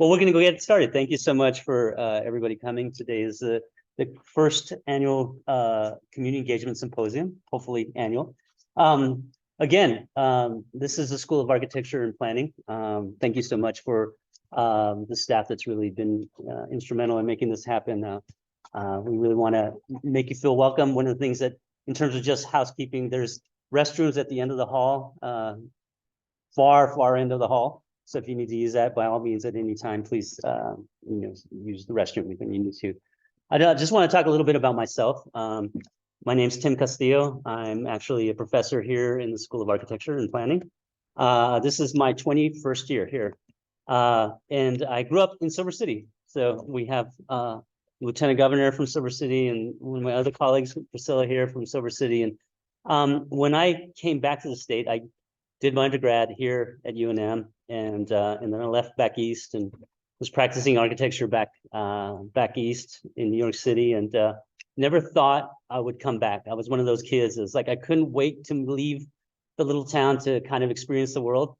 Well, we're going to go get started. Thank you so much for everybody coming. Today is the first annual Community Engagement Symposium, hopefully annual. This is the School of Architecture and Planning. Thank you so much for the staff that's really been instrumental in making this happen. We really want to make you feel welcome. One of the things that, in terms of just housekeeping, there's restrooms at the end of the hall, far end of the hall. So if you need to use that, by all means, at any time, please use the restroom when you need to. I just want to talk a little bit about myself. My name's Tim Castillo. I'm actually a professor here in the School of Architecture and Planning. This is my 21st year here. And I grew up in Silver City. So we have Lieutenant Governor from Silver City and one of my other colleagues, Priscilla, here from Silver City. And when I came back to the state, I did my undergrad here at UNM, and then I left back east and was practicing architecture back east in New York City, and never thought I would come back. I was one of those kids. It's like I couldn't wait to leave the little town to kind of experience the world.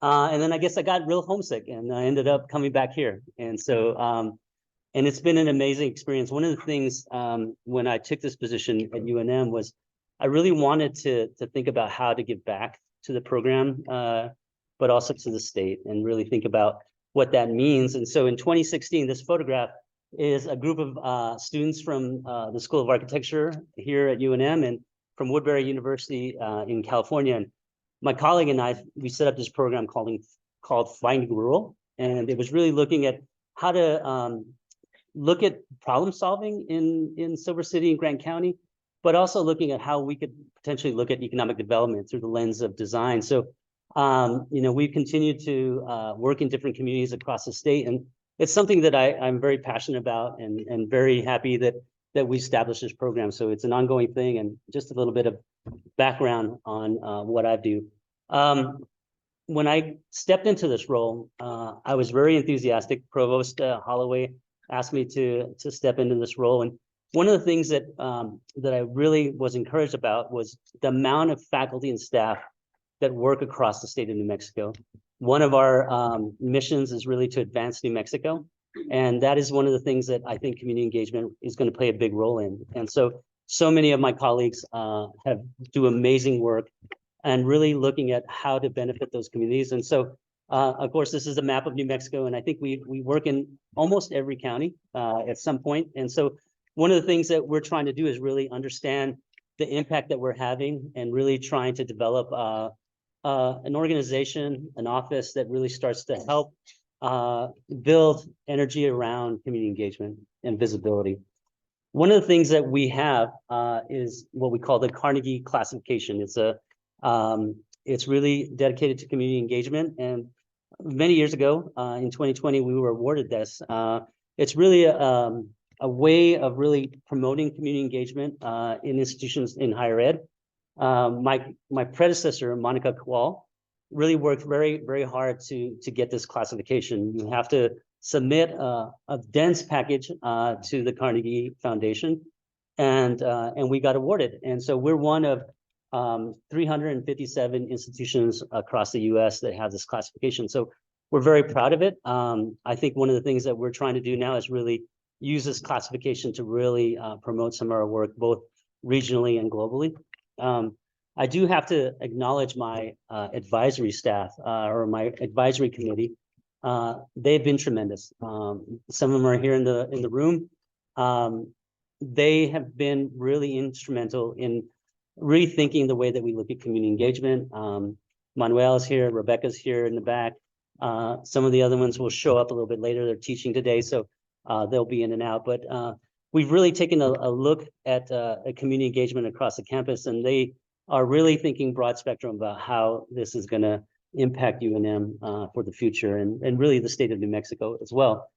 And then I guess I got real homesick, and I ended up coming back here. And so, and it's been an amazing experience. One of the things when I took this position at UNM was I really wanted to think about how to give back to the program, but also to the state, and really think about what that means. And so in 2016, this photograph is a group of students from the School of Architecture here at UNM and from Woodbury University in California. And my colleague and I, we set up this program called Finding Rural. And it was really looking at how to look at problem solving in Silver City and Grant County, but also looking at how we could potentially look at economic development through the lens of design. So, we've continued to work in different communities across the state, and it's something that I'm very passionate about and very happy that we established this program. So it's an ongoing thing, and just a little bit of background on what I do. When I stepped into this role, I was very enthusiastic. Provost Holloway asked me to step into this role, and one of the things that I really was encouraged about was the amount of faculty and staff that work across the state of New Mexico. One of our missions is really to advance New Mexico, and that is one of the things that I think community engagement is going to play a big role in. And so many of my colleagues do amazing work and really looking at how to benefit those communities. And so, of course, this is a map of New Mexico, and I think we work in almost every county at some point. And so one of the things that we're trying to do is really understand the impact that we're having, and really trying to develop an organization, an office that really starts to help build energy around community engagement and visibility. One of the things that we have is what we call the Carnegie classification. It's really dedicated to community engagement, and many years ago, in 2020, we were awarded this. It's really a way of really promoting community engagement in institutions in higher ed. My predecessor, Monica Kowal, really worked very, very hard to get this classification. You have to submit a dense package to the Carnegie Foundation, and we got awarded. And so we're one of 357 institutions across the U.S. that have this classification. So we're very proud of it. I think one of the things that we're trying to do now is really use this classification to really promote some of our work, both regionally and globally. I do have to acknowledge my advisory staff or my advisory committee. They've been tremendous. Some of them are here in the room. They have been really instrumental in rethinking the way that we look at community engagement. Manuel is here, Rebecca's here in the back. Some of the other ones will show up a little bit later. They're teaching today, so they'll be in and out. But we've really taken a look at community engagement across the campus, and they are really thinking broad spectrum about how this is going to impact UNM for the future, and really the state of New Mexico as well.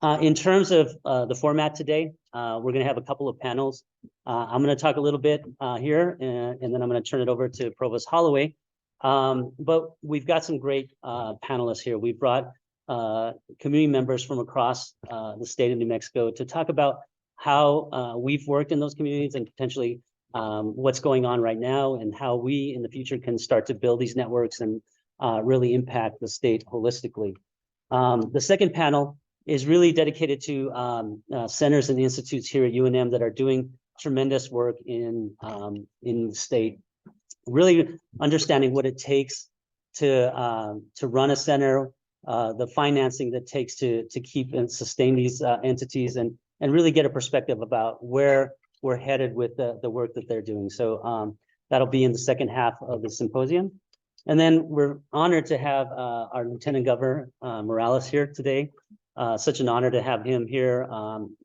In terms of the format today, we're going to have a couple of panels. I'm going to talk a little bit here, and then I'm going to turn it over to Provost Holloway. But we've got some great panelists here. We've brought community members from across the state of New Mexico to talk about how we've worked in those communities, and potentially what's going on right now, and how we in the future can start to build these networks and really impact the state holistically. The second panel is really dedicated to centers and institutes here at UNM that are doing tremendous work in the state, really understanding what it takes to run a center, the financing that takes to keep and sustain these entities, and really get a perspective about where we're headed with the work that they're doing. So that'll be in the second half of the symposium. And then we're honored to have our Lieutenant Governor Morales here today. Such an honor to have him here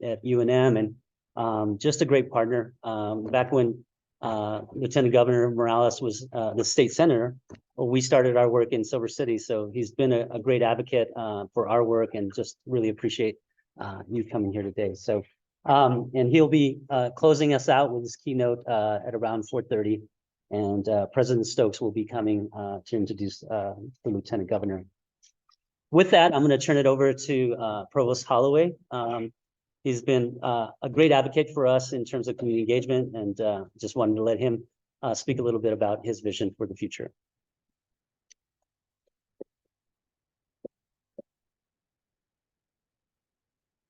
at UNM, and just a great partner. Back when Lieutenant Governor Morales was the state senator, we started our work in Silver City. So he's been a great advocate for our work, and just really appreciate you coming here today. So, and he'll be closing us out with his keynote at around 4:30. And President Stokes will be coming to introduce the Lieutenant Governor. With that, I'm going to turn it over to Provost Holloway. He's been a great advocate for us in terms of community engagement, and just wanted to let him speak a little bit about his vision for the future.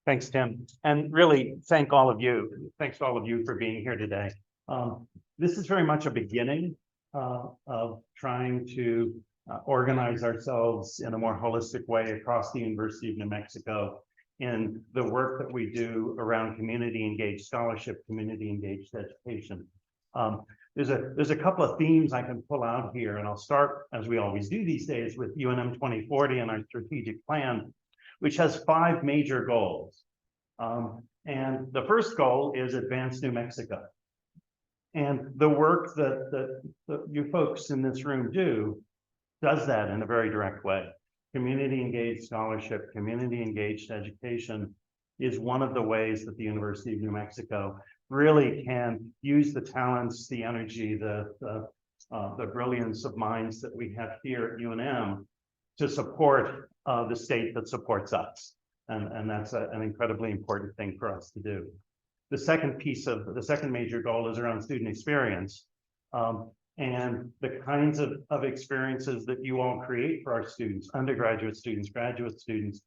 Thanks, Tim. And really thank all of you. Thanks to all of you for being here today. This is very much a beginning of trying to organize ourselves in a more holistic way across the University of New Mexico in the work that we do around community engaged scholarship, community engaged education. There's a couple of themes I can pull out here, and I'll start, as we always do these days, with UNM 2040 and our strategic plan, which has 5 major goals. And the first goal is advance New Mexico. And the work that you folks in this room do does that in a very direct way. Community engaged scholarship, community engaged education is one of the ways that the University of New Mexico really can use the talents, the energy, the brilliance of minds that we have here at UNM to support the state that supports us. And that's an incredibly important thing for us to do. The second major goal is around student experience, and the kinds of experiences that you all create for our students, undergraduate students, graduate students,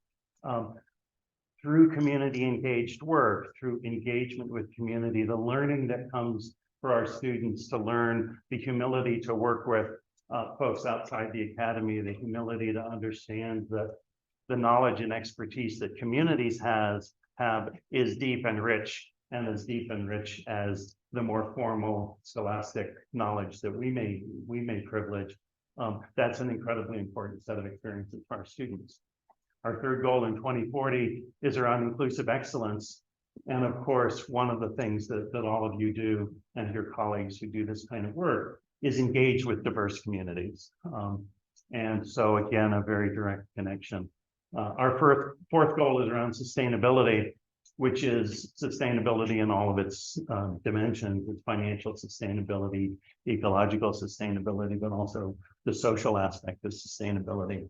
through community engaged work, through engagement with community, the learning that comes for our students to learn, the humility to work with folks outside the academy, the humility to understand that the knowledge and expertise that communities have is deep and rich, and as deep and rich as the more formal scholastic knowledge that we may privilege. That's an incredibly important set of experiences for our students. Our third goal in 2040 is around inclusive excellence. And of course, one of the things that all of you do, and your colleagues who do this kind of work, is engage with diverse communities. And so again, a very direct connection. Our fourth goal is around sustainability, which is sustainability in all of its dimensions. It's financial sustainability, ecological sustainability, but also the social aspect of sustainability.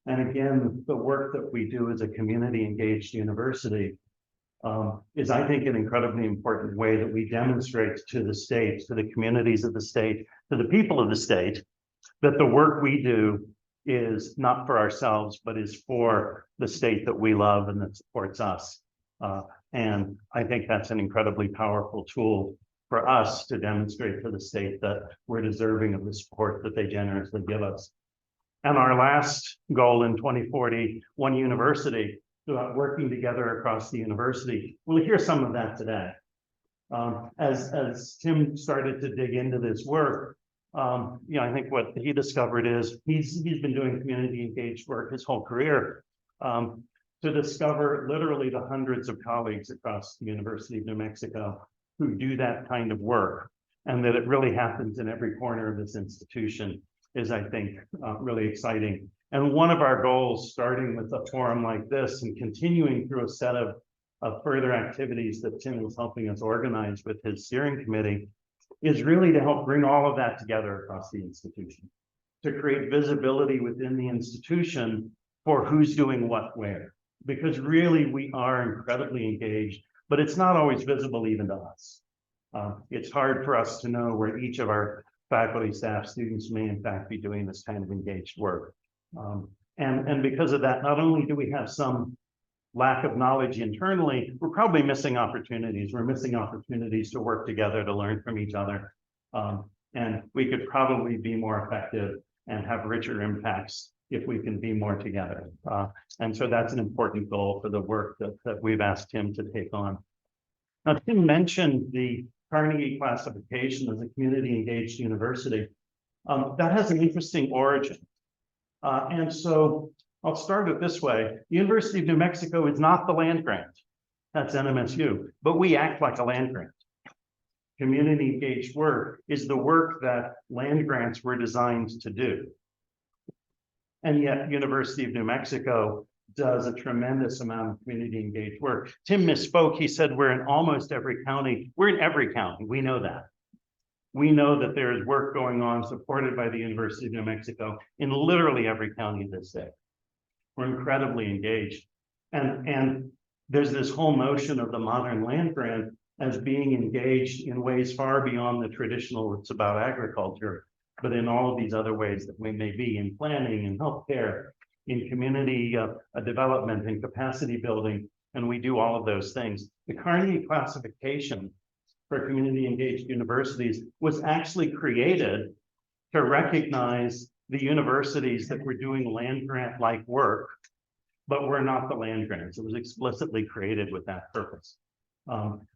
And again, the work that we do as a community engaged university is, I think, an incredibly important way that we demonstrate to the state, to the communities of the state, to the people of the state, that the work we do is not for ourselves, but is for the state that we love and that supports us. And I think that's an incredibly powerful tool for us to demonstrate to the state that we're deserving of the support that they generously give us. And our last goal in 2040, One University, working together across the university. We'll hear some of that today. As Tim started to dig into this work, I think what he discovered is he's been doing community engaged work his whole career, to discover literally the hundreds of colleagues across the University of New Mexico who do that kind of work, and that it really happens in every corner of this institution is, I think, really exciting. And one of our goals, starting with a forum like this and continuing through a set of further activities that Tim is helping us organize with his steering committee, is really to help bring all of that together across the institution, to create visibility within the institution for who's doing what where. Because really we are incredibly engaged, but it's not always visible even to us. It's hard for us to know where each of our faculty, staff, students may in fact be doing this kind of engaged work. And because of that, not only do we have some lack of knowledge internally, we're probably missing opportunities. We're missing opportunities to work together, to learn from each other. And we could probably be more effective and have richer impacts if we can be more together. And so that's an important goal for the work that we've asked Tim to take on. Now, Tim mentioned the Carnegie classification as a community engaged university. That has an interesting origin. And so I'll start it this way. The University of New Mexico is not the land grant. That's NMSU, but we act like a land grant. Community engaged work is the work that land grants were designed to do. And yet University of New Mexico does a tremendous amount of community engaged work. Tim misspoke. He said we're in almost every county. We're in every county. We know that. We know that there is work going on supported by the University of New Mexico in literally every county of this state. We're incredibly engaged. And there's this whole notion of the modern land grant as being engaged in ways far beyond the traditional, it's about agriculture, but in all of these other ways that we may be in planning and healthcare, in community development and capacity building, and we do all of those things. The Carnegie classification for community engaged universities was actually created to recognize the universities that were doing land grant like work, but were not the land grants. It was explicitly created with that purpose.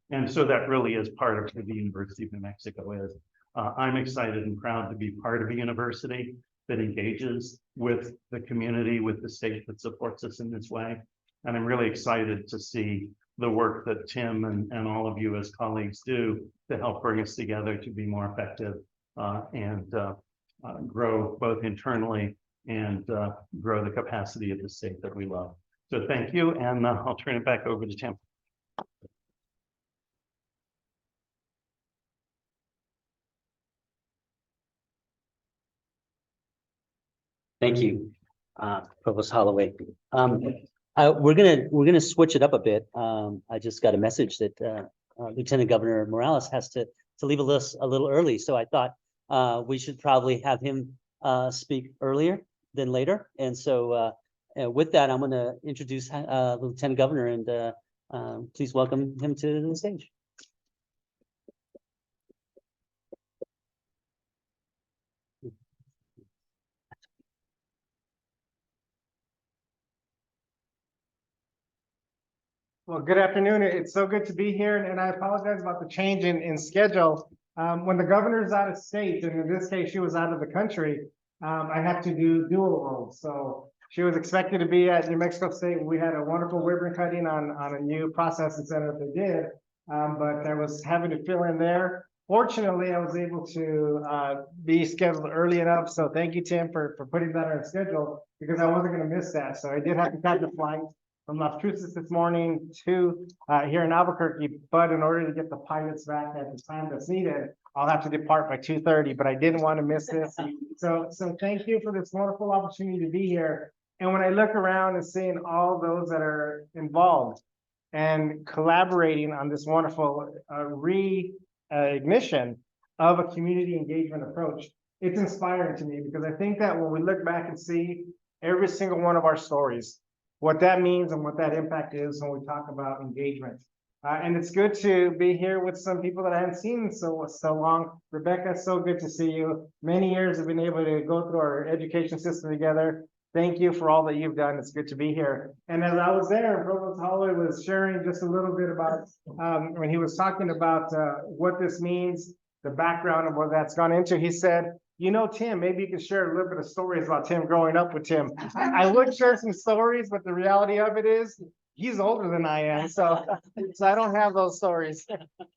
And so that really is part of who the University of New Mexico is. I'm excited and proud to be part of a university that engages with the community, with the state that supports us in this way. And I'm really excited to see the work that Tim and all of you as colleagues do to help bring us together to be more effective and grow both internally and grow the capacity of the state that we love. So thank you, and I'll turn it back over to Tim. Thank you, Provost Holloway. We're gonna switch it up a bit. I just got a message that Lieutenant Governor Morales has to leave us a little early, so I thought we should probably have him speak earlier than later. And so with that, I'm going to introduce Lieutenant Governor, and please welcome him to the stage. Well, good afternoon. It's so good to be here, and I apologize about the change in schedule. When the governor's out of state, and in this case, she was out of the country, I have to do dual roles. So she was expected to be at New Mexico State. We had a wonderful ribbon cutting on a new processing center that they did, but I was having to fill in there. Fortunately, I was able to be scheduled early enough. So thank you, Tim, for putting that on schedule, because I wasn't going to miss that. So I did have to cut the flight from Las Cruces this morning to here in Albuquerque, but in order to get the pilots back at the time that's needed, I'll have to depart by 2:30, but I didn't want to miss this. So thank you for this wonderful opportunity to be here. And when I look around and seeing all those that are involved and collaborating on this wonderful reignition of a community engagement approach, it's inspiring to me, because I think that when we look back and see every single one of our stories, what that means and what that impact is when we talk about engagement. And it's good to be here with some people that I haven't seen in so long. Rebecca, so good to see you. Many years have been able to go through our education system together. Thank you for all that you've done. It's good to be here. And as I was there, Provost Holloway was sharing just a little bit about when he was talking about what this means, the background of what that's gone into. He said, you know, Tim, maybe you could share a little bit of stories about Tim growing up with Tim. I would share some stories, but the reality of it is he's older than I am. So I don't have those stories.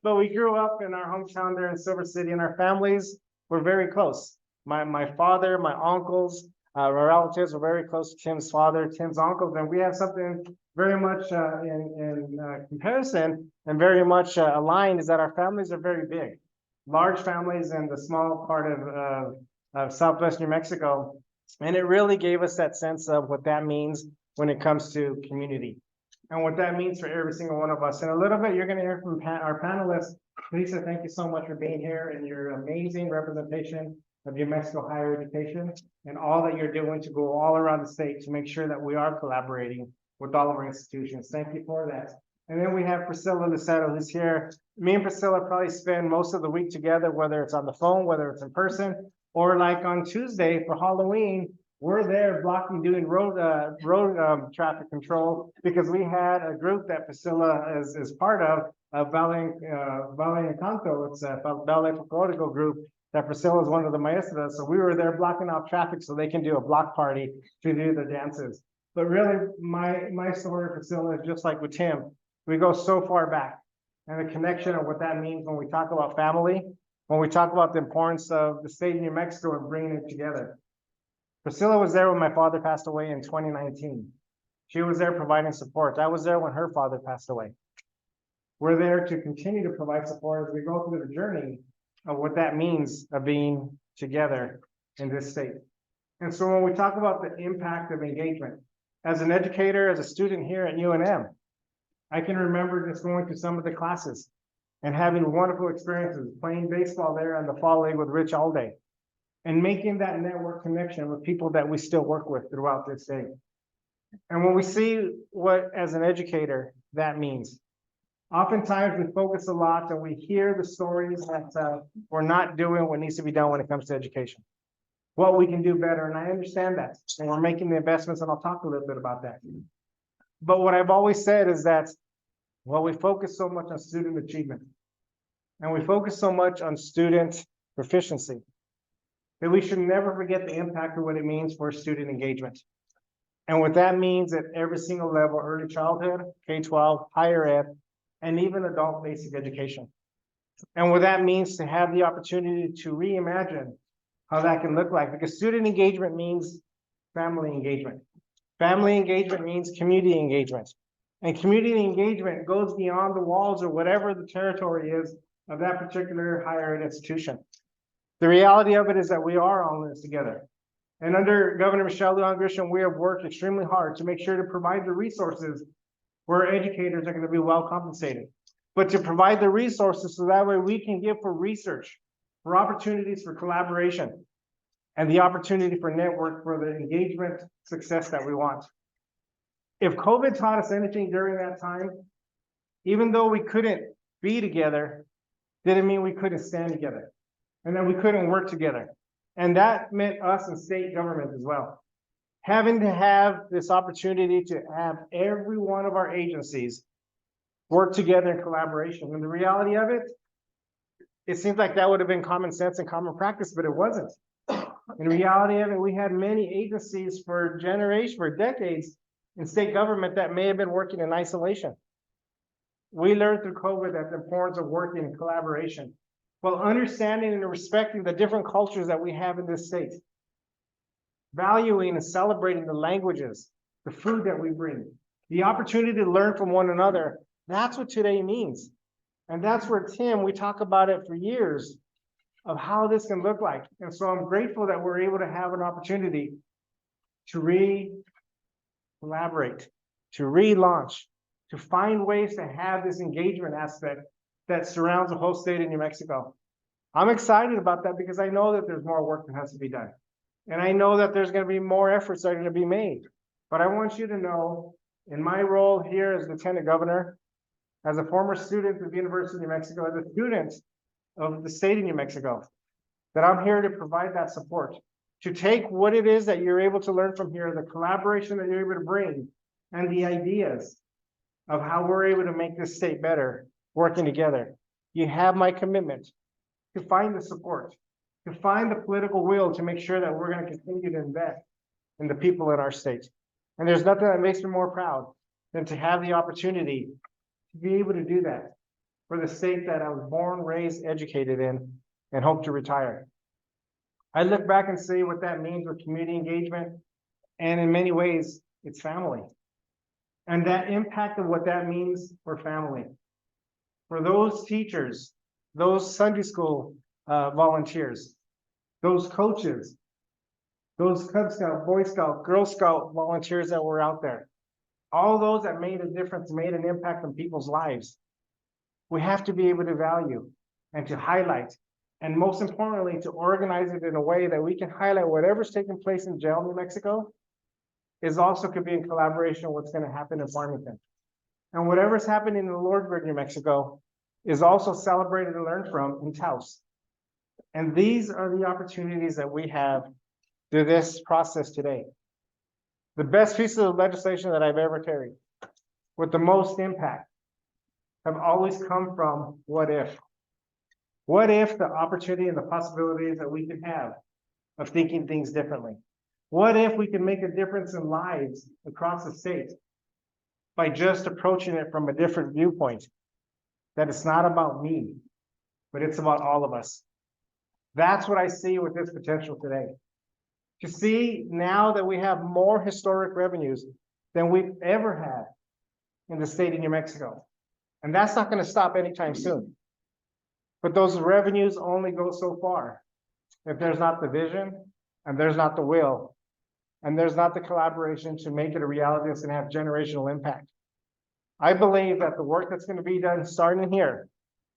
But we grew up in our hometown there in Silver City, and our families were very close. My father, my uncles, our relatives were very close to Tim's father, Tim's uncles, and we have something very much in comparison and very much aligned, is that our families are very big. Large families in the small part of Southwest New Mexico. And it really gave us that sense of what that means when it comes to community and what that means for every single one of us. In a little bit, you're going to hear from our panelists. Lisa, thank you so much for being here and your amazing representation of New Mexico higher education and all that you're doing to go all around the state to make sure that we are collaborating with all of our institutions. Thank you for that. And then we have Priscilla Lucero, who's here. Me and Priscilla probably spend most of the week together, whether it's on the phone, whether it's in person, or like on Tuesday for Halloween, we're there blocking, doing road traffic control, because we had a group that Priscilla is part of, Valle Encanto. It's a Valle Folklorico group that Priscilla is one of the maestras. So we were there blocking off traffic so they can do a block party to do the dances. But really, my story, Priscilla, is just like with Tim. We go so far back, and the connection of what that means when we talk about family, when we talk about the importance of the state of New Mexico and bringing it together. Priscilla was there when my father passed away in 2019. She was there providing support. I was there when her father passed away. We're there to continue to provide support as we go through the journey of what that means of being together in this state. And so when we talk about the impact of engagement, as an educator, as a student here at UNM, I can remember just going to some of the classes and having wonderful experiences, playing baseball there in the fall league with Rich Alday, and making that network connection with people that we still work with throughout this day. And when we see what, as an educator, that means, oftentimes we focus a lot and we hear the stories that we're not doing what needs to be done when it comes to education, what we can do better. And I understand that, and we're making the investments, and I'll talk a little bit about that. But what I've always said is that, well, we focus so much on student achievement and we focus so much on student proficiency that we should never forget the impact of what it means for student engagement. And what that means at every single level, early childhood, K-12, higher ed, and even adult basic education. And what that means to have the opportunity to reimagine how that can look like, because student engagement means family engagement. Family engagement means community engagement. And community engagement goes beyond the walls or whatever the territory is of that particular higher ed institution. The reality of it is that we are all in this together. And under Governor Michelle Lujan Grisham, we have worked extremely hard to make sure to provide the resources where educators are going to be well compensated, but to provide the resources so that way we can give for research, for opportunities for collaboration, and the opportunity for network for the engagement success that we want. If COVID taught us anything during that time, even though we couldn't be together, didn't mean we couldn't stand together and that we couldn't work together. And that meant us in state government as well. Having to have this opportunity to have every one of our agencies work together in collaboration. And the reality of it, it seems like that would have been common sense and common practice, but it wasn't. In reality of it, we had many agencies for generations, for decades in state government that may have been working in isolation. We learned through COVID that the importance of working in collaboration, while understanding and respecting the different cultures that we have in this state, valuing and celebrating the languages, the food that we bring, the opportunity to learn from one another. That's what today means. And that's where, Tim, we talk about it for years of how this can look like. And so I'm grateful that we're able to have an opportunity to collaborate, to relaunch, to find ways to have this engagement aspect that surrounds the whole state of New Mexico. I'm excited about that because I know that there's more work that has to be done. And I know that there's going to be more efforts that are going to be made. But I want you to know, in my role here as Lieutenant Governor, as a former student of the University of New Mexico, as a student of the state of New Mexico, that I'm here to provide that support, to take what it is that you're able to learn from here, the collaboration that you're able to bring, and the ideas of how we're able to make this state better, working together. You have my commitment to find the support, to find the political will to make sure that we're going to continue to invest in the people in our state. And there's nothing that makes me more proud than to have the opportunity to be able to do that for the state that I was born, raised, educated in, and hope to retire. I look back and see what that means with community engagement, and in many ways, it's family. And that impact of what that means for family. For those teachers, those Sunday school volunteers, those coaches, those Cub Scout, Boy Scout, Girl Scout volunteers that were out there, all those that made a difference, made an impact on people's lives. We have to be able to value and to highlight And most importantly, to organize it in a way that we can highlight whatever's taking place in jail, New Mexico, is also could be in collaboration with what's gonna happen in Farmington. And whatever's happening in Lordsburg, New Mexico, is also celebrated and learned from in Taos. And these are the opportunities that we have through this process today. The best pieces of legislation that I've ever carried, with the most impact, have always come from what if. What if the opportunity and the possibilities that we could have of thinking things differently? What if we can make a difference in lives across the state by just approaching it from a different viewpoint? That it's not about me, but it's about all of us. That's what I see with this potential today. To see now that we have more historic revenues than we've ever had in the state of New Mexico. And that's not going to stop anytime soon. But those revenues only go so far if there's not the vision and there's not the will and there's not the collaboration to make it a reality that's going to have generational impact. I believe that the work that's going to be done starting here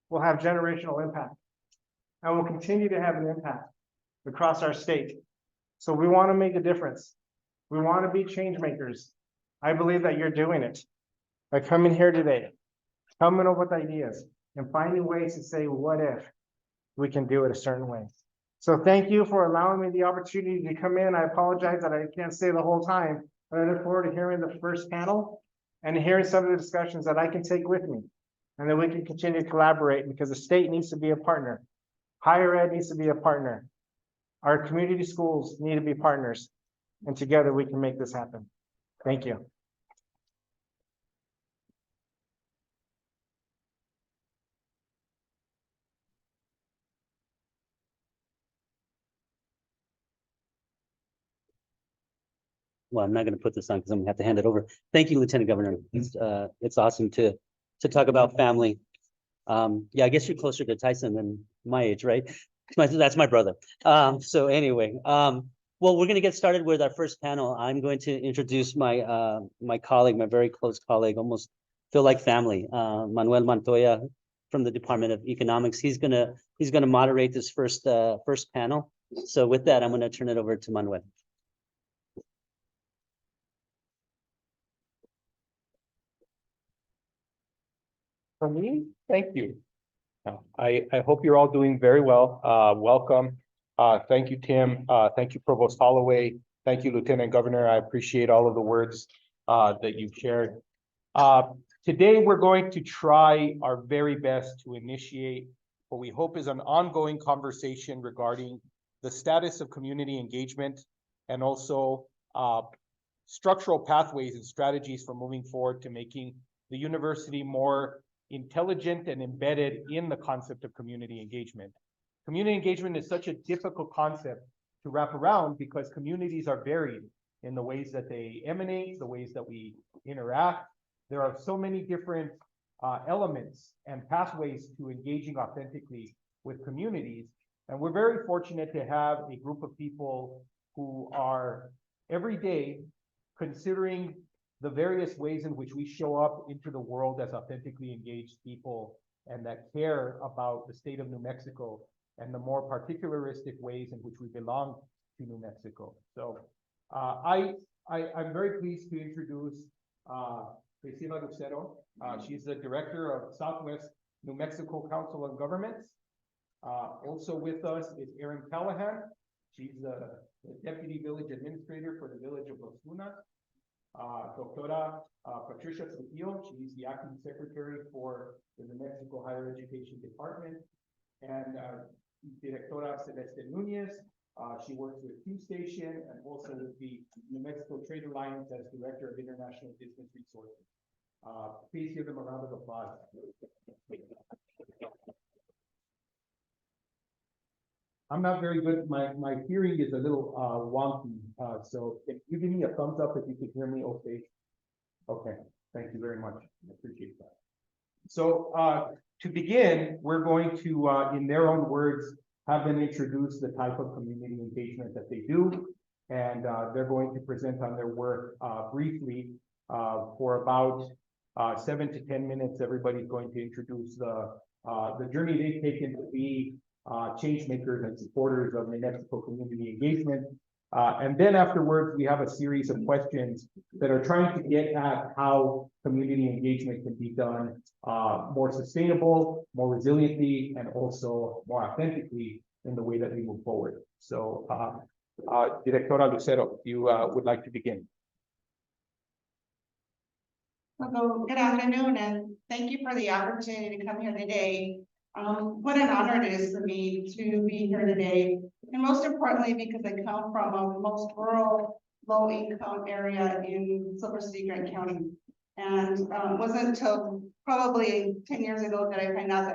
will have generational impact and will continue to have an impact across our state. So we want to make a difference. We want to be change makers. I believe that you're doing it by coming here today, coming up with ideas and finding ways to say, what if we can do it a certain way? So thank you for allowing me the opportunity to come in. I apologize that I can't stay the whole time, but I look forward to hearing the first panel and hearing some of the discussions that I can take with me. And then we can continue to collaborate because the state needs to be a partner. Higher ed needs to be a partner. Our community schools need to be partners. And together we can make this happen. Thank you. Well, I'm not going to put this on because I'm going to have to hand it over. Thank you, Lieutenant Governor. It's awesome to talk about family. Yeah, I guess you're closer to Tyson than my age, right? That's my brother. So anyway, well, we're going to get started with our first panel. I'm going to introduce my my colleague, my very close colleague, almost feel like family, Manuel Montoya from the Department of Economics. He's gonna moderate this first panel. So with that, I'm going to turn it over to Manuel. For me, thank you. I hope you're all doing very well. Welcome. Thank you, Tim. Thank you, Provost Holloway. Thank you, Lieutenant Governor. I appreciate all of the words that you've shared. Today, we're going to try our very best to initiate what we hope is an ongoing conversation regarding the status of community engagement and also structural pathways and strategies for moving forward to making the university more intelligent and embedded in the concept of community engagement. Community engagement is such a difficult concept to wrap around because communities are varied in the ways that they emanate, the ways that we interact. There are so many different elements and pathways to engaging authentically with communities. And we're very fortunate to have a group of people who are every day considering the various ways in which we show up into the world as authentically engaged people and that care about the state of New Mexico and the more particularistic ways in which we belong to New Mexico. So I'm very pleased to introduce Cristina Lucero. She's the director of Southwest New Mexico Council of Governments. Also with us is Erin Callahan. She's the deputy village administrator for the village of Los Tunas. Doctora Patricia Trujillo, she's the acting secretary for the New Mexico Higher Education Department, and Directora Celeste Nunez, she works with Q Station and also with the New Mexico Trade Alliance as Director of International Business Resources. Please give them a round of applause. I'm not very good. My hearing is a little wonky. So if you give me a thumbs up if you can hear me okay. Okay, thank you very much. I appreciate that. So to begin, we're going to, in their own words, have them introduce the type of community engagement that they do. And they're going to present on their work briefly for about 7 to 10 minutes. Everybody's going to introduce the journey they've taken to be change makers and supporters of New Mexico community engagement. And then afterwards, we have a series of questions that are trying to get at how community engagement can be done more sustainable, more resiliently, and also more authentically in the way that we move forward. So, Directora Lucero, you would like to begin. Hello, good afternoon, and thank you for the opportunity to come here today. What an honor it is for me to be here today, and most importantly, because I come from a most rural, low-income area in Silver City, Grant County. And it wasn't until probably 10 years ago that I found out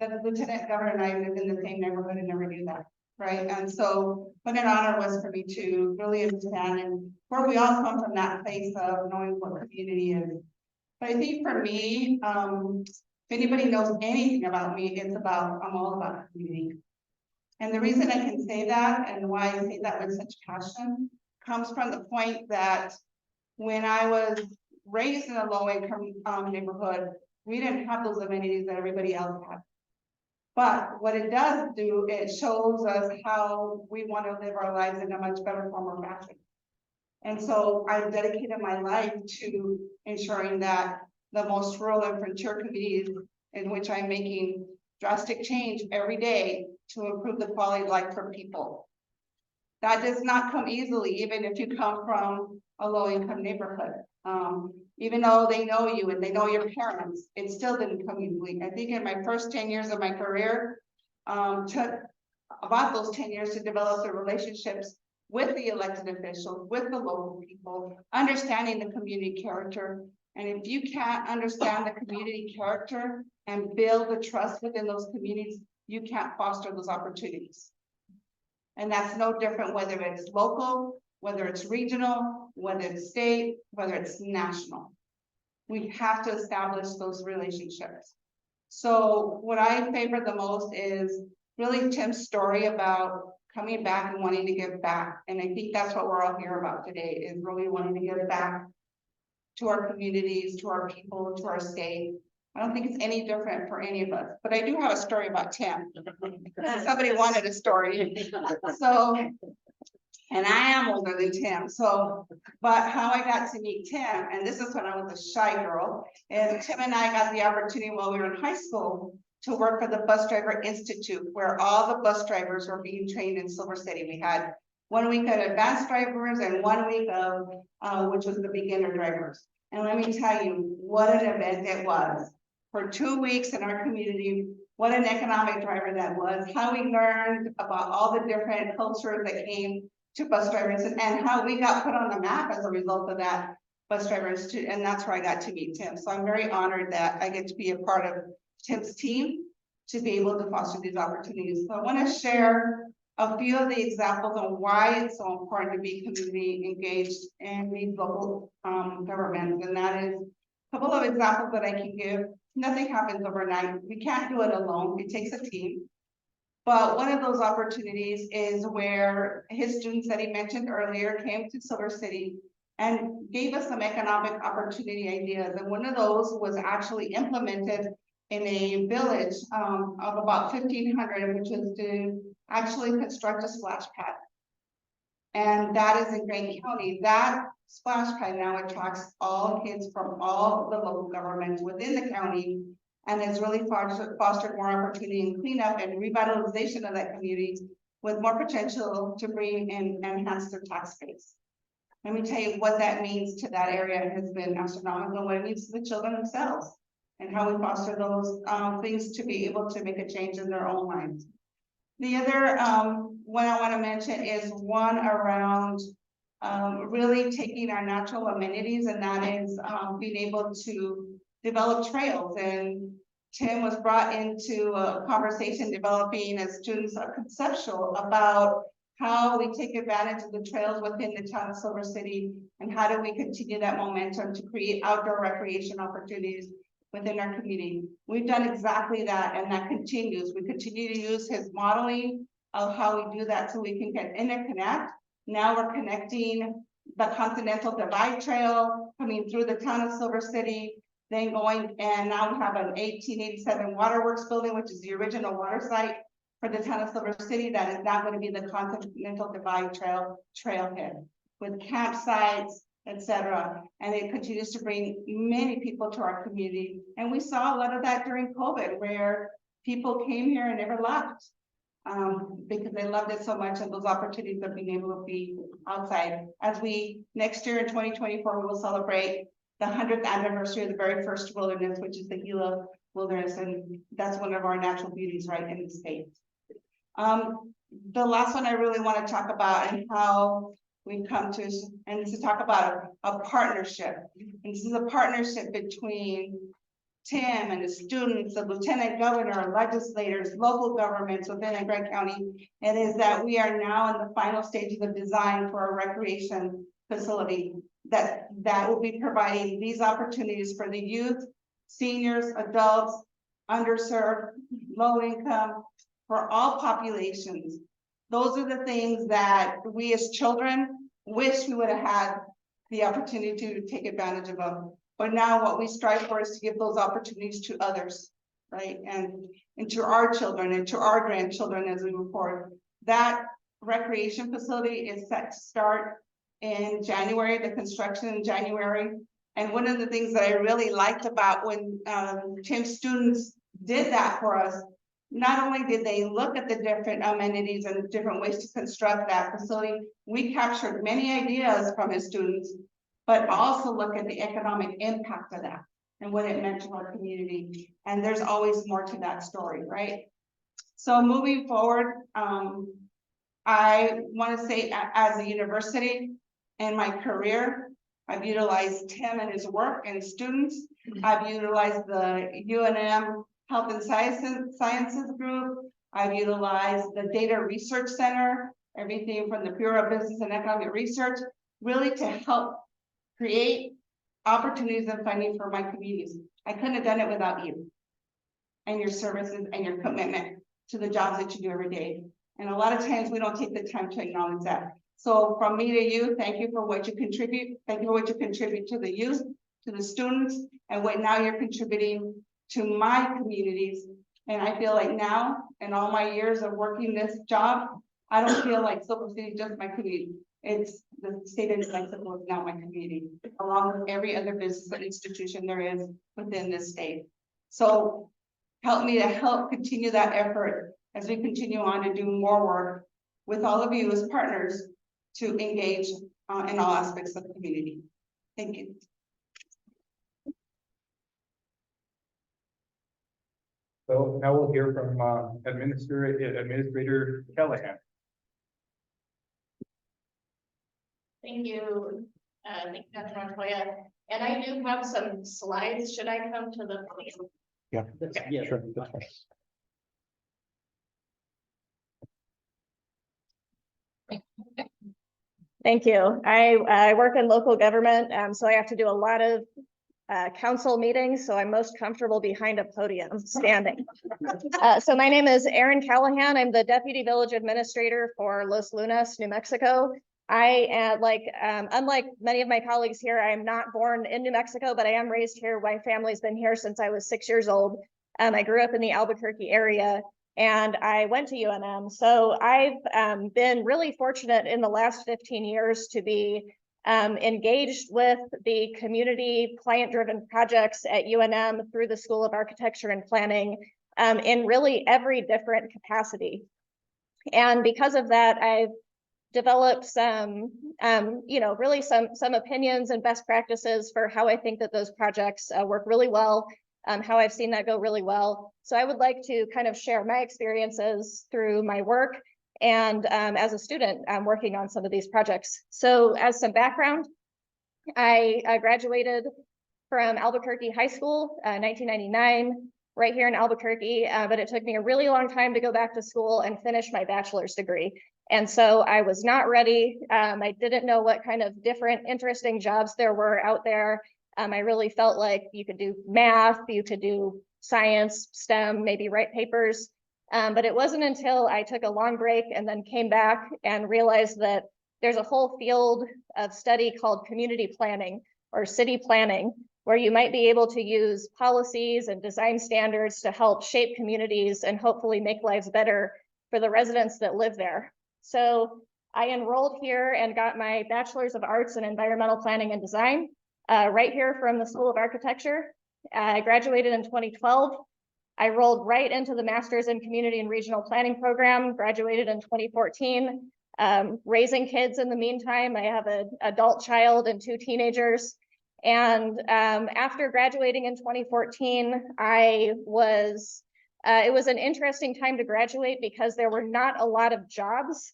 that the Lieutenant Governor and I lived in the same neighborhood and never knew that, right? And so what an honor was for me to really understand and where we all come from, that place of knowing what community is. But I think for me, if anybody knows anything about me, I'm all about community. And the reason I can say that and why I say that with such passion comes from the point that when I was raised in a low-income neighborhood, we didn't have those amenities that everybody else had. But what it does do, it shows us how we want to live our lives in a much better form or fashion. And so I've dedicated my life to ensuring that the most rural and frontier communities in which I'm making drastic change every day to improve the quality of life for people. That does not come easily, even if you come from a low-income neighborhood. Even though they know you and they know your parents, it still didn't come easily. I think in my first 10 years of my career, took about those 10 years to develop the relationships with the elected officials, with the local people, understanding the community character. And if you can't understand the community character and build the trust within those communities, you can't foster those opportunities. And that's no different whether it's local, whether it's regional, whether it's state, whether it's national. We have to establish those relationships. So what I favor the most is really Tim's story about coming back and wanting to give back. And I think that's what we're all here about today, is really wanting to give back to our communities, to our people, to our state. I don't think it's any different for any of us, but I do have a story about Tim. Somebody wanted a story. So, and I am older than Tim, so, but how I got to meet Tim, and this is when I was a shy girl, and Tim and I got the opportunity while we were in high school to work for the Bus Driver Institute, where all the bus drivers were being trained in Silver City. We had 1 week of advanced drivers and 1 week of, which was the beginner drivers. And let me tell you, what an event it was. For 2 weeks in our community, what an economic driver that was, how we learned about all the different cultures that came to bus drivers and how we got put on the map as a result of that Bus Driver Institute. And that's where I got to meet Tim. So I'm very honored that I get to be a part of Tim's team to be able to foster these opportunities. So I want to share a few of the examples on why it's so important to be community engaged in these local governments. And that is a couple of examples that I can give. Nothing happens overnight. We can't do it alone. It takes a team. But one of those opportunities is where his students that he mentioned earlier came to Silver City and gave us some economic opportunity ideas. And one of those was actually implemented in a village of about 1,500, which is to actually construct a splash pad. And that is in Grant County. That splash pad now attracts all kids from all the local governments within the county, and has really fostered more opportunity and cleanup and revitalization of that community with more potential to bring in and enhance their tax base. Let me tell you what that means to that area. It has been astronomical, what it means to the children themselves and how we foster those things to be able to make a change in their own lives. The other one I want to mention is one around really taking our natural amenities, and that is being able to develop trails. And Tim was brought into a conversation developing as students are conceptual about how we take advantage of the trails within the town of Silver City, and how do we continue that momentum to create outdoor recreation opportunities within our community. We've done exactly that, and that continues. We continue to use his modeling of how we do that so we can get interconnect. Now we're connecting the Continental Divide Trail coming through the town of Silver City, then going, and now we have an 1887 waterworks building, which is the original water site for the town of Silver City that is now going to be the Continental Divide trailhead with campsites, etc. And it continues to bring many people to our community. And we saw a lot of that during COVID, where people came here and never left. Because they loved it so much, and those opportunities of being able to be outside. As we, next year in 2024, we will celebrate the 100th anniversary of the very first wilderness, which is the Gila Wilderness, and that's one of our natural beauties right in the state. The last one I really want to talk about and how we've come to, and to talk about a partnership. And this is a partnership between Tim and the students, the lieutenant governor, legislators, local governments within Grant County. It is that we are now in the final stages of design for a recreation facility that will be providing these opportunities for the youth, seniors, adults, underserved, low income, for all populations. Those are the things that we as children wish we would have had the opportunity to take advantage of. But now what we strive for is to give those opportunities to others, right? And to our children and to our grandchildren as we move forward. That recreation facility is set to start in January, the construction in January. And one of the things that I really liked about when Tim's students did that for us, not only did they look at the different amenities and different ways to construct that facility, we captured many ideas from his students, but also look at the economic impact of that and what it meant to our community. And there's always more to that story, right? So moving forward, I want to say as a university in my career, I've utilized Tim and his work and his students. I've utilized the UNM Health and Sciences Group. I've utilized the Data Research Center, everything from the Bureau of Business and Economic Research, really to help create opportunities and funding for my communities. I couldn't have done it without you and your services and your commitment to the jobs that you do every day. And a lot of times we don't take the time to acknowledge that. So from me to you, thank you for what you contribute. Thank you for what you contribute to the youth, to the students, and what now you're contributing to my communities. And I feel like now, in all my years of working this job, I don't feel like Silver City is just my community. It's the state of New Mexico is now my community, along with every other business and institution there is within this state. So help me to help continue that effort as we continue on to do more work with all of you as partners to engage in all aspects of the community. Thank you. So now we'll hear from Administrator Callahan. Thank you, Dr. Montoya. And I do have some slides. Should I come to the podium? Yeah, Yeah. sure. That's fine. Thank you. I work in local government, so I have to do a lot of council meetings, so I'm most comfortable behind a podium, standing. So my name is Erin Callahan. I'm the Deputy Village Administrator for Los Lunas, New Mexico. I am unlike many of my colleagues here, I am not born in New Mexico, but I am raised here. My family's been here since I was 6 years old. I grew up in the Albuquerque area, and I went to UNM. So I've been really fortunate in the last 15 years to be engaged with the community client-driven projects at UNM through the School of Architecture and Planning in really every different capacity. And because of that, I've developed some, really some opinions and best practices for how I think that those projects work really well, how I've seen that go really well. So I would like to kind of share my experiences through my work and as a student, I'm working on some of these projects. So as some background, I graduated from Albuquerque High School, 1999, right here in Albuquerque, but it took me a really long time to go back to school and finish my bachelor's degree. And so I was not ready. I didn't know what kind of different, interesting jobs there were out there. I really felt like you could do math, you could do science, STEM, maybe write papers. But it wasn't until I took a long break and then came back and realized that there's a whole field of study called community planning or city planning, where you might be able to use policies and design standards to help shape communities and hopefully make lives better for the residents that live there. So I enrolled here and got my Bachelor's of Arts in Environmental Planning and Design right here from the School of Architecture. I graduated in 2012. I rolled right into the Master's in Community and Regional Planning program, graduated in 2014. Raising kids in the meantime, I have an adult child and 2 teenagers. And after graduating in 2014, it was an interesting time to graduate because there were not a lot of jobs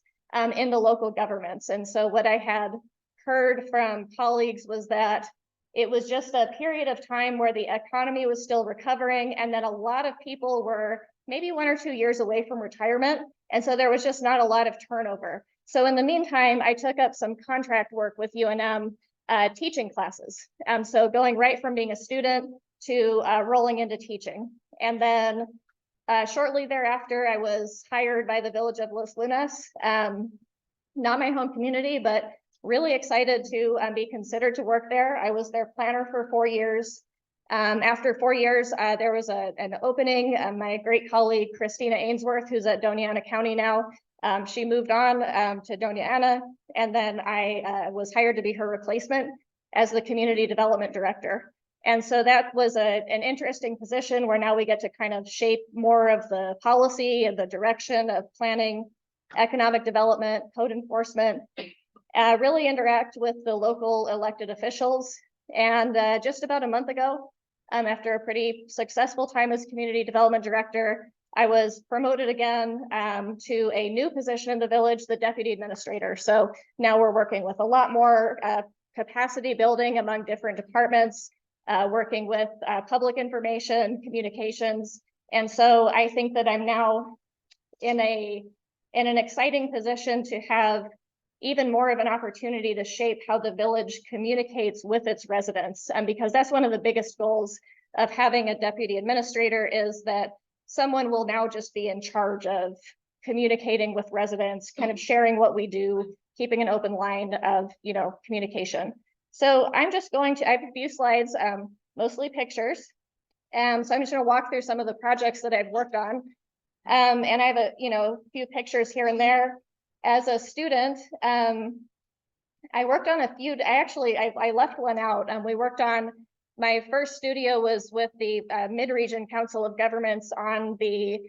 in the local governments. And so what I had heard from colleagues was that it was just a period of time where the economy was still recovering, and that a lot of people were maybe 1 or 2 years away from retirement. And so there was just not a lot of turnover. So in the meantime, I took up some contract work with UNM teaching classes. So going right from being a student to rolling into teaching. And then shortly thereafter, I was hired by the village of Los Lunas, not my home community, but really excited to be considered to work there. I was their planner for 4 years. After 4 years, there was an opening. My great colleague, Christina Ainsworth, who's at Doña Ana County now, she moved on to Doña Ana, and then I was hired to be her replacement as the community development director. And so that was an interesting position where now we get to kind of shape more of the policy and the direction of planning, economic development, code enforcement, really interact with the local elected officials. And just about a month ago, after a pretty successful time as community development director, I was promoted again to a new position in the village, the deputy administrator. So now we're working with a lot more capacity building among different departments, working with public information, communications. And so I think that I'm now in an exciting position to have even more of an opportunity to shape how the village communicates with its residents. Because that's one of the biggest goals of having a deputy administrator, is that someone will now just be in charge of communicating with residents, kind of sharing what we do, keeping an open line of, communication. So I'm just going to, I have a few slides, mostly pictures. So I'm just going to walk through some of the projects that I've worked on. And I have a few pictures here and there. As a student, I worked on a few. I left one out. We worked on, my first studio was with the Mid-Region Council of Governments on the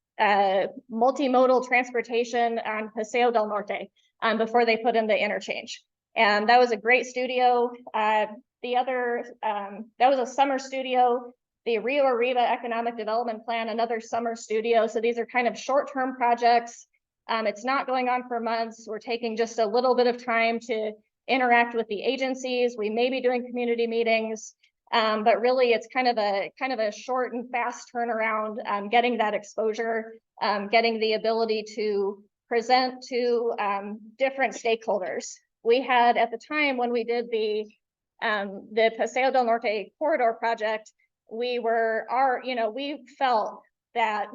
multimodal transportation on Paseo del Norte before they put in the interchange. And that was a great studio. The other, that was a summer studio. The Rio Arriba Economic Development Plan, another summer studio. So these are kind of short-term projects. It's not going on for months. We're taking just a little bit of time to interact with the agencies. We may be doing community meetings, but really it's kind of a short and fast turnaround, getting that exposure, getting the ability to present to different stakeholders. We had, at the time when we did the Paseo del Norte corridor project, we felt that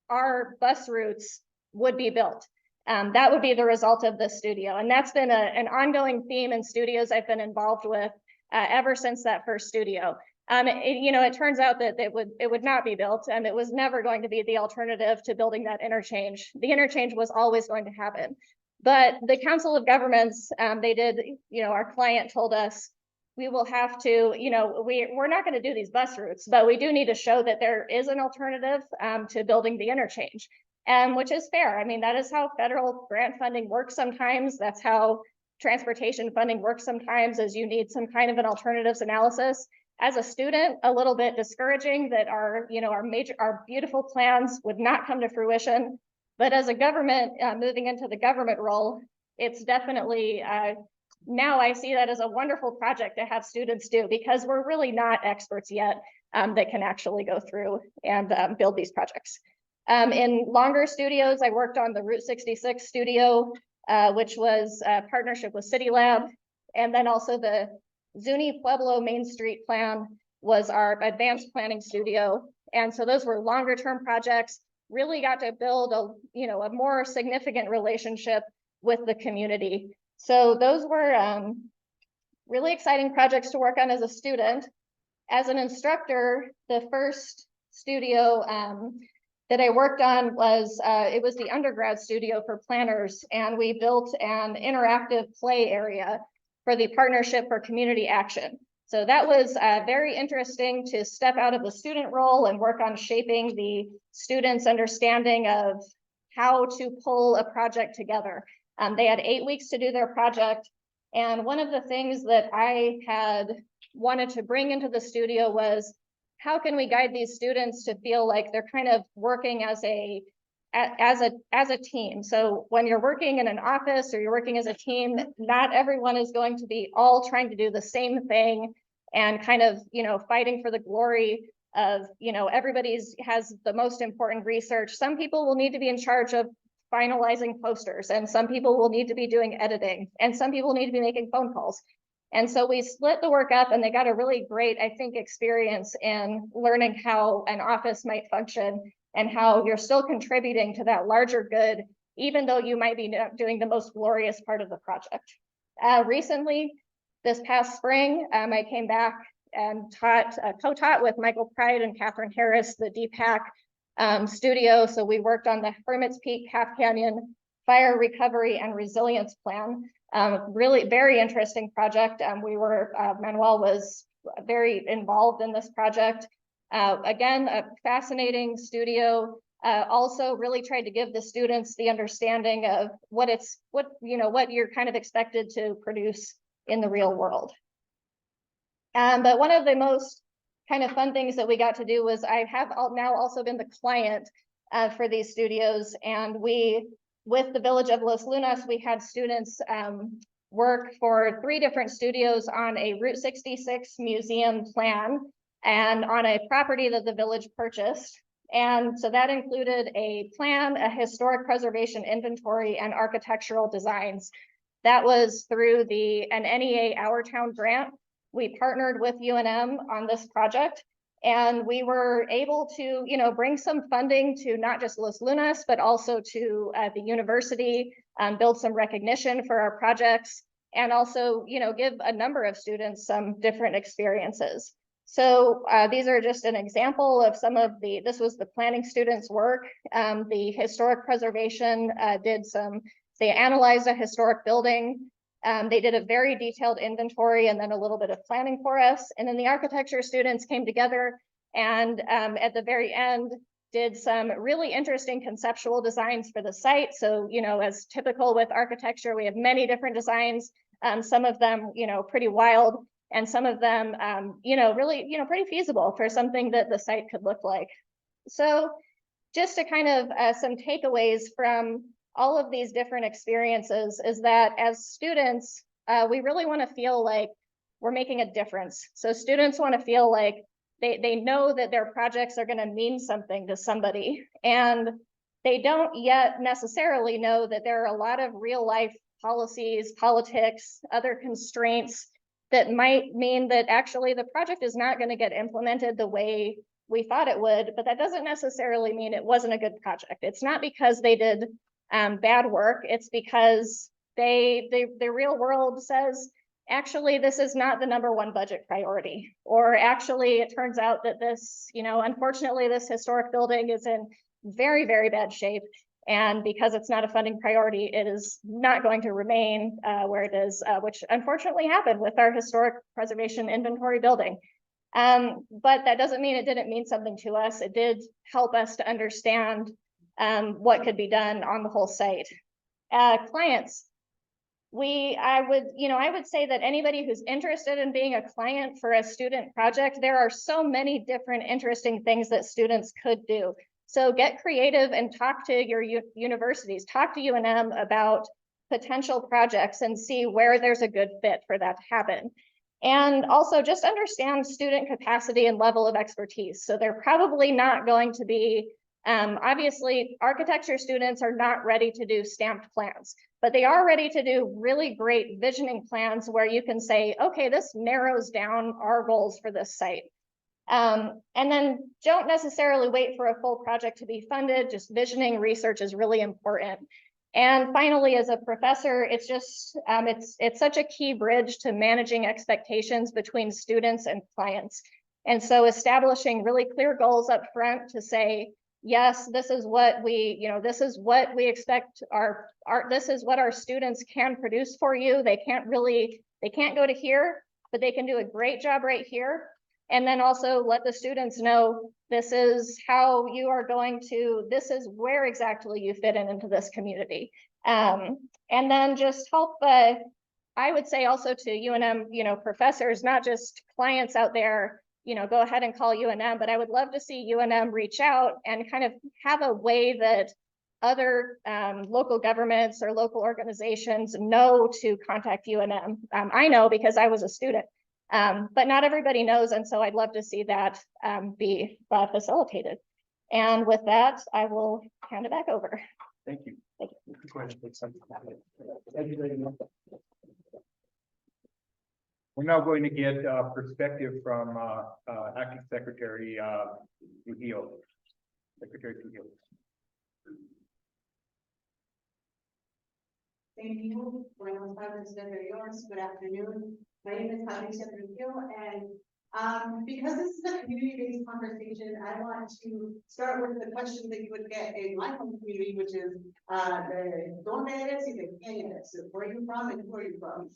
our bus routes would be built. That would be the result of this studio. And that's been an ongoing theme in studios I've been involved with ever since that first studio. It turns out that it would not be built, and it was never going to be the alternative to building that interchange. The interchange was always going to happen. But the Council of Governments, they did, our client told us, we will have to, we're not going to do these bus routes, but we do need to show that there is an alternative to building the interchange. Which is fair. I mean, that is how federal grant funding works sometimes. That's how transportation funding works sometimes, is you need some kind of an alternatives analysis. As a student, a little bit discouraging that our beautiful plans would not come to fruition. But as a government, moving into the government role, it's definitely, now I see that as a wonderful project to have students do, because we're really not experts yet that can actually go through and build these projects. In longer studios, I worked on the Route 66 studio, which was a partnership with City Lab. And then also the Zuni Pueblo Main Street plan was our advanced planning studio. And so those were longer term projects, really got to build a more significant relationship with the community. So those were really exciting projects to work on as a student. As an instructor, the first studio, that I worked on was, it was the undergrad studio for planners, and we built an interactive play area for the Partnership for Community Action. So that was very interesting to step out of the student role and work on shaping the students' understanding of how to pull a project together. They had 8 weeks to do their project. And one of the things that I had wanted to bring into the studio was, how can we guide these students to feel like they're kind of working as a team? So when you're working in an office or you're working as a team, not everyone is going to be all trying to do the same thing and kind of, fighting for the glory of, everybody's has the most important research. Some people will need to be in charge of finalizing posters, and some people will need to be doing editing, and some people need to be making phone calls. And so we split the work up, and they got a really great, I think, experience in learning how an office might function and how you're still contributing to that larger good, even though you might be not doing the most glorious part of the project. Recently, this past spring, I came back and co-taught with Michael Pride and Catherine Harris, the DPAC studio. So we worked on the Hermit's Peak Half Canyon Fire Recovery and Resilience Plan. Really very interesting project. Manuel was very involved in this project. Again, a fascinating studio. Also really tried to give the students the understanding of what you're kind of expected to produce in the real world. But one of the most kind of fun things that we got to do was, I have now also been the client for these studios, and with the Village of Los Lunas, we had students work for 3 different studios on a Route 66 museum plan and on a property that the village purchased. And so that included a plan, a historic preservation inventory, and architectural designs. That was through an NEA Our Town grant. We partnered with UNM on this project, and we were able to, bring some funding to not just Los Lunas, but also to the university, build some recognition for our projects, and also, give a number of students some different experiences. So these are just an example of this was the planning students' work. The historic preservation they analyzed a historic building. They did a very detailed inventory and then a little bit of planning for us. And then the architecture students came together and at the very end did some really interesting conceptual designs for the site. So, as typical with architecture, we have many different designs, some of them, pretty wild, and some of them, really, pretty feasible for something that the site could look like. So just to kind of some takeaways from all of these different experiences is that as students, we really want to feel like we're making a difference. So students want to feel like they know that their projects are going to mean something to somebody, and they don't yet necessarily know that there are a lot of real life policies, politics, other constraints that might mean that actually the project is not going to get implemented the way we thought it would, but that doesn't necessarily mean it wasn't a good project. It's not because they did bad work. It's because the real world says, actually, this is not the #1 budget priority. Or actually, it turns out that this, unfortunately, this historic building is in very, very bad shape. And because it's not a funding priority, it is not going to remain where it is, which unfortunately happened with our historic preservation inventory building. But that doesn't mean it didn't mean something to us. It did help us to understand what could be done on the whole site. Clients, I would say that anybody who's interested in being a client for a student project, there are so many different interesting things that students could do. So get creative and talk to your universities, talk to UNM about potential projects and see where there's a good fit for that to happen. And also just understand student capacity and level of expertise. So they're probably not going to be, obviously, architecture students are not ready to do stamped plans, but they are ready to do really great visioning plans where you can say, okay, this narrows down our goals for this site. And then don't necessarily wait for a full project to be funded. Just visioning research is really important. And finally, as a professor, it's just, it's such a key bridge to managing expectations between students and clients. And so establishing really clear goals up front to say, yes, this is what we, this is what we expect this is what our students can produce for you. They can't go to here, but they can do a great job right here. And then also let the students know this is how you are this is where exactly you fit into this community. And then just help, I would say also to UNM, professors, not just clients out there, go ahead and call UNM, but I would love to see UNM reach out and kind of have a way that other local governments or local organizations know to contact UNM. I know because I was a student, but not everybody knows. And so I'd love to see that be facilitated. And with that, I will hand it back over. Thank you. Thank you. Go ahead and take some. Thank you very much. We're now going to get perspective from Acting Secretary Trujillo. Secretary Trujillo. Thank you. Buenos tardes, good afternoon. My name is Patricia Trujillo, and because this is a community-based conversation, I want to start with the question that you would get in my home community, which is ¿Dónde eres y de quién eres? Where are you from and who are you from?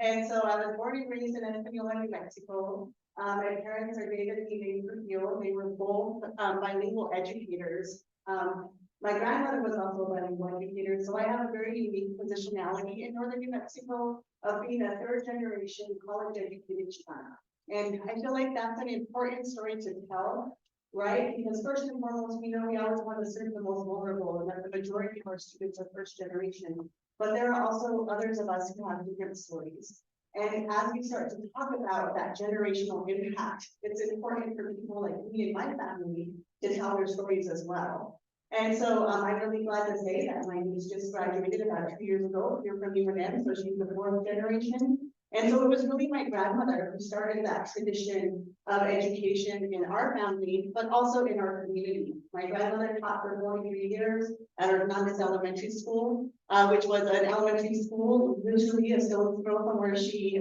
And so I was born and raised in Española, New Mexico. My parents are David and Elaine Trujillo. They were both bilingual educators. My grandmother was also a bilingual educator, so I have a very unique positionality in northern New Mexico of being a third-generation college-educated Chicana. And I feel like that's an important story to tell, right? Because first and foremost, we know we always want to serve the most vulnerable, and that the majority of our students are first generation. But there are also others of us who have different stories. And as we start to talk about that generational impact, it's important for people like me and my family to tell their stories as well. And so I'm really glad to say that my niece just graduated about 2 years ago here from UNM, so she's the 4th generation. And so it was really my grandmother who started that tradition of education in our family, but also in our community. My grandmother taught for 43 years at Hernandez Elementary School, which was an elementary school literally a stone's throw from where she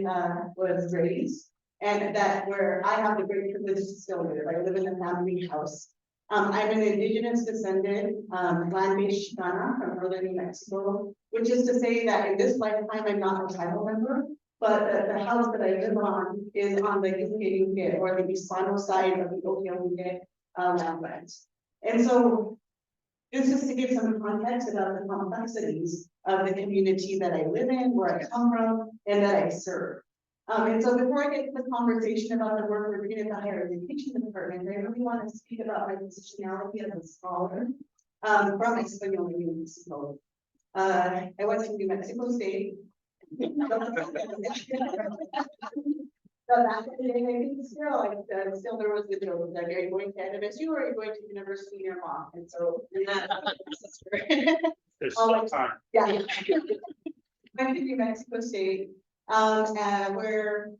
was raised. And that where I have the great privilege to still live. I live in a family house. I'm an indigenous descendant, land-based Chicana from northern New Mexico, which is to say that in this lifetime, I'm not a tribal member, but the house that I live on is on the Yucay or the Hispano side of the Okie lands. And so this is to give some context about the complexities of the community that I live in, where I come from, and that I serve. And so before I get to the conversation about the work we're doing at the higher education department, I really want to speak about my positionality as a scholar from Española, New Mexico. I went to New Mexico State. So back in the day, I think still there was the joke like, are you going to NMSU or are you going to university near mom? And so There's still time. Yeah. Went to New Mexico State. Where,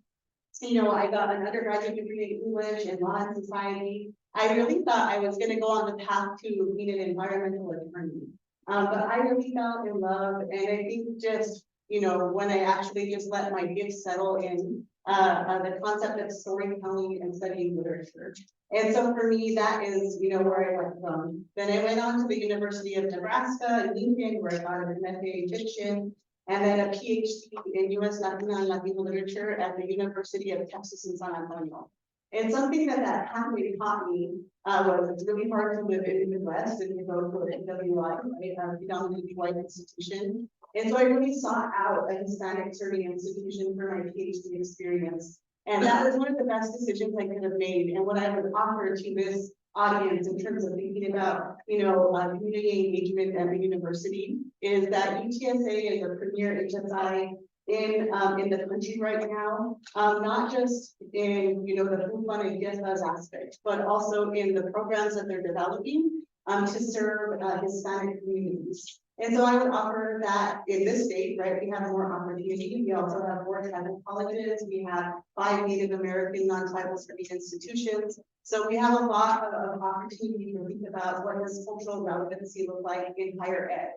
I got an undergraduate degree in English and law and society. I really thought I was going to go on the path to being an environmental attorney. But I really fell in love, and I think just, when I actually just let my gifts settle in, the concept of storytelling and studying literature. And so for me, that is, where I went from. Then I went on to the University of Nebraska in Lincoln, where I got an MFA in fiction, and then a PhD in U.S. Latina and Latino literature at the University of Texas in San Antonio. And something that pathway taught me was it's really hard to live in the Midwest and to go to an NWI, right, predominantly white institution. And so I really sought out a Hispanic serving institution for my PhD experience. And that was one of the best decisions I could have made. And what I would offer to this audience in terms of thinking about, community engagement at the university is that UTSA is a premier HSI in the country right now, not just in, the food fund and fiestas aspect, but also in the programs that they're developing to serve Hispanic communities. And so I would offer that in this state, right, we have more opportunity. We also have 4 tribal colleges. We have 5 Native American non-tribal studies institutions. So we have a lot of opportunity to think about what does cultural relevancy look like in higher ed.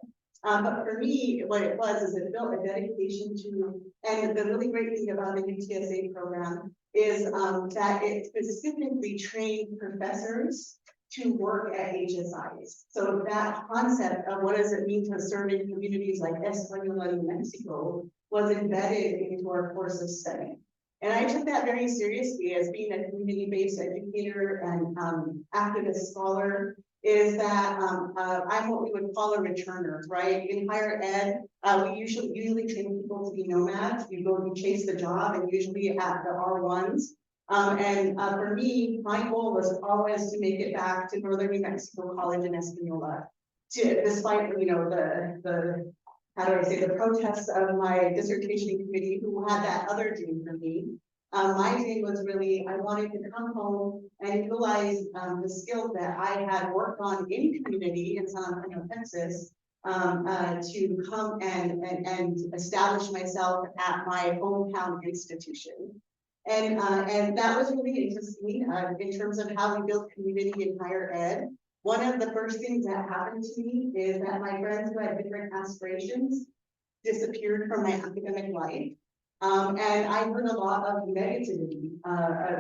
But for me, what it was is it built a dedication to, and the really great thing about the UTSA program is that it specifically trained professors to work at HSIs. So that concept of what does it mean to serve in communities like Española in Mexico was embedded into our course of study. And I took that very seriously as being a community-based educator and activist scholar, is that I'm what we would call a returner, right? In higher ed, we usually train people to be nomads. You chase the job, and usually at the R1s. For me, my goal was always to make it back to Northern New Mexico College in Española. Despite, the how do I say, the protests of my dissertation committee who had that other dream for me. My dream was really, I wanted to come home and utilize the skills that I had worked on in community in San Antonio, Texas, to come and establish myself at my hometown institution. And that was really interesting in terms of how we build community in higher ed. One of the first things that happened to me is that my friends who had different aspirations disappeared from my academic life. And I heard a lot of negativity,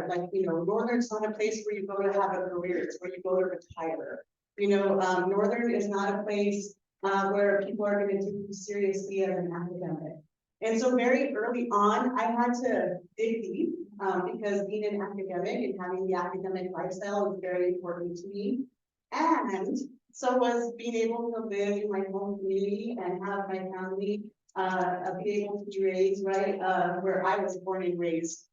like, Northern's not a place where you go to have a career, it's where you go to retire. Northern is not a place where people are going to take you seriously as an academic. And so very early on, I had to dig deep because being an academic and having the academic lifestyle is very important to me. And so was being able to live in my home community and have my family be able to be raised right where I was born and raised.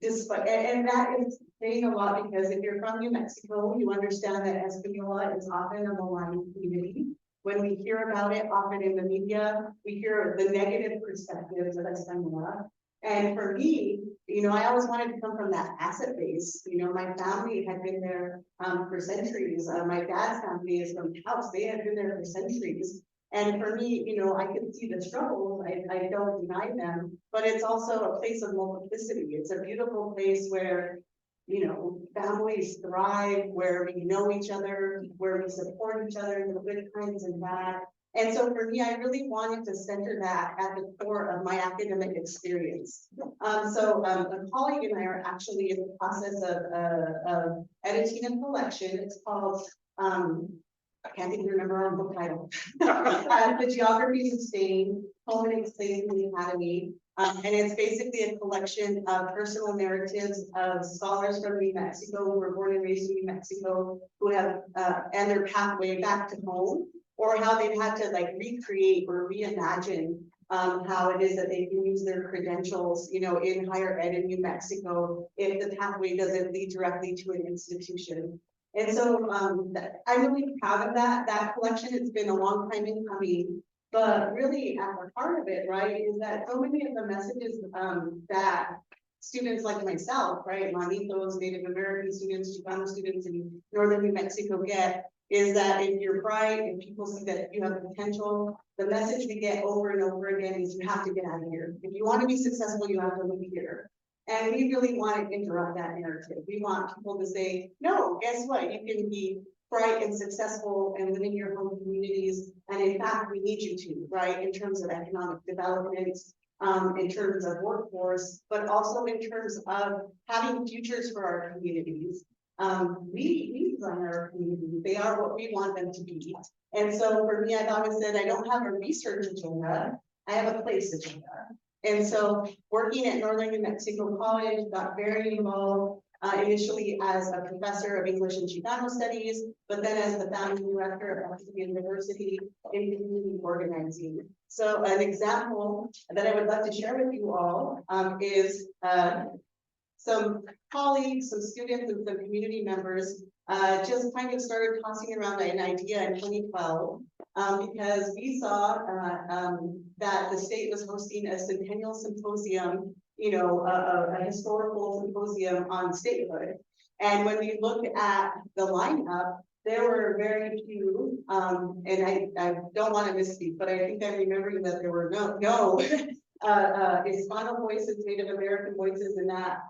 And that is saying a lot, because if you're from New Mexico, you understand that Española is often a maligned community. When we hear about it often in the media, we hear the negative perspectives of Española. And for me, I always wanted to come from that asset base. My family had been there for centuries. My dad's family is from Taos. They had been there for centuries. And for me, I can see the struggles. I don't deny them, but it's also a place of multiplicity. It's a beautiful place where, families thrive, where we know each other, where we support each other in the good times and bad. And so for me, I really wanted to center that at the core of my academic experience. A colleague and I are actually in the process of editing a collection. It's called, I can't even remember our book title. The Geographies of Staying, Home and Its Place in the Academy. And it's basically a collection of personal narratives of scholars from New Mexico who were born and raised in New Mexico, who have and their pathway back to home, or how they've had to recreate or reimagine how it is that they can use their credentials, in higher ed in New Mexico if the pathway doesn't lead directly to an institution. And so I'm really proud of that collection. It's been a long time in coming, but really at the heart of it, right, is that so many of the messages that students like myself, right, Manitos, Native American students, Chicano students in Northern New Mexico get, is that if you're bright and people see that you have potential, the message we get over and over again is you have to get out of here. If you want to be successful, you have to leave here. And we really want to interrupt that narrative. We want people to say, no, guess what? You can be bright and successful and live in your home communities. And in fact, we need you to, right? In terms of economic development, in terms of workforce, but also in terms of having futures for our communities. We design our communities. They are what we want them to be. And so for me, I've always said, I don't have a research agenda. I have a place agenda. And so working at Northern New Mexico College, got very involved initially as a professor of English and Chicano studies, but then as the founding director of the university in community organizing. So an example that I would love to share with you all is some colleagues, some students, and some community members just kind of started tossing around an idea in 2012 because we saw that the state was hosting a centennial symposium, a historical symposium on statehood. And when we looked at the lineup, there were very few, and I don't want to misspeak, but I think I'm remembering that there were no Hispano voices, Native American voices in that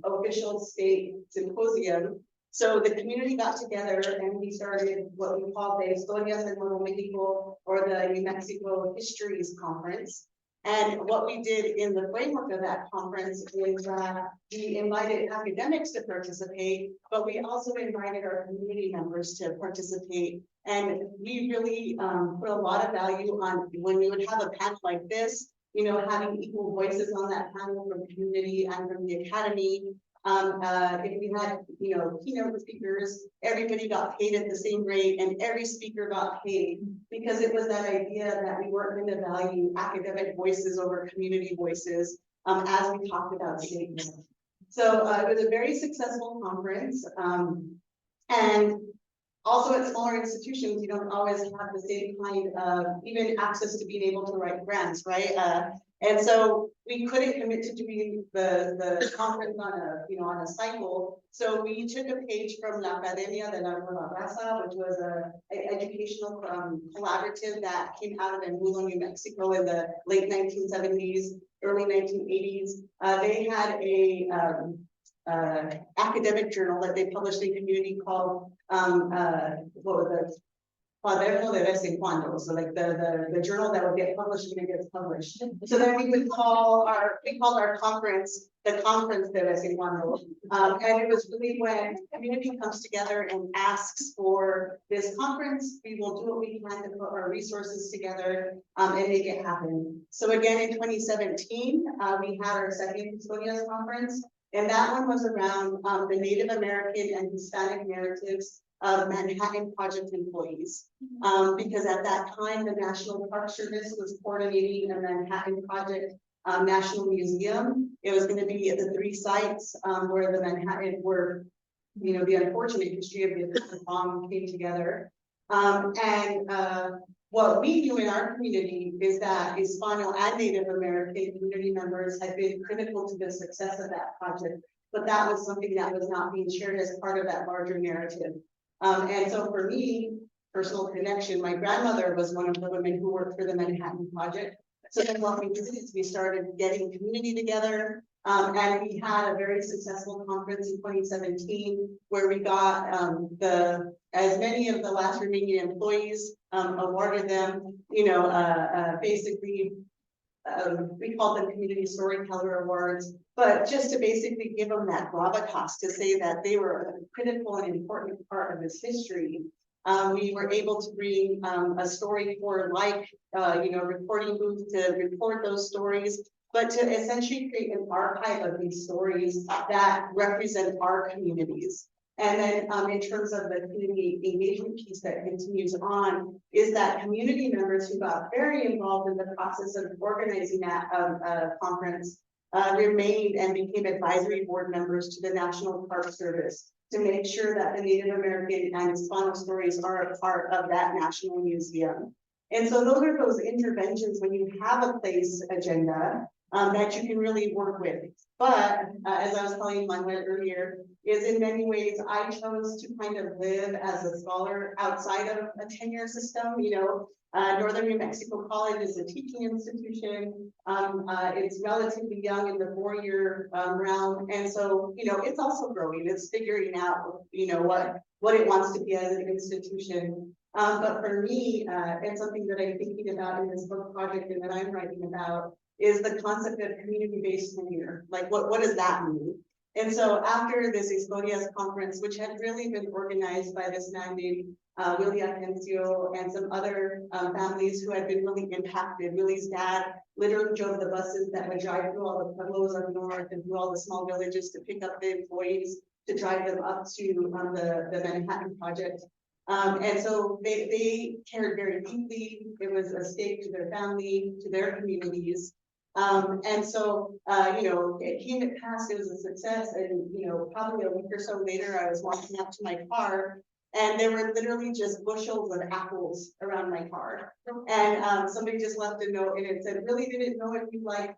official state symposium. So the community got together and we started what we call the Historias de Nuevo Mexico, or the New Mexico Histories Conference. And what we did in the framework of that conference is we invited academics to participate, but we also invited our community members to participate. And we really put a lot of value on when we would have a panel like this, you know, having equal voices on that panel from community and from the academy. If we had, you know, keynote speakers, everybody got paid at the same rate and every speaker got paid because it was that idea that we weren't going to value academic voices over community voices as we talked about statement. So it was a very successful conference. And also at smaller institutions, you don't always have the same kind of even access to being able to write grants, right? And so we couldn't commit to doing the conference on a, you know, on a cycle. So we took a page from La Academia de la Nueva Raza, which was an educational collaborative that came out of Embudo, New Mexico in the late 1970s, early 1980s. They had a academic journal that they published in community called what was it? Cuaderno de vez en cuando. So like the journal that would get published when it gets published. So then we called our conference the conference de vez en cuando. And it was really when community comes together and asks for this conference, we will do what we can to put our resources together and make it happen. So again, in 2017, we had our second Custodias conference. And that one was around the Native American and Hispanic narratives of Manhattan Project employees. Because at that time, the National Park Service was coordinating a Manhattan Project National Museum. It was going to be at the 3 sites where the Manhattan were, you know, the unfortunate history of the bomb came together. What we do in our community is that Hispano and Native American community members have been critical to the success of that project, but that was something that was not being shared as part of that larger narrative. And so for me, personal connection, my grandmother was one of the women who worked for the Manhattan Project. So then what we did is we started getting community together. And we had a very successful conference in 2017 where we got as many of the last remaining employees awarded them, you know, basically we called them Community Storyteller Awards, but just to basically give them that gravitas to say that they were a critical and important part of this history. We were able to bring a story for you know, recording booth to record those stories, but to essentially create an archive of these stories that represent our communities. And then in terms of the community engagement piece that continues on, is that community members who got very involved in the process of organizing that conference remained and became advisory board members to the National Park Service to make sure that the Native American and Hispano stories are a part of that National Museum. And so those are those interventions when you have a place agenda that you can really work with. But as I was telling Manuel earlier, is in many ways I chose to kind of live as a scholar outside of a tenure system. You know, Northern New Mexico College is a teaching institution. It's relatively young in the 4-year realm, and so you know it's also growing. It's figuring out you know what it wants to be as an institution. But for me, it's something that I'm thinking about in this book project and that I'm writing about is the concept of community-based tenure. Like what does that mean? And so after this Historias conference, which had really been organized by this man named Willie Atencio and some other families who had been really impacted. Willie's dad literally drove the buses that would drive through all the pueblos up north and through all the small villages to pick up the employees to drive them up to the Manhattan Project. And so they cared very deeply. It was a stake to their family, to their communities. And so, you know, it came to pass, it was a success. And, you know, probably a week or so later, I was walking out to my car and there were literally just bushels of apples around my car. And somebody just left a note and it said, really didn't know if you like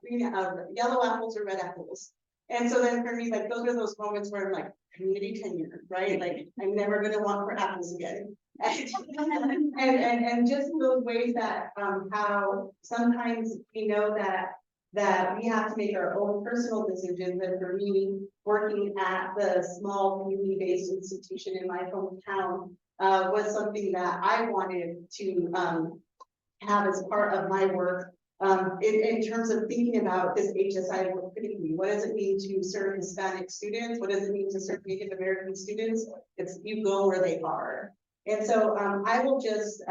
yellow apples or red apples. And so then for me, like, those are those moments where I'm like, community tenure, right? Like, I'm never going to want for apples again. And just those ways that how sometimes we know that we have to make our own personal decisions. And for me, working at the small community-based institution in my hometown was something that I wanted to have as part of my work in terms of thinking about this HSI work critically, what does it mean to serve Hispanic students? What does it mean to serve Native American students? It's you go where they are. And so I will just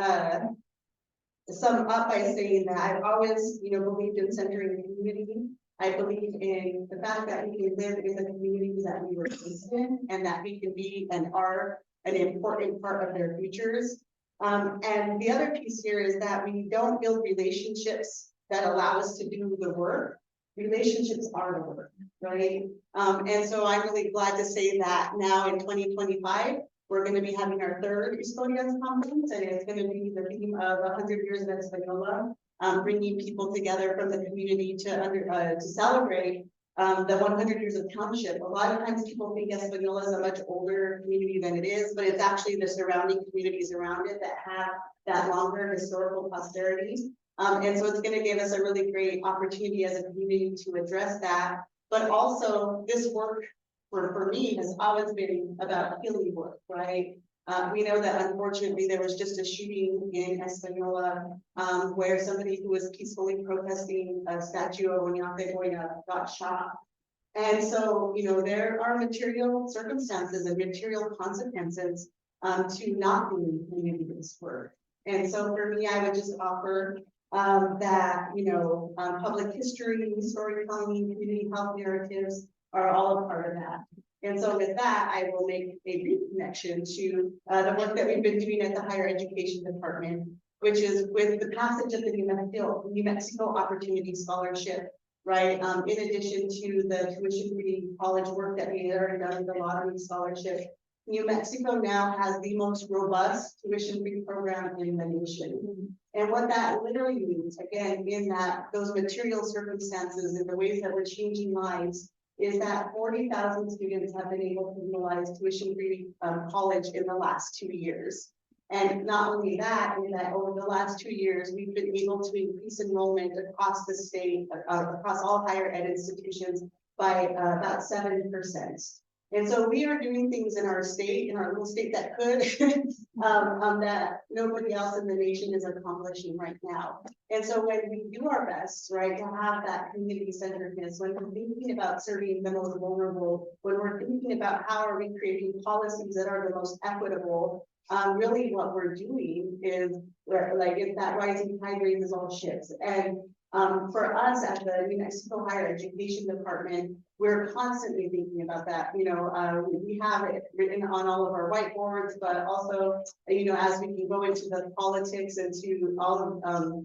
sum up by saying that I've always, believed in centering the community. I believe in the fact that we can live in the communities that we were raised in, and that we can be and are an important part of their futures. And the other piece here is that we don't build relationships that allow us to do the work. Relationships are the work, right? And so I'm really glad to say that now in 2025, we're going to be having our third Historias Conference, and it's going to be the theme of 100 years of Española, bringing people together from the community to celebrate the 100 years of township. A lot of times people think Española is a much older community than it is, but it's actually the surrounding communities around it that have that longer historical posterity. And so it's going to give us a really great opportunity as a community to address that. But also this work for me has always been about healing work, right? We know that unfortunately there was just a shooting in Española where somebody who was peacefully protesting a statue of Oñate Boya got shot. And so, there are material circumstances and material consequences to not doing community-based work. And so for me, I would just offer that, public history, storytelling, community health narratives are all a part of that. And so with that, I will make a brief connection to the work that we've been doing at the Higher Education Department, which is with the passage of the New Mexico Opportunity Scholarship, right? In addition to the tuition-free college work that we had already done with the lottery scholarship, New Mexico now has the most robust tuition-free program in the nation. And what that literally means, again, in that those material circumstances and the ways that we're changing lives, is that 40,000 students have been able to utilize tuition-free college in the last 2 years. And not only that, in that over the last 2 years, we've been able to increase enrollment across the state, across all higher ed institutions by about 7%. And so we are doing things in our state, in our little state that could, that nobody else in the nation is accomplishing right now. And so when we do our best, right, to have that community centeredness, when we're thinking about serving the most vulnerable, when we're thinking about how are we creating policies that are the most equitable, really what we're doing is if that rising tide raises all ships. And for us at the New Mexico Higher Education Department, we're constantly thinking about that. We have it written on all of our whiteboards, but also, as we can go into the politics and to all of,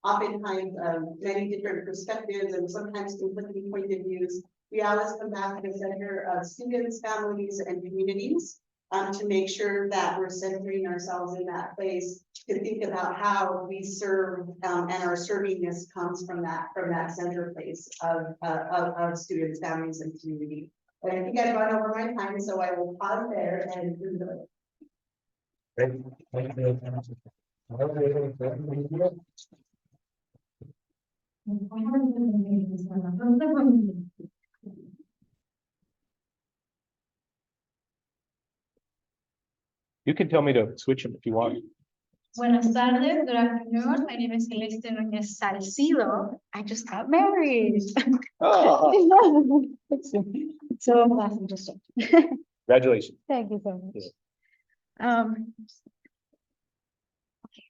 oftentimes many different perspectives and sometimes conflicting point of views, we always come back to the center of students, families, and communities. To make sure that we're centering ourselves in that place to think about how we serve and our servingness comes from that center place of students, families, and community. And I think I've gone over my time, so I will pause there and do the. You can tell me to switch them if you want. Buenas tardes, good afternoon. My name is Celeste Núñez Salcido. I just got married. Oh. So I'm laughing just. Congratulations. Thank you so much. Yeah. Okay.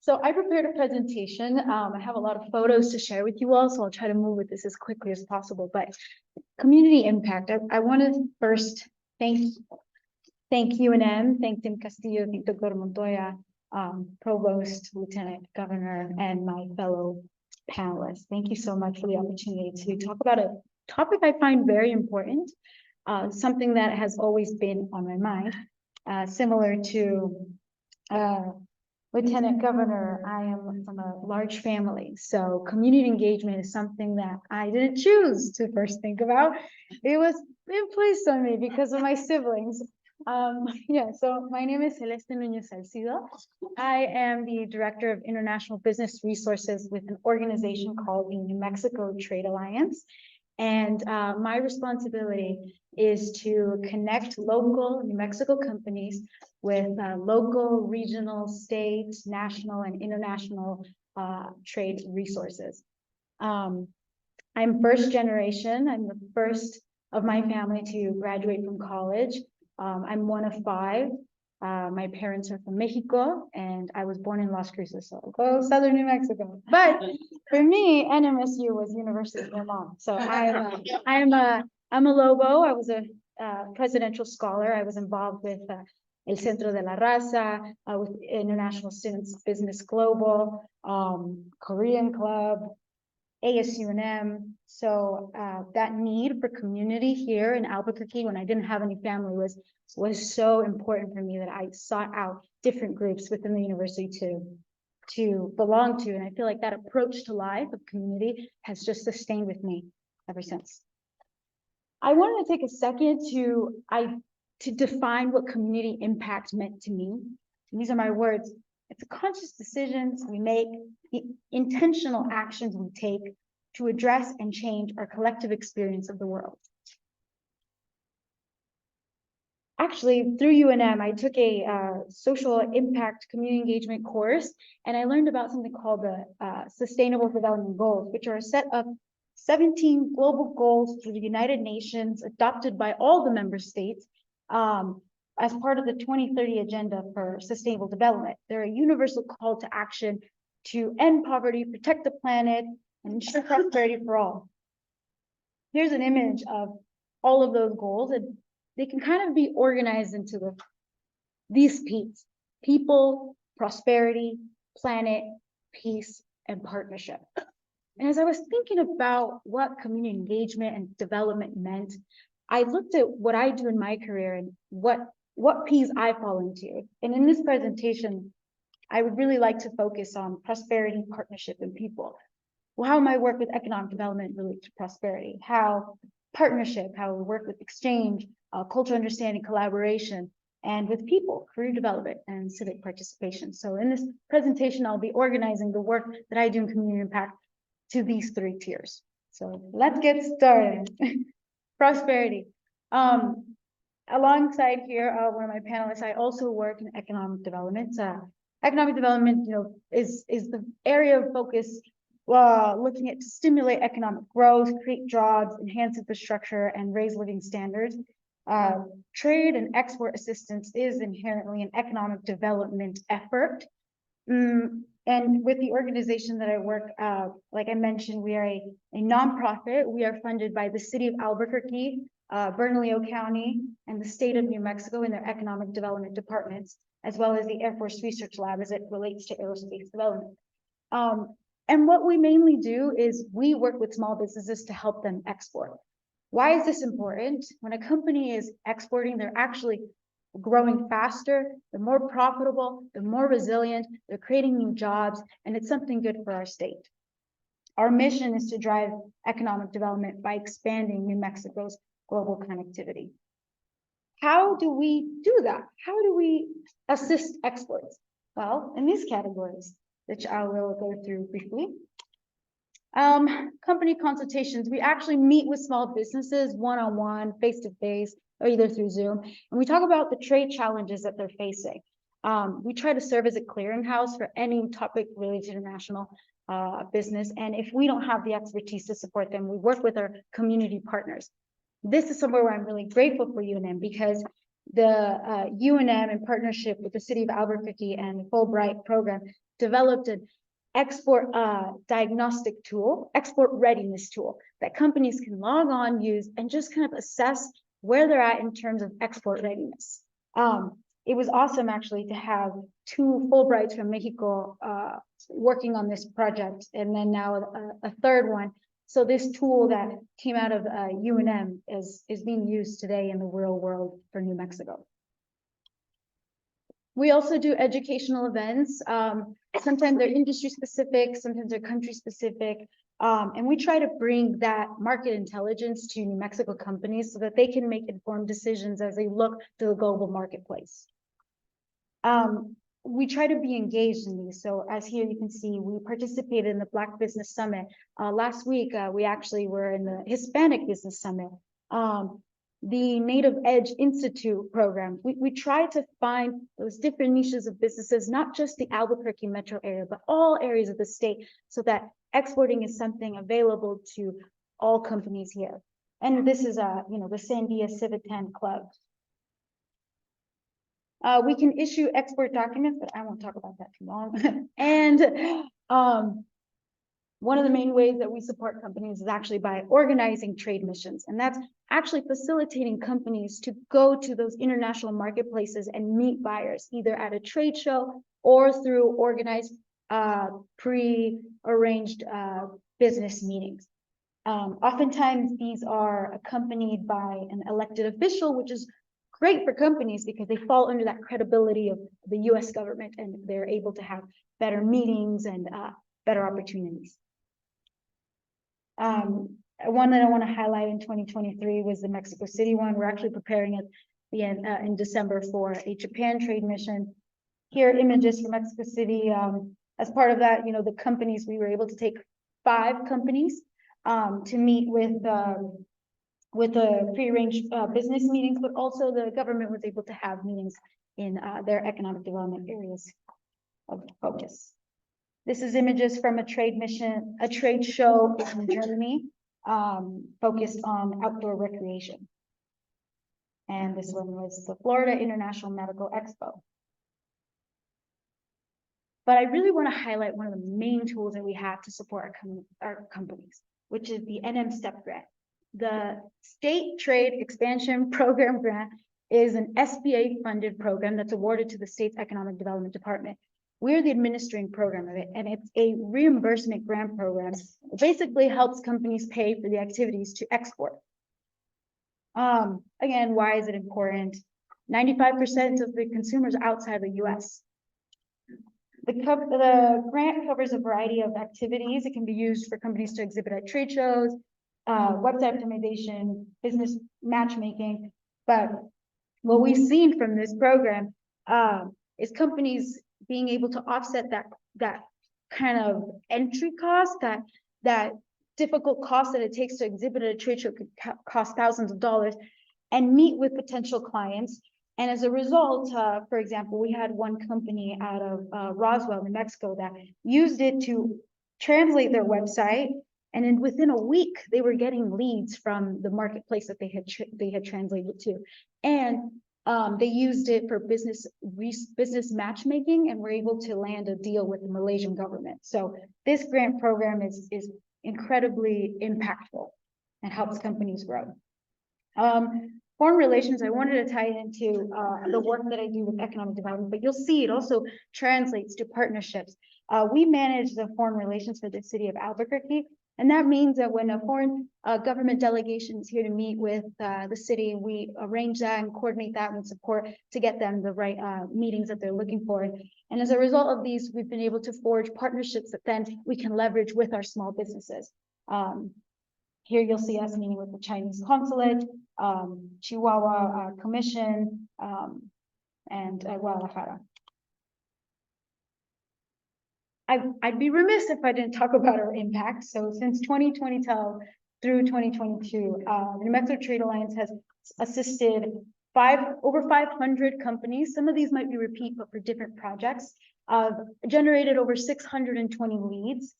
So I prepared a presentation. I have a lot of photos to share with you all, so I'll try to move with this as quickly as possible. But community impact, I want to first thank UNM, thank Tim Castillo, thank Dr. Montoya, Provost, Lieutenant Governor, and my fellow panelists. Thank you so much for the opportunity to talk about a topic I find very important, something that has always been on my mind. Similar to Lieutenant Governor, I am from a large family, so community engagement is something that I didn't choose to first think about. It was placed on me because of my siblings. So my name is Celeste Núñez Salcido. I am the Director of International Business Resources with an organization called the New Mexico Trade Alliance. And my responsibility is to connect local New Mexico companies with local, regional, state, national, and international trade resources. I'm first generation. I'm the first of my family to graduate from college. I'm one of 5. My parents are from Mexico, and I was born in Las Cruces, so go Southern New Mexico. But for me, NMSU was University of Vermont. So I'm a Lobo. I was a presidential scholar. I was involved with El Centro de la Raza, with International Students Business Global, Korean Club, ASUNM. So that need for community here in Albuquerque, when I didn't have any family, was so important for me that I sought out different groups within the university to belong to. And I feel like that approach to life of community has just sustained with me ever since. I wanted to take a second to define what community impact meant to me. And these are my words. It's the conscious decisions we make, the intentional actions we take to address and change our collective experience of the world. Actually, through UNM, I took a social impact community engagement course, and I learned about something called the Sustainable Development Goals, which are a set of 17 global goals through the United Nations, adopted by all the member states as part of the 2030 Agenda for Sustainable Development. They're a universal call to action to end poverty, protect the planet, and ensure prosperity for all. Here's an image of all of those goals, and they can kind of be organized into these P's: people, prosperity, planet, peace, and partnership. And as I was thinking about what community engagement and development meant, I looked at what I do in my career and what P's I fall into. And in this presentation, I would really like to focus on prosperity, partnership, and people. Well, how my work with economic development relates to prosperity, how partnership, how we work with exchange, cultural understanding, collaboration, and with people, career development, and civic participation. So in this presentation, I'll be organizing the work that I do in community impact to these 3 tiers. So let's get started. Prosperity. Alongside here, one of my panelists, I also work in economic development. Economic development, is the area of focus looking at to stimulate economic growth, create jobs, enhance infrastructure, and raise living standards. Trade and export assistance is inherently an economic development effort. And with the organization that I work, like I mentioned, we are a nonprofit. We are funded by the city of Albuquerque, Bernalillo County, and the state of New Mexico in their economic development departments, as well as the Air Force Research Lab as it relates to aerospace development. And what we mainly do is we work with small businesses to help them export. Why is this important? When a company is exporting, they're actually growing faster, they're more profitable, they're more resilient, they're creating new jobs, and it's something good for our state. Our mission is to drive economic development by expanding New Mexico's global connectivity. How do we do that? How do we assist exports? Well, in these categories, which I will go through briefly. Company consultations, we actually meet with small businesses one-on-one, face-to-face, or either through Zoom, and we talk about the trade challenges that they're facing. We try to serve as a clearinghouse for any topic related to international business, and if we don't have the expertise to support them, we work with our community partners. This is somewhere where I'm really grateful for UNM, because the UNM, in partnership with the city of Albuquerque and the Fulbright program, developed an export diagnostic tool, export readiness tool that companies can log on, use, and just kind of assess where they're at in terms of export readiness. It was awesome actually to have 2 Fulbrights from Mexico working on this project, and then now a 3rd one. So this tool that came out of UNM is being used today in the real world for New Mexico. We also do educational events. Sometimes they're industry specific, sometimes they're country specific. And we try to bring that market intelligence to New Mexico companies so that they can make informed decisions as they look to the global marketplace. we try to be engaged in these. So as here you can see, we participated in the Black Business Summit. Last week, we actually were in the Hispanic Business Summit. The Native Edge Institute program. We try to find those different niches of businesses, not just the Albuquerque metro area, but all areas of the state, so that exporting is something available to all companies here. And this is, you know, the Sandia Civitan Club. We can issue export documents, but I won't talk about that too long. And one of the main ways that we support companies is actually by organizing trade missions. And that's actually facilitating companies to go to those international marketplaces and meet buyers, either at a trade show or through organized, pre-arranged business meetings. Oftentimes these are accompanied by an elected official, which is great for companies because they fall under that credibility of the US government, and they're able to have better meetings and better opportunities. One that I want to highlight in 2023 was the Mexico City one. We're actually preparing it in December for a Japan trade mission. Here are images from Mexico City. As part of that, you know, the companies, we were able to take 5 companies to meet with the pre-arranged business meetings, but also the government was able to have meetings in their economic development areas of focus. This is images from a trade show in Germany, focused on outdoor recreation. And this one was the Florida International Medical Expo. But I really want to highlight one of the main tools that we have to support our companies, which is the UNM STEP grant. The State Trade Expansion Program grant is an SBA funded program that's awarded to the state's economic development department. We're the administering program of it, and it's a reimbursement grant program. It basically helps companies pay for the activities to export. Again, why is it important? 95% of the consumers outside the US. The grant covers a variety of activities. It can be used for companies to exhibit at trade shows, website optimization, business matchmaking. But what we've seen from this program is companies being able to offset that kind of entry cost, that difficult cost that it takes to exhibit at a trade show could cost thousands of dollars, and meet with potential clients. And as a result, for example, we had one company out of Roswell, New Mexico, that used it to translate their website. And then within a week, they were getting leads from the marketplace that they had translated to. And they used it for business matchmaking, and were able to land a deal with the Malaysian government. So this grant program is incredibly impactful and helps companies grow. Foreign relations, I wanted to tie it into the work that I do with economic development, but you'll see it also translates to partnerships. We manage the foreign relations for the city of Albuquerque. And that means that when a foreign government delegation is here to meet with the city, we arrange that and coordinate that with support to get them the right meetings that they're looking for. And as a result of these, we've been able to forge partnerships that then we can leverage with our small businesses. Here you'll see us meeting with the Chinese consulate, Chihuahua Commission, and Guadalajara. I'd be remiss if I didn't talk about our impact. So since 2020 through 2022, the New Mexico Trade Alliance has assisted over 500 companies. Some of these might be repeat, but for different projects. Generated over 620 leads.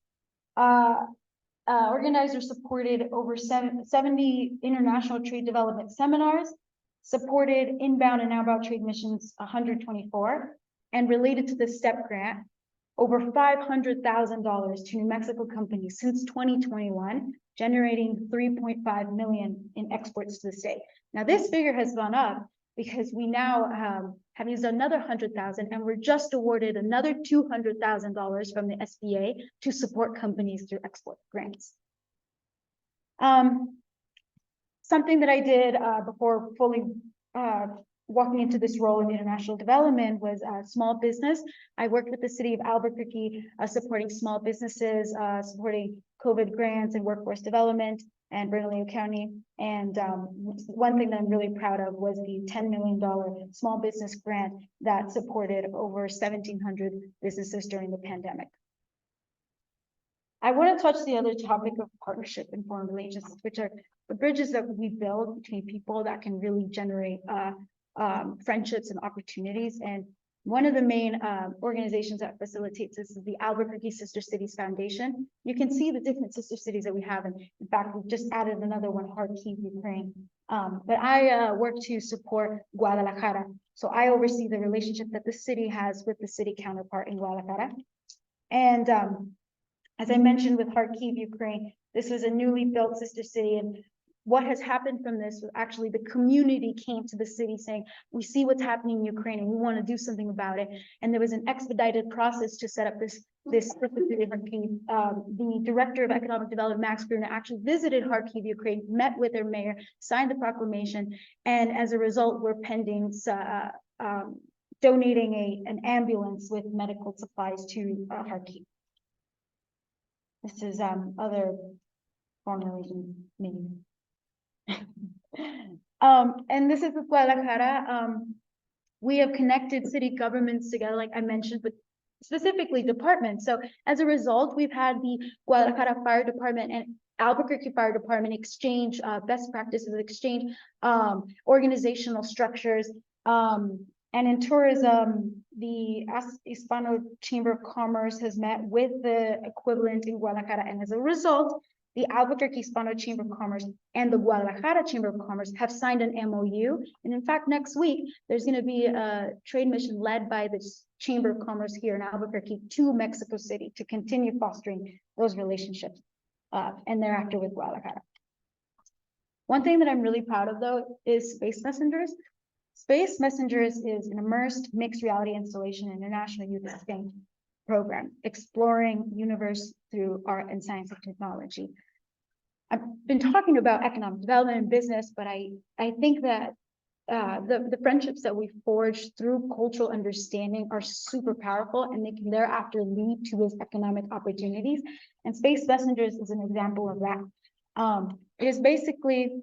Organizers supported over 70 international trade development seminars, supported inbound and outbound trade missions 124, and related to the STEP grant, over $500,000 to New Mexico companies since 2021, generating 3.5 million in exports to the state. Now this figure has gone up because we now have used another 100,000, and we're just awarded another $200,000 from the SBA to support companies through export grants. Something that I did before fully walking into this role in international development was small business. I worked with the city of Albuquerque, supporting small businesses, supporting COVID grants and workforce development. and Bernalillo County. And one thing that I'm really proud of was the $10 million small business grant that supported over 1,700 businesses during the pandemic. I want to touch the other topic of partnership and foreign relations, which are the bridges that we build between people that can really generate friendships and opportunities. And one of the main organizations that facilitates this is the Albuquerque Sister Cities Foundation. You can see the different sister cities that we have. And in fact, we've just added another one, Kharkiv, Ukraine. But I work to support Guadalajara. So I oversee the relationship that the city has with the city counterpart in Guadalajara. And as I mentioned with Kharkiv, Ukraine, this was a newly built sister city. And what has happened from this was actually the community came to the city saying, we see what's happening in Ukraine and we want to do something about it. And there was an expedited process to set up this Kharkiv. The director of economic development, Max Gruner, actually visited Kharkiv, Ukraine, met with their mayor, signed the proclamation. And as a result, we're pending donating an ambulance with medical supplies to Kharkiv. This is other foreign relations meeting. And this is with Guadalajara. We have connected city governments together, like I mentioned, but specifically departments. So as a result, we've had the Guadalajara Fire Department and Albuquerque Fire Department exchange best practices, exchange organizational structures. And in tourism, the Hispano Chamber of Commerce has met with the equivalent in Guadalajara. And as a result, the Albuquerque Hispano Chamber of Commerce and the Guadalajara Chamber of Commerce have signed an MOU. And in fact, next week, there's going to be a trade mission led by the Chamber of Commerce here in Albuquerque to Mexico City to continue fostering those relationships and thereafter with Guadalajara. One thing that I'm really proud of, though, is Space Messengers. Space Messengers is an immersed mixed reality installation international youth exchange program, exploring universe through art and science and technology. I've been talking about economic development and business, but I think that the friendships that we forge through cultural understanding are super powerful, and they can thereafter lead to those economic opportunities. And Space Messengers is an example of that. It is basically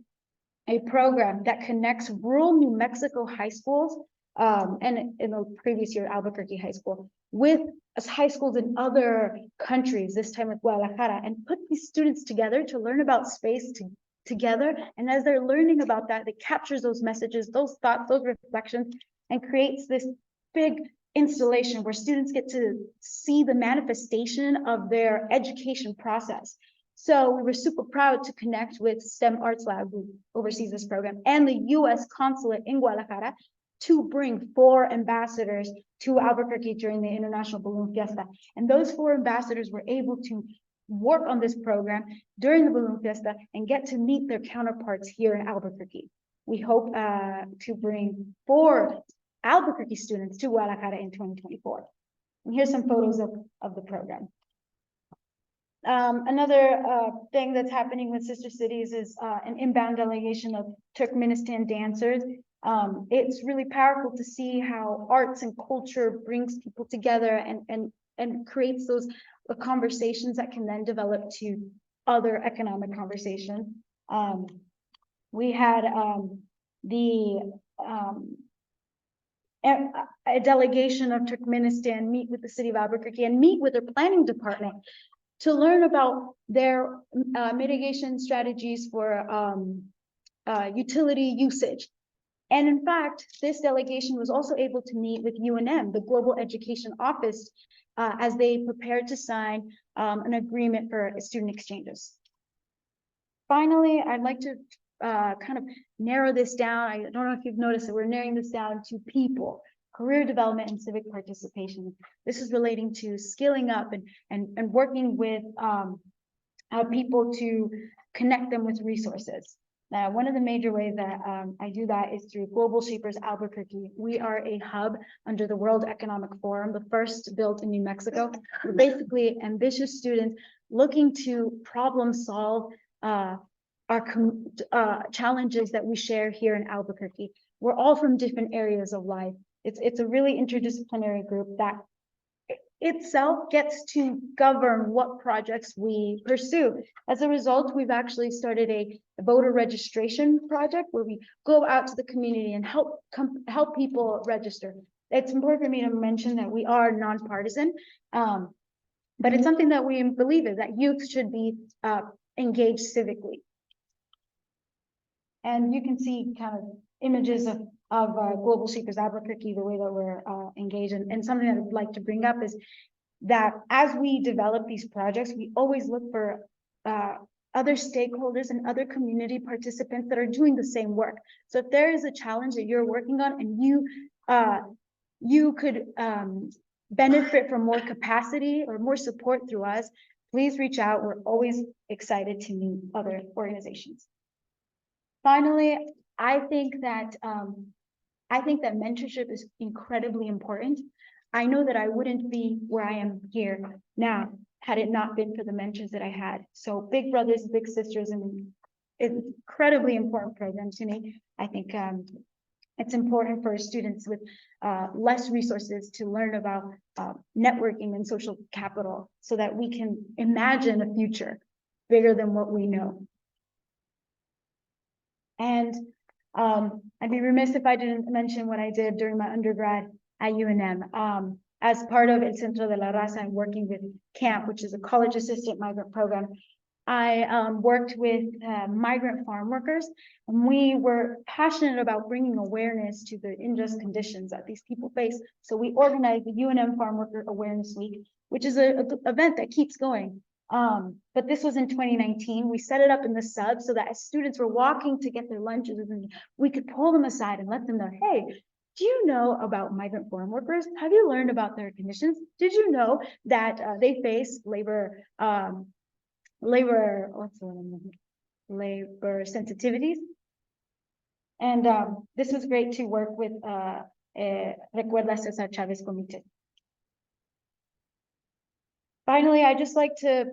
a program that connects rural New Mexico high schools, and in the previous year, Albuquerque High School, with high schools in other countries, this time with Guadalajara, and put these students together to learn about space together. And as they're learning about that, it captures those messages, those thoughts, those reflections, and creates this big installation where students get to see the manifestation of their education process. So we were super proud to connect with STEM Arts Lab, who oversees this program, and the U.S. Consulate in Guadalajara to bring 4 ambassadors to Albuquerque during the International Balloon Fiesta. And those 4 ambassadors were able to work on this program during the Balloon Fiesta and get to meet their counterparts here in Albuquerque. We hope to bring 4 Albuquerque students to Guadalajara in 2024. And here's some photos of the program. Another thing that's happening with Sister Cities is an inbound delegation of Turkmenistan dancers. It's really powerful to see how arts and culture brings people together and creates those conversations that can then develop to other economic conversations. We had a delegation of Turkmenistan meet with the city of Albuquerque and meet with their planning department to learn about their mitigation strategies for utility usage. And in fact, this delegation was also able to meet with UNM, the Global Education Office, as they prepared to sign an agreement for student exchanges. Finally, I'd like to kind of narrow this down. I don't know if you've noticed that we're narrowing this down to people, career development, and civic participation. This is relating to skilling up and working with people to connect them with resources. One of the major ways that I do that is through Global Shapers Albuquerque. We are a hub under the World Economic Forum, the first built in New Mexico. We're basically ambitious students looking to problem solve our challenges that we share here in Albuquerque. We're all from different areas of life. It's a really interdisciplinary group that itself gets to govern what projects we pursue. As a result, we've actually started a voter registration project where we go out to the community and help people register. It's important for me to mention that we are nonpartisan, but it's something that we believe in, that youth should be engaged civically. And you can see kind of images of Global Seekers Albuquerque, the way that we're engaged. And something that I'd like to bring up is that as we develop these projects, we always look for other stakeholders and other community participants that are doing the same work. So if there is a challenge that you're working on and you could benefit from more capacity or more support through us, please reach out. We're always excited to meet other organizations. Finally, I think that mentorship is incredibly important. I know that I wouldn't be where I am here now had it not been for the mentors that I had. So big brothers, big sisters, and incredibly important program to me. I think it's important for students with less resources to learn about networking and social capital so that we can imagine a future bigger than what we know. And I'd be remiss if I didn't mention what I did during my undergrad at UNM. As part of El Centro de la Raza and working with CAMP, which is a college assistant migrant program, I worked with migrant farm workers, and we were passionate about bringing awareness to the unjust conditions that these people face. So we organized the UNM Farm Worker Awareness Week, which is an event that keeps going. But this was in 2019. We set it up in the sub so that as students were walking to get their lunches, we could pull them aside and let them know, hey, do you know about migrant farm workers? Have you learned about their conditions? Did you know that they face labor sensitivities? And this was great to work with Recuerda Cesar Chavez Comité. Finally, I'd just like to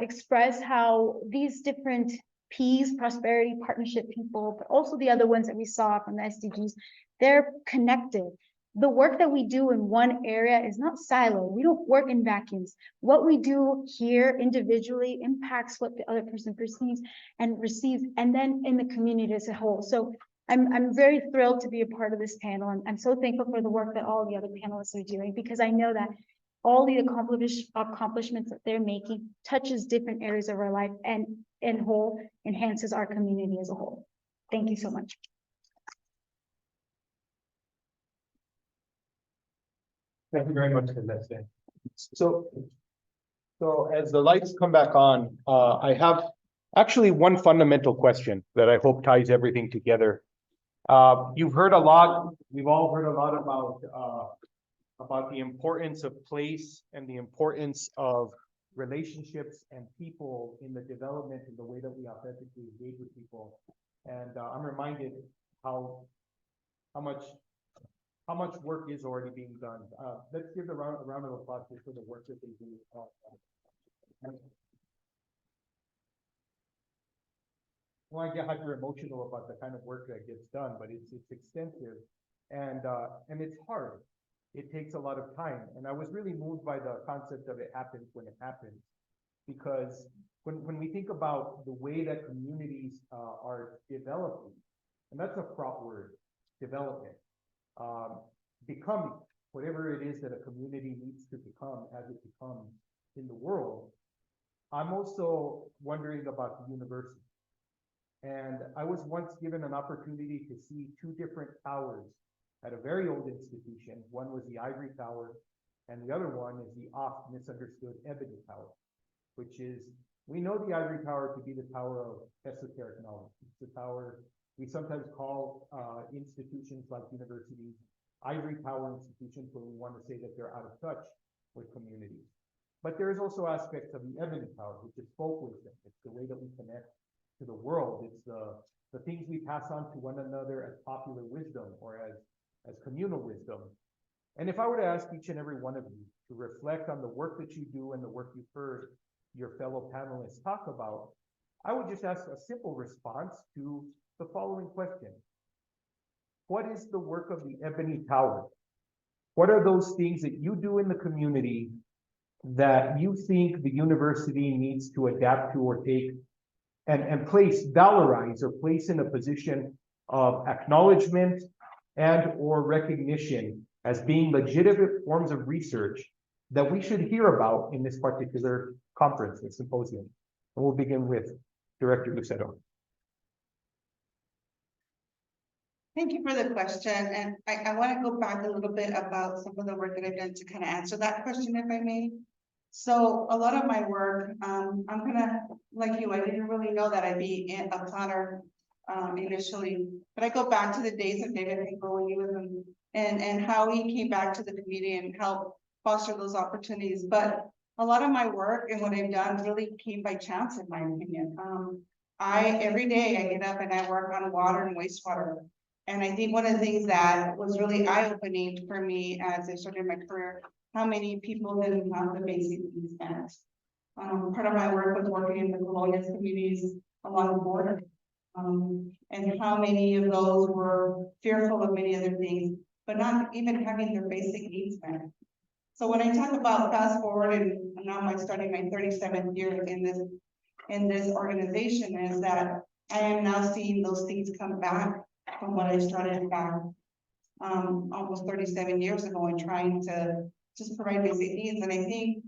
express how these different P's, prosperity, partnership people, but also the other ones that we saw from the SDGs, they're connected. The work that we do in one area is not siloed. We don't work in vacuums. What we do here individually impacts what the other person perceives and receives, and then in the community as a whole. So I'm very thrilled to be a part of this panel, and I'm so thankful for the work that all the other panelists are doing, because I know that all the accomplishments that they're making touches different areas of our life and in whole enhances our community as a whole. Thank you so much. Thank you very much, Celeste. So as the lights come back on, I have actually one fundamental question that I hope ties everything together. You've heard a lot, we've all heard a lot about the importance of place and the importance of relationships and people in the development and the way that we authentically engage with people. And I'm reminded how much work is already being done. Let's give a round of applause for the work that they do. Well, I get hyper emotional about the kind of work that gets done, but it's extensive and it's hard. It takes a lot of time. And I was really moved by the concept of it happens when it happens. Because when we think about the way that communities are developing, and that's a fraught word, development, becoming whatever it is that a community needs to become as it becomes in the world. I'm also wondering about the university. And I was once given an opportunity to see two different towers at a very old institution. One was the Ivory Tower, and the other one is the oft misunderstood Ebony Tower, which is, we know the Ivory Tower to be the tower of esoteric knowledge. It's the tower we sometimes call institutions like universities Ivory Tower institutions when we want to say that they're out of touch with communities. But there's also aspects of the Ebony Tower, which is folk wisdom. It's the way that we connect to the world. It's the things we pass on to one another as popular wisdom or as communal wisdom. And if I were to ask each and every one of you to reflect on the work that you do and the work you've heard your fellow panelists talk about, I would just ask a simple response to the following question. What is the work of the Ebony Tower? What are those things that you do in the community that you think the university needs to adapt to or take and place, valorize or place in a position of acknowledgement and or recognition as being legitimate forms of research that we should hear about in this particular conference, the symposium? And we'll begin with Director Lucero. Thank you for the question, and I want to go back a little bit about some of the work that I've done to kind of answer that question, if I may. So a lot of my work, I'm gonna, like you, I didn't really know that I'd be a planner initially, but I go back to the days of David Hinkle when he was and how he came back to the community and helped foster those opportunities. But a lot of my work and what I've done really came by chance, in my opinion. Every day I get up and I work on water and wastewater. And I think one of the things that was really eye-opening for me as I started my career, how many people didn't have the basic needs met. Part of my work was working in the colonial communities along the border. And how many of those were fearful of many other things, but not even having their basic needs met. So when I talk about fast forward, and now I'm starting my 37th year in this organization, is that I am now seeing those things come back from what I started back almost 37 years ago, and trying to just provide basic needs. And I think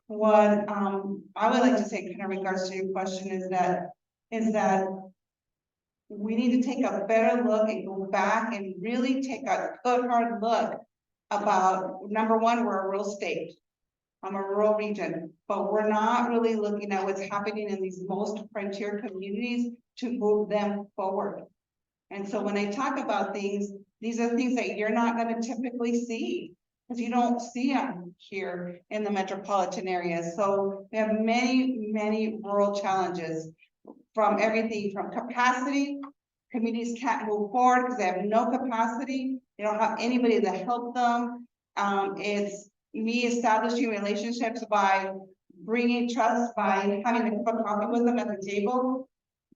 what I would like to say, kind of regards to your question, is that we need to take a better look and go back and really take a good hard look about, number one, we're a rural state. I'm a rural region, but we're not really looking at what's happening in these most frontier communities to move them forward. And so when I talk about things, these are things that you're not going to typically see, because you don't see them here in the metropolitan areas. So we have many, many rural challenges, from everything from capacity. Communities can't move forward because they have no capacity. They don't have anybody to help them. It's me establishing relationships by bringing trust, by having a cup of coffee with them at the table.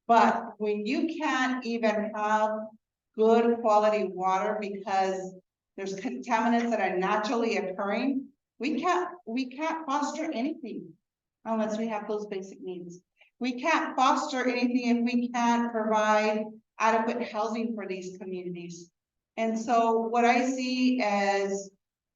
But when you can't even have good quality water because there's contaminants that are naturally occurring, we can't foster anything unless we have those basic needs. We can't foster anything if we can't provide adequate housing for these communities. And so what I see as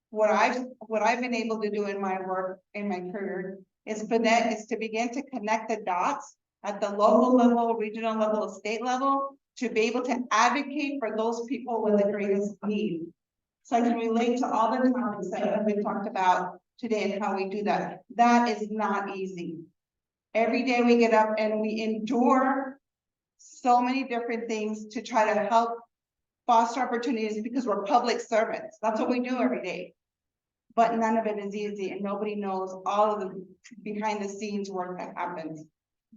what I've been able to do in my work, in my career, is to begin to connect the dots at the local level, regional level, state level, to be able to advocate for those people with the greatest need. So I can relate to all the topics that have been talked about today and how we do that. That is not easy. Every day we get up and we endure so many different things to try to help foster opportunities, because we're public servants. That's what we do every day. But none of it is easy, and nobody knows all of the behind the scenes work that happens.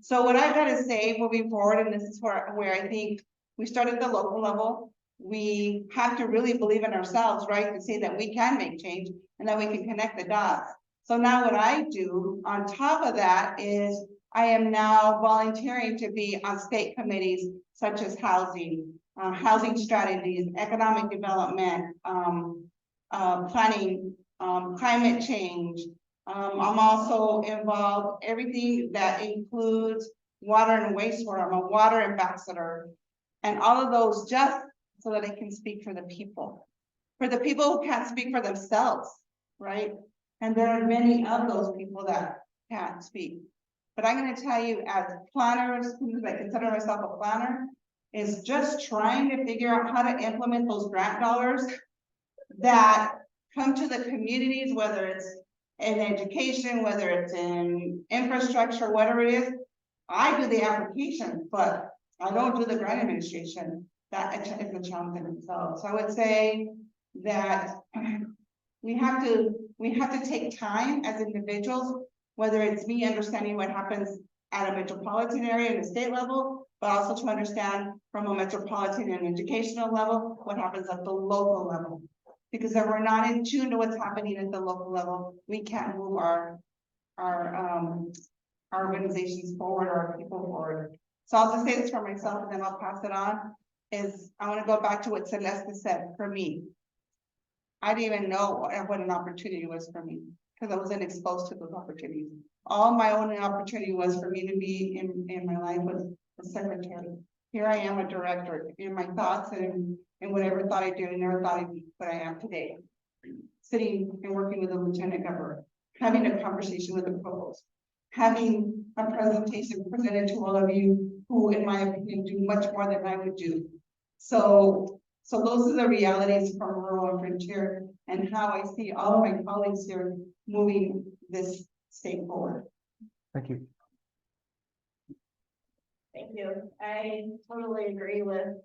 So what I've got to say moving forward, and this is where I think we start at the local level, we have to really believe in ourselves, right? To say that we can make change and that we can connect the dots. So now what I do on top of that is I am now volunteering to be on state committees such as housing, housing strategies, economic development, planning, climate change. I'm also involved everything that includes water and wastewater. I'm a water ambassador, and all of those just so that I can speak for the people who can't speak for themselves, right? And there are many of those people that can't speak. But I'm going to tell you, as planners, because I consider myself a planner, is just trying to figure out how to implement those grant dollars that come to the communities, whether it's in education, whether it's in infrastructure, whatever it is. I do the application, but I don't do the grant administration. That is a challenge in itself. So I would say that we have to take time as individuals, whether it's me understanding what happens at a metropolitan area and the state level, but also to understand from a metropolitan and educational level what happens at the local level. Because if we're not in tune to what's happening at the local level, we can't move our organizations forward, our people forward. So I'll just say this for myself and then I'll pass it on. I want to go back to what Celeste said for me. I didn't even know what an opportunity was for me, because I wasn't exposed to those opportunities. All my only opportunity was for me to be in my life was a secretary. Here I am, a director, in my thoughts and whatever thought I did, I never thought I'd be what I am today. Sitting and working with the lieutenant governor, having a conversation with the provost, having a presentation presented to all of you who, in my opinion, do much more than I would do. So those are the realities from rural and frontier, and how I see all of my colleagues here moving this state forward. Thank you. Thank you. I totally agree with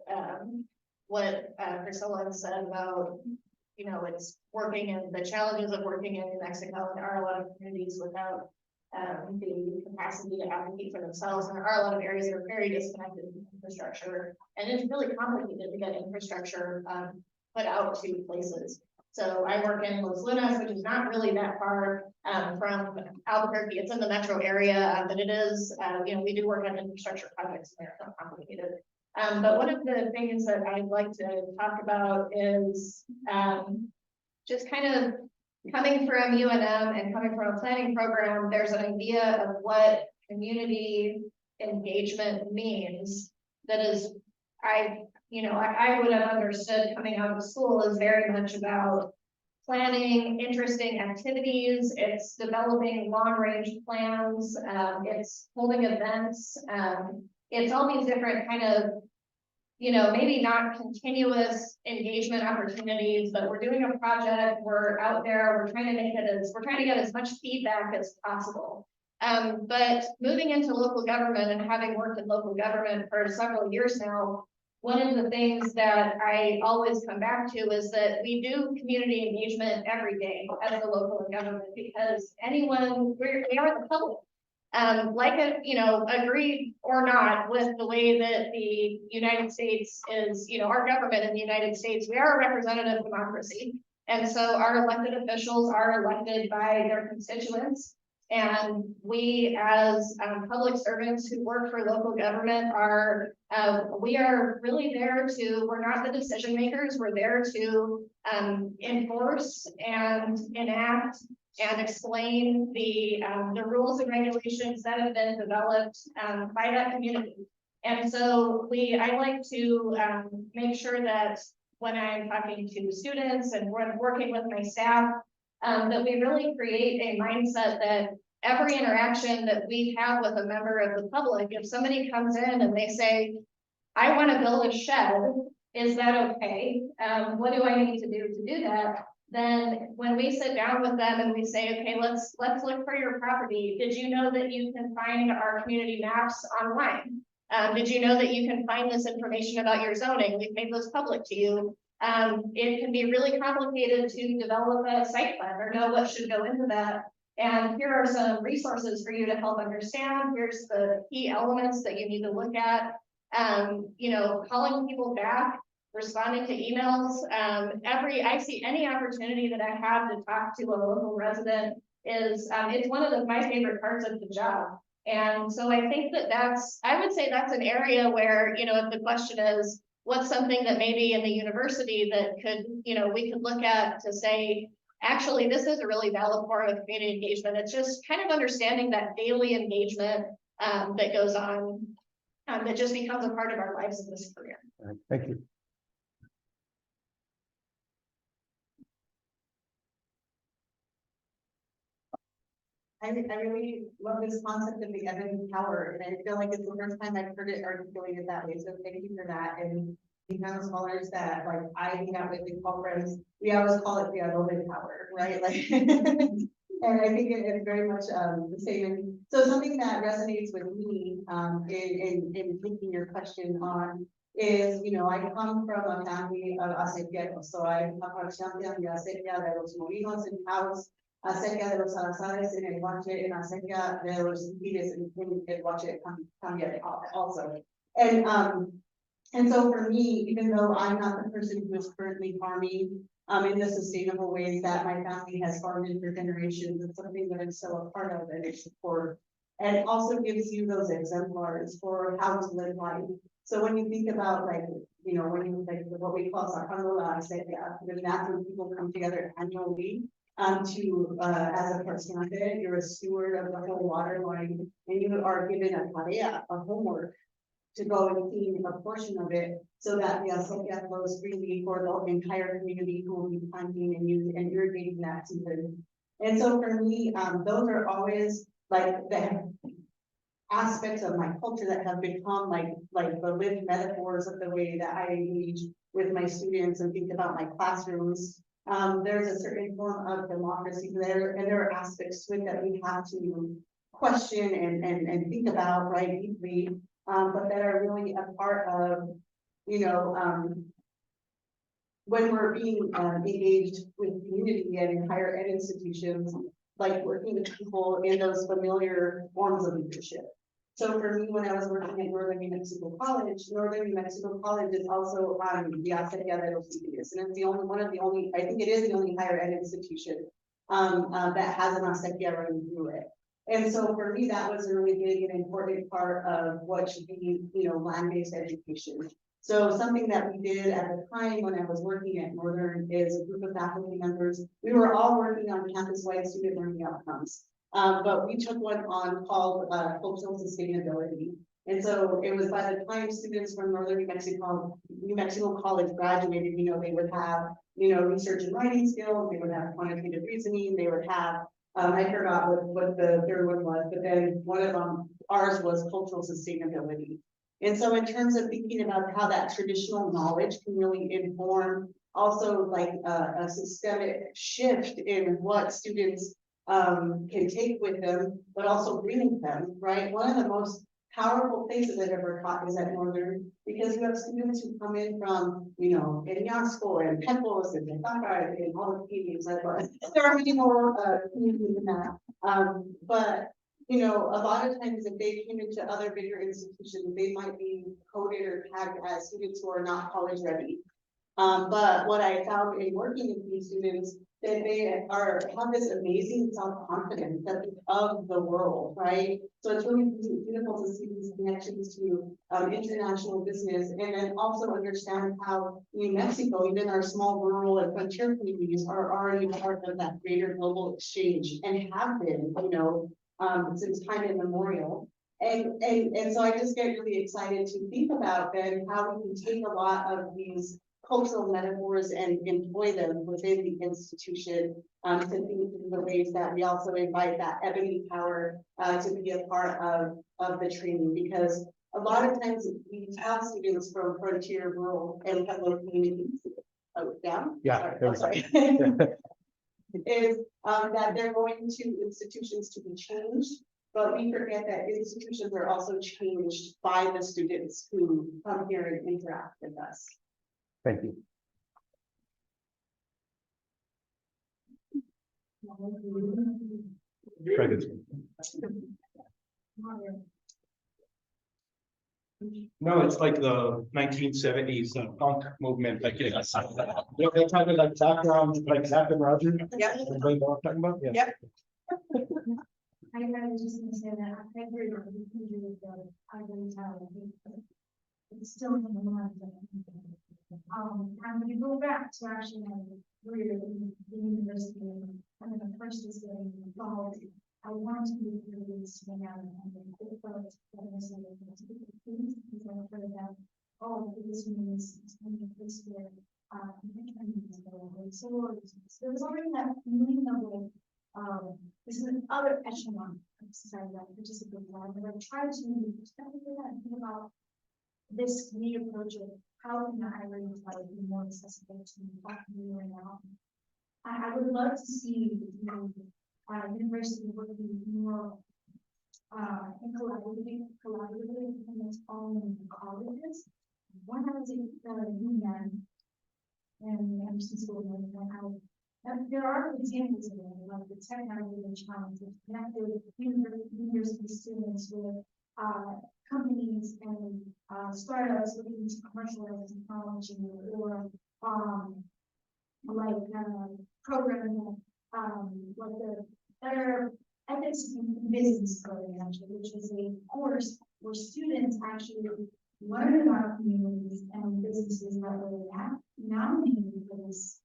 what Priscilla said about, you know, it's working and the challenges of working in New Mexico. There are a lot of communities without the capacity to advocate for themselves. And there are a lot of areas that are very disconnected from infrastructure. And it's really complicated to get infrastructure put out to places. So I work in Los Lunas, which is not really that far from Albuquerque. It's in the metro area, but it is, you know, we do work on infrastructure projects and they're complicated. But one of the things that I'd like to talk about is just kind of coming from UNM and coming from a planning program, there's an idea of what community engagement means that is, I would have understood coming out of school is very much about planning interesting activities. It's developing long-range plans. It's holding events. It's all these different kind of, you know, maybe not continuous engagement opportunities, but we're doing a project, we're out there, we're trying to get as much feedback as possible. But moving into local government and having worked in local government for several years now, one of the things that I always come back to is that we do community engagement every day as a local government, because we are the public. Agree or not with the way that the United States is, you know, our government in the United States, we are a representative democracy. And so our elected officials are elected by their constituents. And we as public servants who work for local government we are really there we're not the decision makers, we're there to enforce and enact and explain the rules and regulations that have been developed by that community. And so I like to make sure that when I'm talking to students and we're working with my staff, that we really create a mindset that every interaction that we have with a member of the public, if somebody comes in and they say, I want to build a shed, is that okay? What do I need to do that? Then when we sit down with them and we say, okay, let's look for your property. Did you know that you can find our community maps online? Did you know that you can find this information about your zoning? We've made those public to you. It can be really complicated to develop a site plan or know what should go into that. And here are some resources for you to help understand. Here's the key elements that you need to look at. Calling people back, responding to emails. I see any opportunity that I have to talk to a local resident is, it's one of my favorite parts of the job. And so I think I would say that's an area where, you know, if the question is, what's something that maybe in the university that we could look at to say, actually, this is a really valid form of community engagement. It's just kind of understanding that daily engagement that goes on, that just becomes a part of our lives in this career. All right, thank you. I really love this concept of the editing power, and I feel like it's the first time I've heard it articulated that way. So thank you for that. And the kind of scholars that like I hang out with and call friends, we always call it the adult power, right? Like, and I think it's very much the same. And so something that resonates with me in taking your question on is, you know, I come from a family of acequeros, so I'm a parciante de acequia de los molinos in house. Acerca de los salazales en el Guache, and acerca de los Ipides in el Guache también also. And so for me, even though I'm not the person who is currently farming in the sustainable ways that my family has farmed in for generations, it's something that I'm still a part of and I support. And it also gives you those exemplars for how to live life. So when you think about like, when you like what we call Sakanula, I said, yeah, then that's when people come together annually. To as a personante, you're a steward of the whole water line, and you are given a tarea, a homework, to go and clean a portion of it, so that the acequia flows freely for the entire community who will be planting and irrigating that season. And so for me, those are always like the aspects of my culture that have become like the lived metaphors of the way that I engage with my students and think about my classrooms. There's a certain form of democracy there, and there are aspects to it that we have to question and think about right deeply, but that are really a part of, when we're being engaged with community and in higher ed institutions, like working with people in those familiar forms of leadership. So for me, when I was working at Northern New Mexico College is also the Acequia de los Indios, and it's one of the only, I think it is the only higher ed institution that has an acequia running through it. And so for me, that was a really big and important part of what should be, land-based education. So something that we did at the time when I was working at Northern is a group of faculty members. We were all working on campus-wide student learning outcomes. But we took one on called cultural sustainability. And so it was by the time students from Northern New Mexico College graduated, they would have, research and writing skills, they would have quantitative reasoning, they would have, I forgot what the third one was, but then one of them, ours was cultural sustainability. And so in terms of thinking about how that traditional knowledge can really inform also like a systemic shift in what students can take with them, but also bring with them, right? One of the most powerful places I've ever taught is at Northern, because you have students who come in from, Peñasco and Pecos and Tecácar and all the communities. There are many more communities than that. But a lot of times if they came into other bigger institutions, they might be coded or tagged as students who are not college ready. But what I found in working with these students, that they have this amazing self-confidence that of the world, right? So it's really beautiful to see these connections to international business, and then also understand how New Mexico, even our small rural and frontier communities, are already part of that greater global exchange and have been, since time immemorial. And so I just get really excited to think about then how we can take a lot of these cultural metaphors and employ them within the institution to think in the ways that we also invite that ebony power to be a part of the training, because a lot of times we tell students from frontier, rural, and peddler communities, is that they're going to institutions to be changed, but we forget that institutions are also changed by the students who come here and interact with us. Thank you. No, it's like the 1970s punk movement, like they kind of like background, like Zach and Roger. Yep. Everybody know what I'm talking about? Yeah. Yep. I was just gonna say that I agree with you, I really tell it's still in the mind. And we go back to actually my career in the university, and then the first is getting involved. I want to be really swing out and think about because I've heard that all of this means this where so there's already that feeling of this is another echelon of society, which is a good one. But I try to think about this new approach of how can the higher education be more accessible to me right now. I would love to see university working more collaboratively in its own colleges. One I was in UNM and Anderson School and there are examples of it, like the technology challenge, which connected university students with companies and startups looking to commercialize technology, or programming like the Better Ethics in Business program, actually, which is a course where students actually learn about those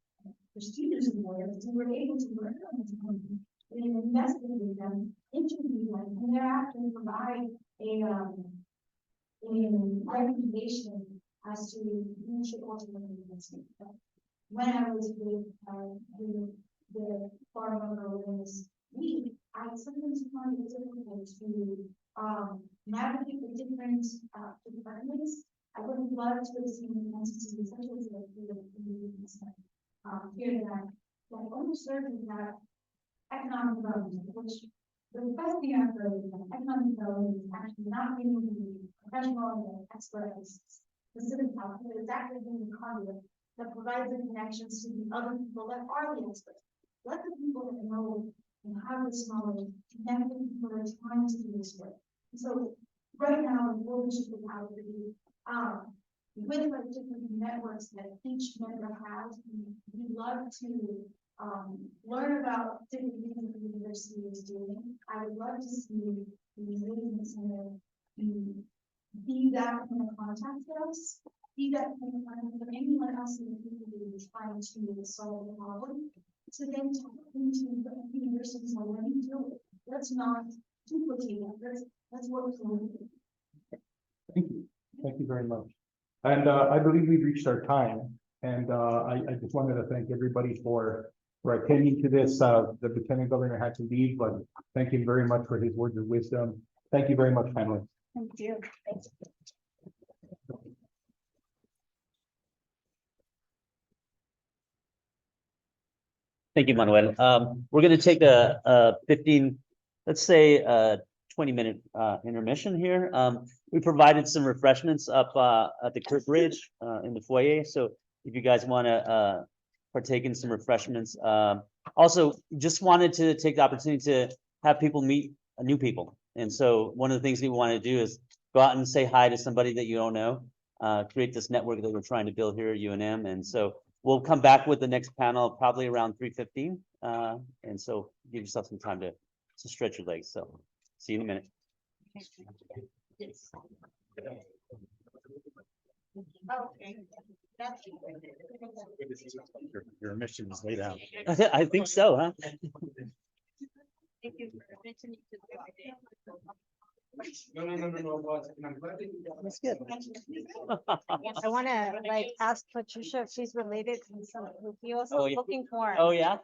prestigious awards, and we're able to learn on the company and investigate them, interview them, and thereafter provide a recommendation as to who should ultimately invest. When I was with the farm owner this week, I sometimes find it difficult to navigate the different departments. I would love to have seen an entity such as the here that only serves that economic development, which the best thing I've heard is that economic development is actually not being the professional and expert at specific topic, but it's actually being the conduit that provides the connections to the other people that are the experts. Let the people that know and have this knowledge connect with people that are trying to do this work. And so right now, what we should be able to do, with the different networks that each member has, we love to learn about different things that the university is doing. I would love to see the engagement center be that kind of contact for us, be that kind of contact for anyone else in the community trying to solve the problem. So then tap into the universities already do it. Let's not duplicate that. Let's work together. Thank you. Thank you very much. And I believe we've reached our time. And I just wanted to thank everybody for attending to this. The Lieutenant Governor had to leave, but thank you very much for his words of wisdom. Thank you very much, panelists. Thank you. Thank you, Manuel. We're going to take a 15, let's say 20-minute intermission here. We provided some refreshments up at the Kirk Bridge in the foyer. So if you guys want to partake in some refreshments. Also, just wanted to take the opportunity to have people meet new people. And so one of the things we want to do is go out and say hi to somebody that you don't know, create this network that we're trying to build here at UNM. And so we'll come back with the next panel probably around 3:15. And so give yourself some time to stretch your legs. So see you in a minute. Okay. Your mission is laid out. I think so, huh? Thank you for mentioning to the No. That's good. I want to ask Patricia if she's related to some who he was Oh, yeah. looking for. Oh, yeah?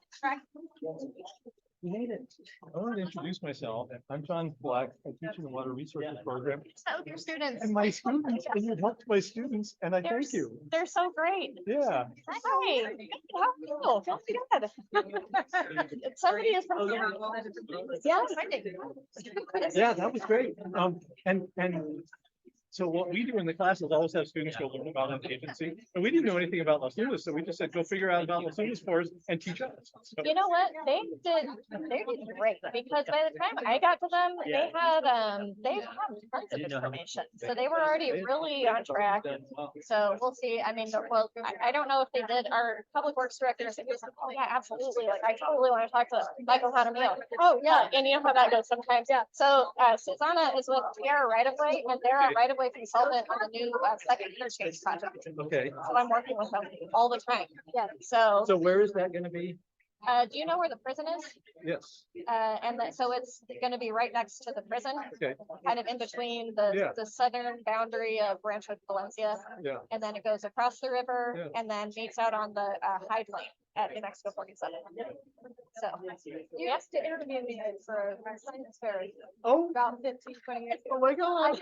You made it. I want to introduce myself. I'm John Black. I teach in the Water Resources Program. So with your students. And my students, and you helped my students, and I They're thank you. They're so great. Yeah. Hi. How cool. Feels good. Somebody is from here. Yeah. Yeah, that was great. And so what we do in the class is always have students go learn about an agency. And we didn't know anything about Las Lunas, so we just said, go figure out about Las Lunas for us and teach us. So, You know what? They did great because by the time I got to them, they had tons of information. So they were already really on track. So we'll see. I mean, well, I don't know if they did. Our public works director said, oh yeah, absolutely. Like I totally want to talk to Michael Jaramillo. Oh yeah. And you know how that goes sometimes. Yeah. So Susanna is with Tierra Right of Way, and they're a right of way consultant on the new second interchange project. okay. So I'm working with them all the time. Yeah. So So where is that going to be? do you know where the prison is? Yes. So it's gonna be right next to the prison. Okay. Kind of in between Yeah. the southern boundary of Rancho Valencia. Yeah. And then it goes across the river Yeah. and then meets out on the High Plain at New Mexico 47. So you asked to interview me for my science fair. Oh. About 15, 20 years ago. Oh my God.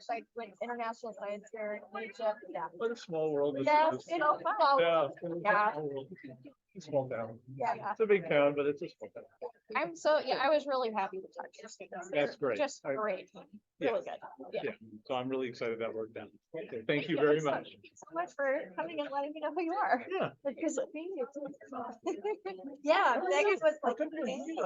Like with international science fair in Asia. Yeah. What a small world this Yeah, is. you know, well, Yeah. Yeah. It's a small town. yeah. It's a big town, but it's a small town. I was really happy to talk to your students. That's They're great. Just I- great. Yeah. Really good. Yeah. Yeah. So I'm really excited that worked out. Okay. Thank you very much. Thank you so much for coming and letting me know who you are. Yeah. Because of me, it's Yeah, Megan was like, good for you.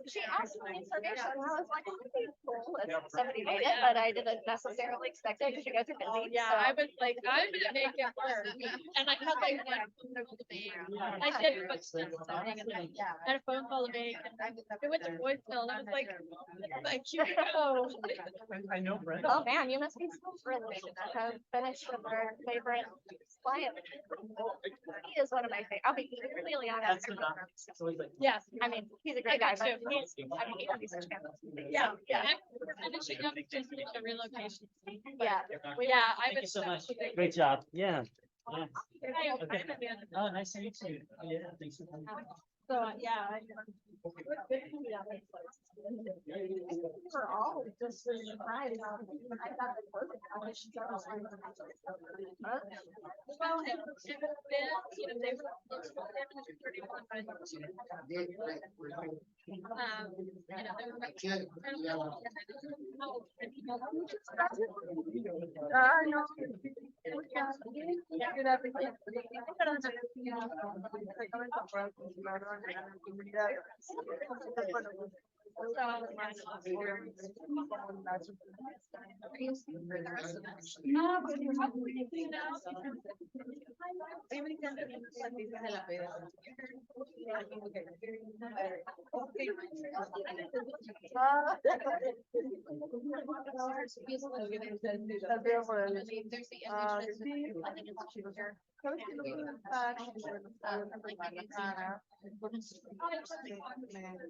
she asked me information, and I was like, oh, that'd be cool if somebody made it, but I didn't necessarily expect it, because you guys are busy. Yeah, so- I was like, I'm gonna make it work. And I had like one phone call to make. I did put stuff on it, and I had a phone call to make. And it went to voicemail, and I was like, here we go. I know Brenda. Oh, man, you must be so thrilled to have finished with our favorite client. He is one of my favorite, I'll be really honest. Yes, I mean, he's a great guy, but he's, I mean, he's such a fan. yeah, we're finishing up just with the relocation. Yeah. Yeah, I Thank you was. so much. Great job. Yeah. Hi, Okay. I'm Amanda. Oh, nice to meet you. Yeah, thanks for coming. So, yeah. We're all just surprised. I thought the perfect conditions are all right. Well, it was been, you know, they were close to 31 by the you know, they were like,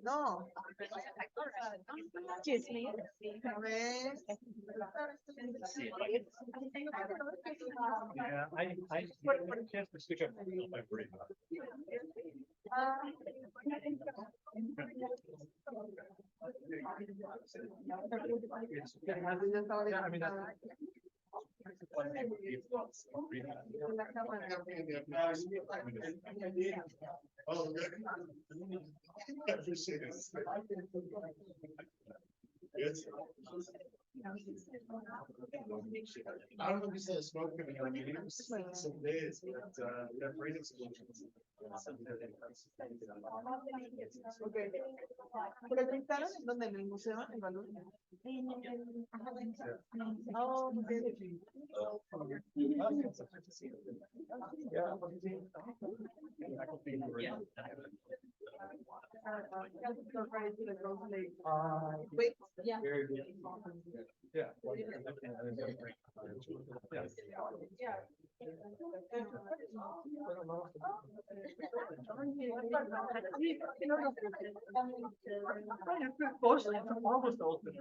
No. Excuse me. Yeah, I chance to stick up my brain. Yeah, I mean, I don't know if you saw the smoke coming out. It was some days, but we have breathing solutions. Okay. Pero pintaron en donde en el museo, en Valor. Oh, wait, yeah. very good. Yeah. Yeah. Almost open.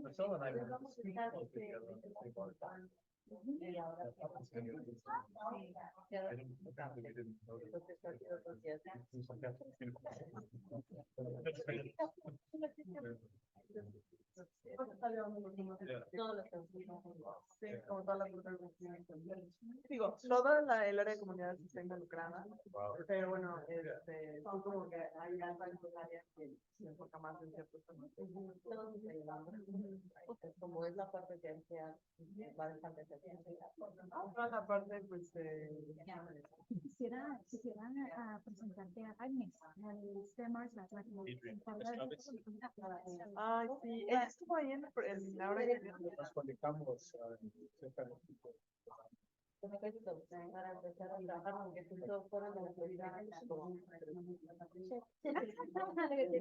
Marcelo and I were together. Como todas las otras digo, toda el área de comunidades está involucrada, pero bueno, son como que hay altas áreas que se enfoca más en ciertos temas. Como es la parte que va a dejar de ser. La parte, pues, Quisiera presentarte a Agnes, al STEMARS, ay, sí, ella estuvo ahí en ahora que Nos conectamos. perfecto, para empezar a trabajar, aunque todos fueron de la autoridad. Para trabajar en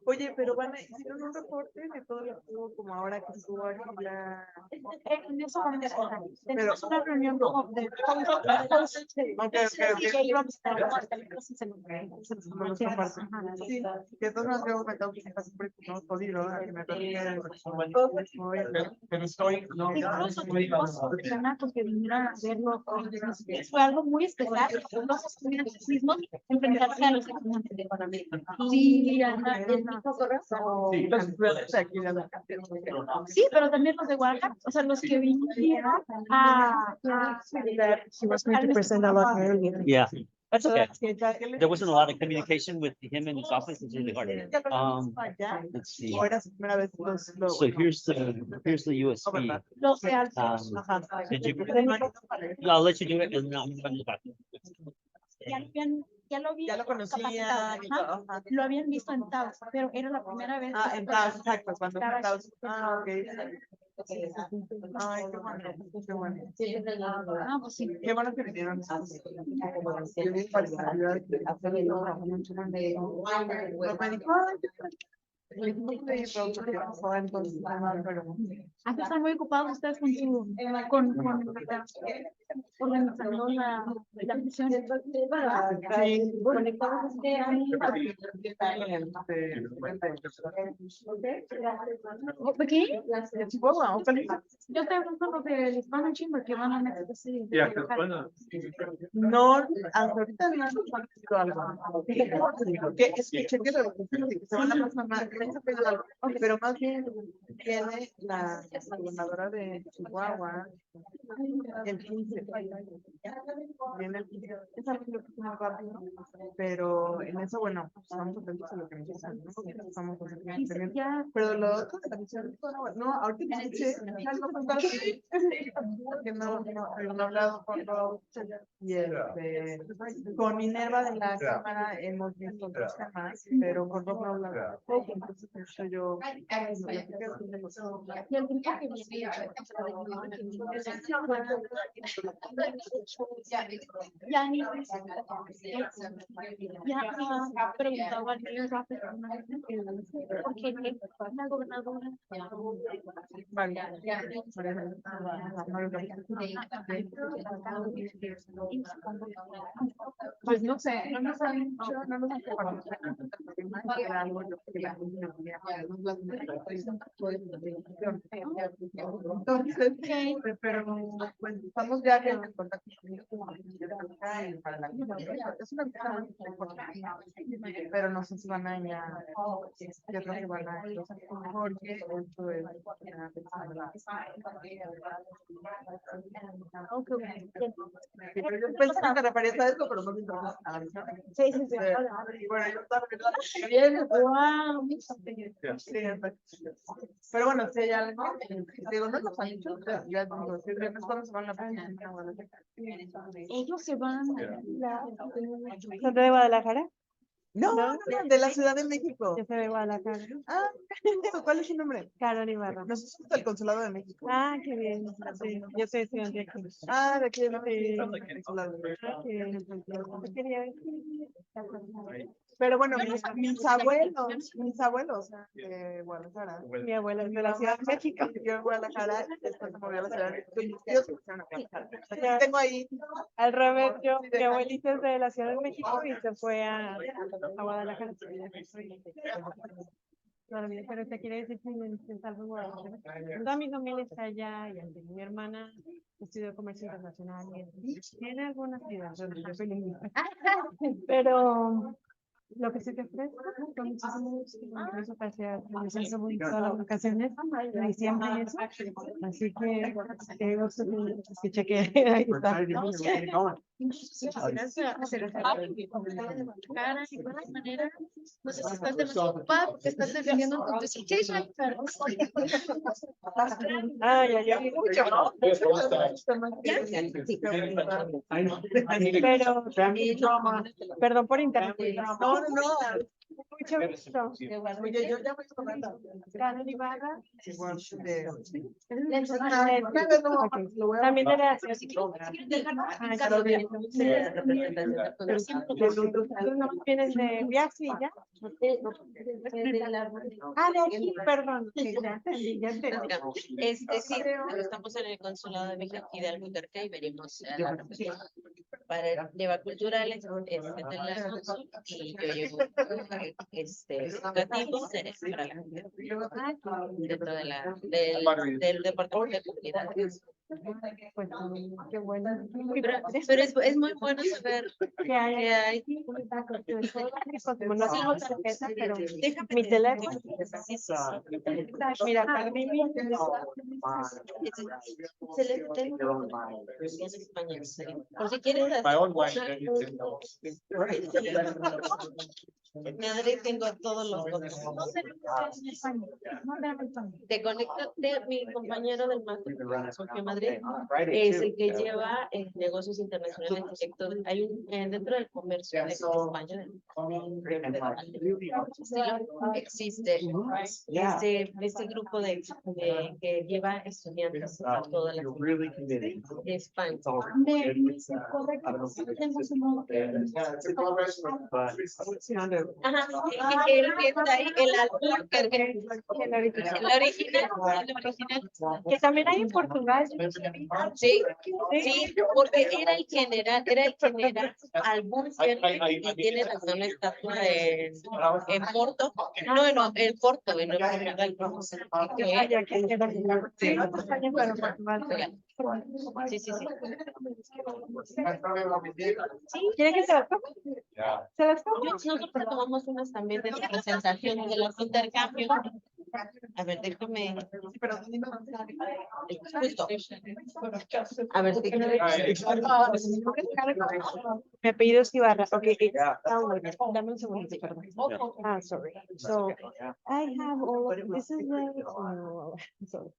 Oye, pero van a hicieron un reporte de todo lo que hubo como ahora que estuvo aquí la. En eso vamos a estar. Pero- Tenemos una reunión como de. Por nuestra parte. Sí, que entonces me comentado que casi siempre no he podido, ¿verdad? Que me Pero estoy, no. Incluso tuvimos renatos que vinieron a verlo. Fue algo muy especial. Los estudiantes mismos enfrentarse a los estudiantes de economía. Sí, ajá, el mismo correo. Sí, Sí, pero también los de Oaxaca, o sea, los que vinieron a. He was going to present a lot earlier. Yeah, that's okay. Que There wasn't a lot of communication with him and his office. It's really hard. Let's see. O era su primera vez los. So here's the USB. Los de Alfa. Did you? I'll let you do it and I'm going back. Ya lo vi. Ya lo conocía. Ajá. Lo habían visto en Taos, pero era la primera vez. Ah, en Taos, exacto, cuando fue Estaba en Taos. chiquito. Ah, ok. Ay, qué bueno, qué bueno. Ah, pues sí. Qué bueno que vinieron. Qué bien parecido. No me dijo, ay, Antes están muy ocupados ustedes con organizando la misión. ¿Qué? Yo estoy hablando los de Hispano Chamber que van a México City. no, hasta ahorita no nos han pedido algo. Que escuché que se van a pasar más, que se pedido algo. Pero más bien viene la gobernadora de Chihuahua el 15. Viene el 15. Es algo que es muy rápido, pero en eso, bueno, estamos atentos a lo que nos dicen, ¿no? Porque estamos pendientes. Pero lo otro de la misión, no, ahorita me escuché, que no he hablado con Rob y con Minerva de la cámara hemos visto otros temas, pero con Rob no he hablado poco, entonces yo Y el grupo que viene. Ya ni ya preguntaba al porque la gobernadora. Pues no sé, no nos han dicho, no nos han entonces, pero pues estamos ya en contacto para la es una cosa muy importante, pero no sé si van a ir a yo creo que van a ir porque esto es pero yo pensé que te referías a eso, pero no me interesa a la misión. Sí, sí, sí. Bueno, yo estaba bien, wow. Pero bueno, si hay algo, digo, no nos han dicho, ya digo, si viernes cuando se van a Ellos se van ¿Son de Guadalajara? No, de la Ciudad de México. Yo soy de Guadalajara. Ah, ¿cuál es su nombre? Carol Ibarra. Nosotros somos del Consulado de México. Ah, qué bien. Sí, yo soy estudiante aquí. Ah, de aquí de México. Pero bueno, mis abuelos de Guadalajara. Mi abuela es de la Ciudad de México. Yo en Guadalajara, después me moví a la Ciudad de México. Mis tíos se fueron a Guadalajara. Aquí tengo ahí. Al revés, mi abuelita es de la Ciudad de México y se fue a Guadalajara. Pero te quiere decir que está en Guadalajara. Toda mi familia está allá y mi hermana estudió comercio internacional y tiene algunas ciudades donde yo soy lingüista. Pero lo que se te ofrece con muchísimos ingresos hacia todas las vacaciones de diciembre y eso. Así que que chequeé. Ahí está. cara y de alguna manera, no sé si estás demasiado ocupado porque estás defendiendo tu dissertation, pero. Ah, ya mucho, ¿no? Pero, perdón por interrumpir. No, No, no, no. Mucho gusto. Oye, yo ya voy tomando. Carol Ibarra. Igual de- Ok. También era así. Tú no vienes de viaje y ya. Ah, de aquí, perdón. Sí, ya entendí, ya entendí. Sí, estamos en el consulado de México y de Albuquerque y venimos a la para llevar culturales, de la y yo llevo educativos para la dentro de del departamento de comunidades. Pues qué bueno. Pero es muy bueno saber Que hay. Como no tengo tarjeta, pero mi teléfono. Mira, para mí por si quieres Madre, tengo todos los documentos. Te conecto de mi compañero del máster, Sofía Madrid, es el que lleva negocios internacionales directos. Hay un dentro del comercio de España. Existe este grupo de que lleva estudiantes a toda la de España. Ajá, él está ahí, el Albuquerque, el original, que también hay en Portugal. sí, sí, porque era el general Albuquerque y tiene hasta una estatua en Porto, no, en Porto, en Portugal. Sí, sí, sí. ¿Quiere que se las tome? ¿Se las tome? Nosotros tomamos unas también de la presentación de los intercambios. A ver, déjame. Justo. A ver, Mi apellido es Ibarra. Okay, dame un segundo, perdón. Ah, sorry. So I have all of this is so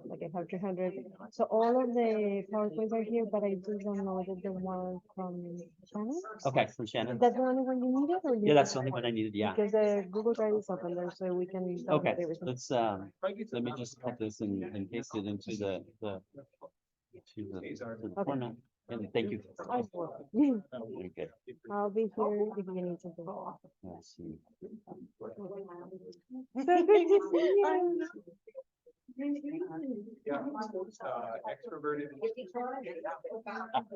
like I have 300. So all of the PowerPoints are here, but I just downloaded the one from Shannon. Okay, from Shannon. That's the only one you needed, or Yeah, that's the only one I needed, yeah. Because the Google Drive is open there, so we can download Okay, everything. let's, let me just cut this and paste it into the format. And thank you. Very good. I'll be here if you need something. Let's see. So good to see you. Extroverted.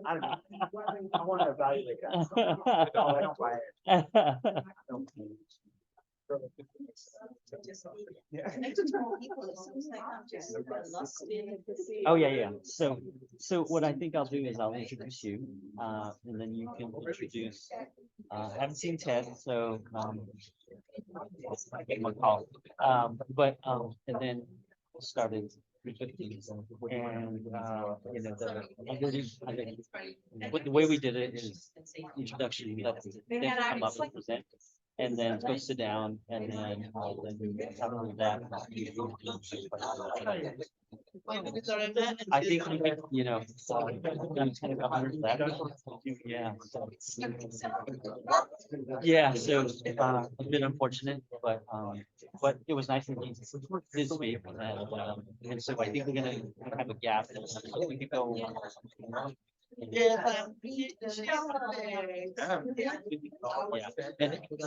I want to evaluate that. I don't buy it. Oh, yeah. So what I think I'll do is I'll introduce you, and then you can introduce, haven't seen Ted, so, I gave him a call. And then started. And, you know, the way we did it is introduction, we let them come up and present. And then go sit down and then after that. I think we could, you know, kind of under that. Yeah. Yeah, so a bit unfortunate, but it was nice to meet this week. And so I think we're gonna have a gap. So we could go. Yeah,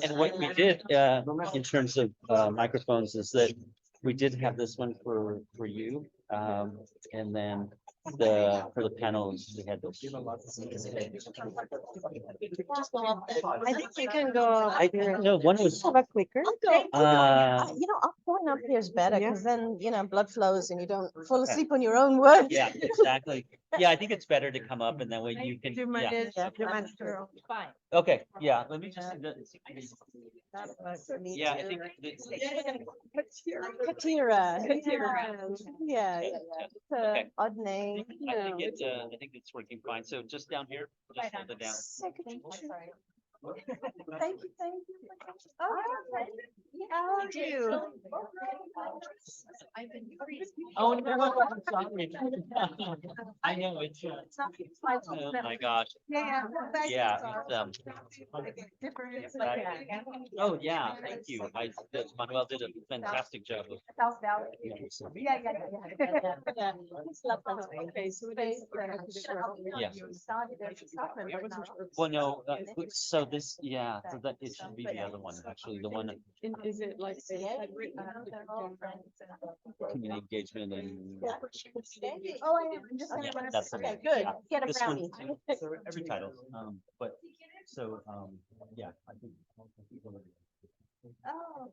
and what we did in terms of microphones is that we did have this one for you, and then for the panels we had those. I think you can go. No, one was Have a clicker. Going up here is better Yeah. because then, blood flows and you don't fall asleep on your own work. yeah, exactly. Yeah, I think it's better to come up and that way you can. Yeah. Fine. Okay, yeah, let me just. Yeah, I think. Katira. Katira. Yeah. It's Okay. an odd name. I think it's working fine. So just down here, just hold it down. Thank you, thank you. Oh, how are you? Oh, no, I'm sorry. I know, it's, oh my gosh. Yeah. Thank you, Yeah, Sarah. it's, Different. oh, yeah, thank you. Manuel did a fantastic job of. South Valley. Yeah. Okay, so it is. Yeah. Well, no, so this, yeah, so that it should be the other one, actually, the one, Is it like? community engagement and. Oh, I am. I'm just Yeah, gonna. that's the Okay, one. good. Yeah. Get a This one, brownie. so every title, but, so, yeah, I think. Oh.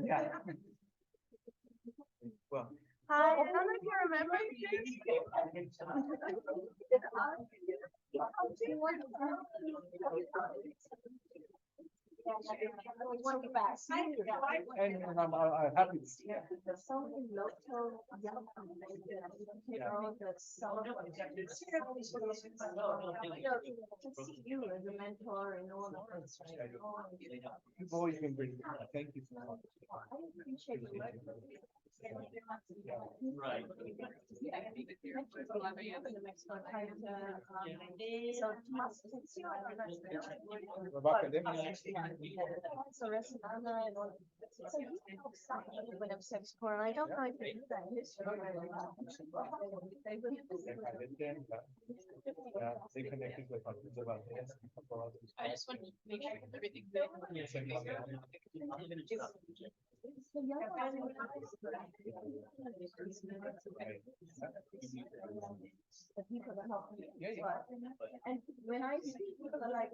Yeah. Well. Hi, I don't know if you remember. And I'm happy to see it. There's so many local young companies that, you know, that celebrate. To see you as a mentor and all of this, right? You've always been great. Thank you so much. I appreciate your work. Right. So Thomas, it's your so Resinana and all. So you help something when I'm sex porn. I don't know if you do that history. They connected with hundreds of others. I just want to make sure everything's good. The people that help me. Yeah. And when I see people are like,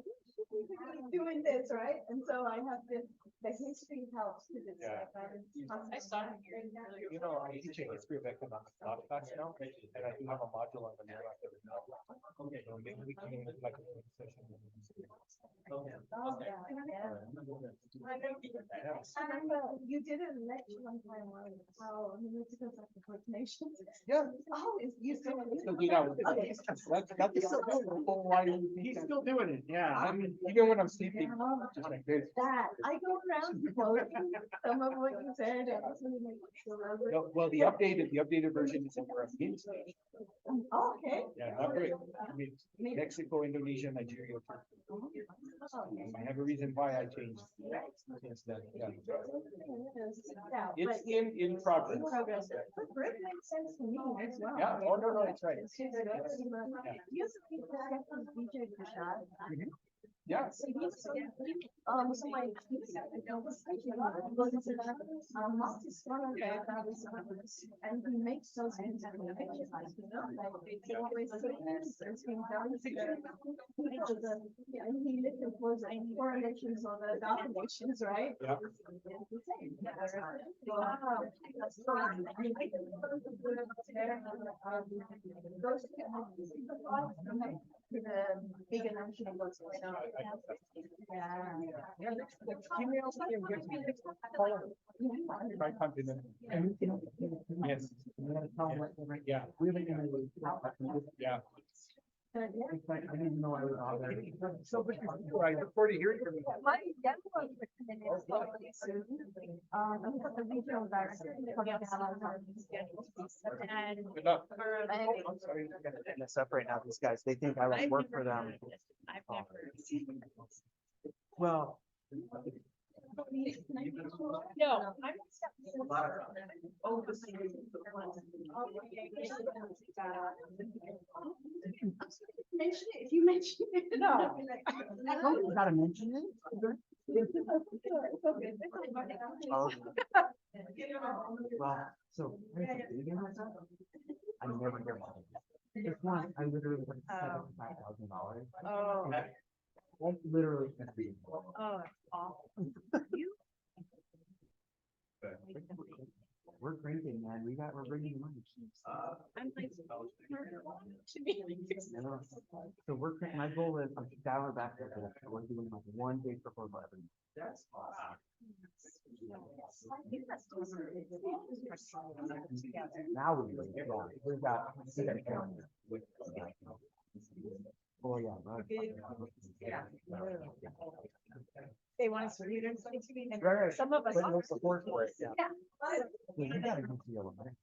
doing this, right? And so I have this, the history helps because it's Yeah. like. I started hearing earlier. You know, I teach a history of economics class now, and I do have a module on the near after the now. Okay, so maybe we can make like a session. Oh, yeah. I remember you did a lecture one time on how municipals have the First Nations. Yeah. Oh, you still. Still do that. Okay. That's why he's still doing it. Yeah, I mean, even when I'm sleeping. Just like this. That, I go around quoting some of what you said. And it's really make me feel really- No, well, the updated version is in European. Oh, okay. Yeah, not great. I mean, Mexico, Indonesia, Nigeria. I have a reason why I changed. Since then, yeah. It's in progress. In progress. But Brit makes sense to me as well. Yeah, oh, no, it's right. You also think that from DJ Prashad. Yeah. So he's, so my, and he makes those things. And he lived in four nations or the Gulf nations, right? Yeah. The big national books. Yeah. The females can get tricontinental. Yes. Yeah. Yeah. It's like, I didn't know I was out there. So, but I look forward to hearing from you. My young ones are coming in slowly soon. I've got the regional director. Good luck. I'm sorry. Mess up right now, these guys, they think I won't work for them. I've never seen. Well, No, I'm. Mention it, if you mention it. No. you gotta mention it. Oh. Well, so. here's the thing. I never get one. This one, I literally put $75,000. Oh. That's literally gonna be. Oh, awful. We're drinking, man. We're bringing money. I'm like. So my goal is, I'm dialing back. We're doing like one big proposal every month. That's awesome. Now we got. Oh, yeah. They want us to read it, and Right. some of us. But no support for it, yeah. Yeah. Yeah, you gotta go to the elementary.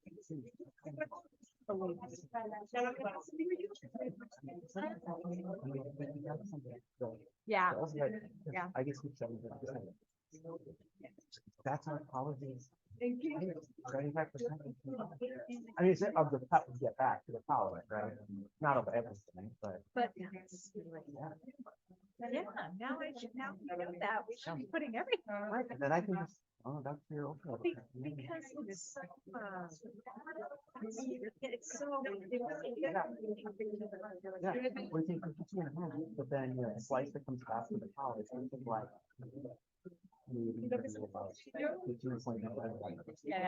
Yeah. Yeah. I guess we 7%. That's our colleges. 75%. I mean, it's of the top we get back to the college, right? Not of everything, but. But. Yeah, now we know that, we should be putting everything. Right, and then I can just, oh, that's your. Okay. Because it's so, it's so. Yeah, we think 52.5, but then, you know, a slice that comes back to the college, I think like. Yeah.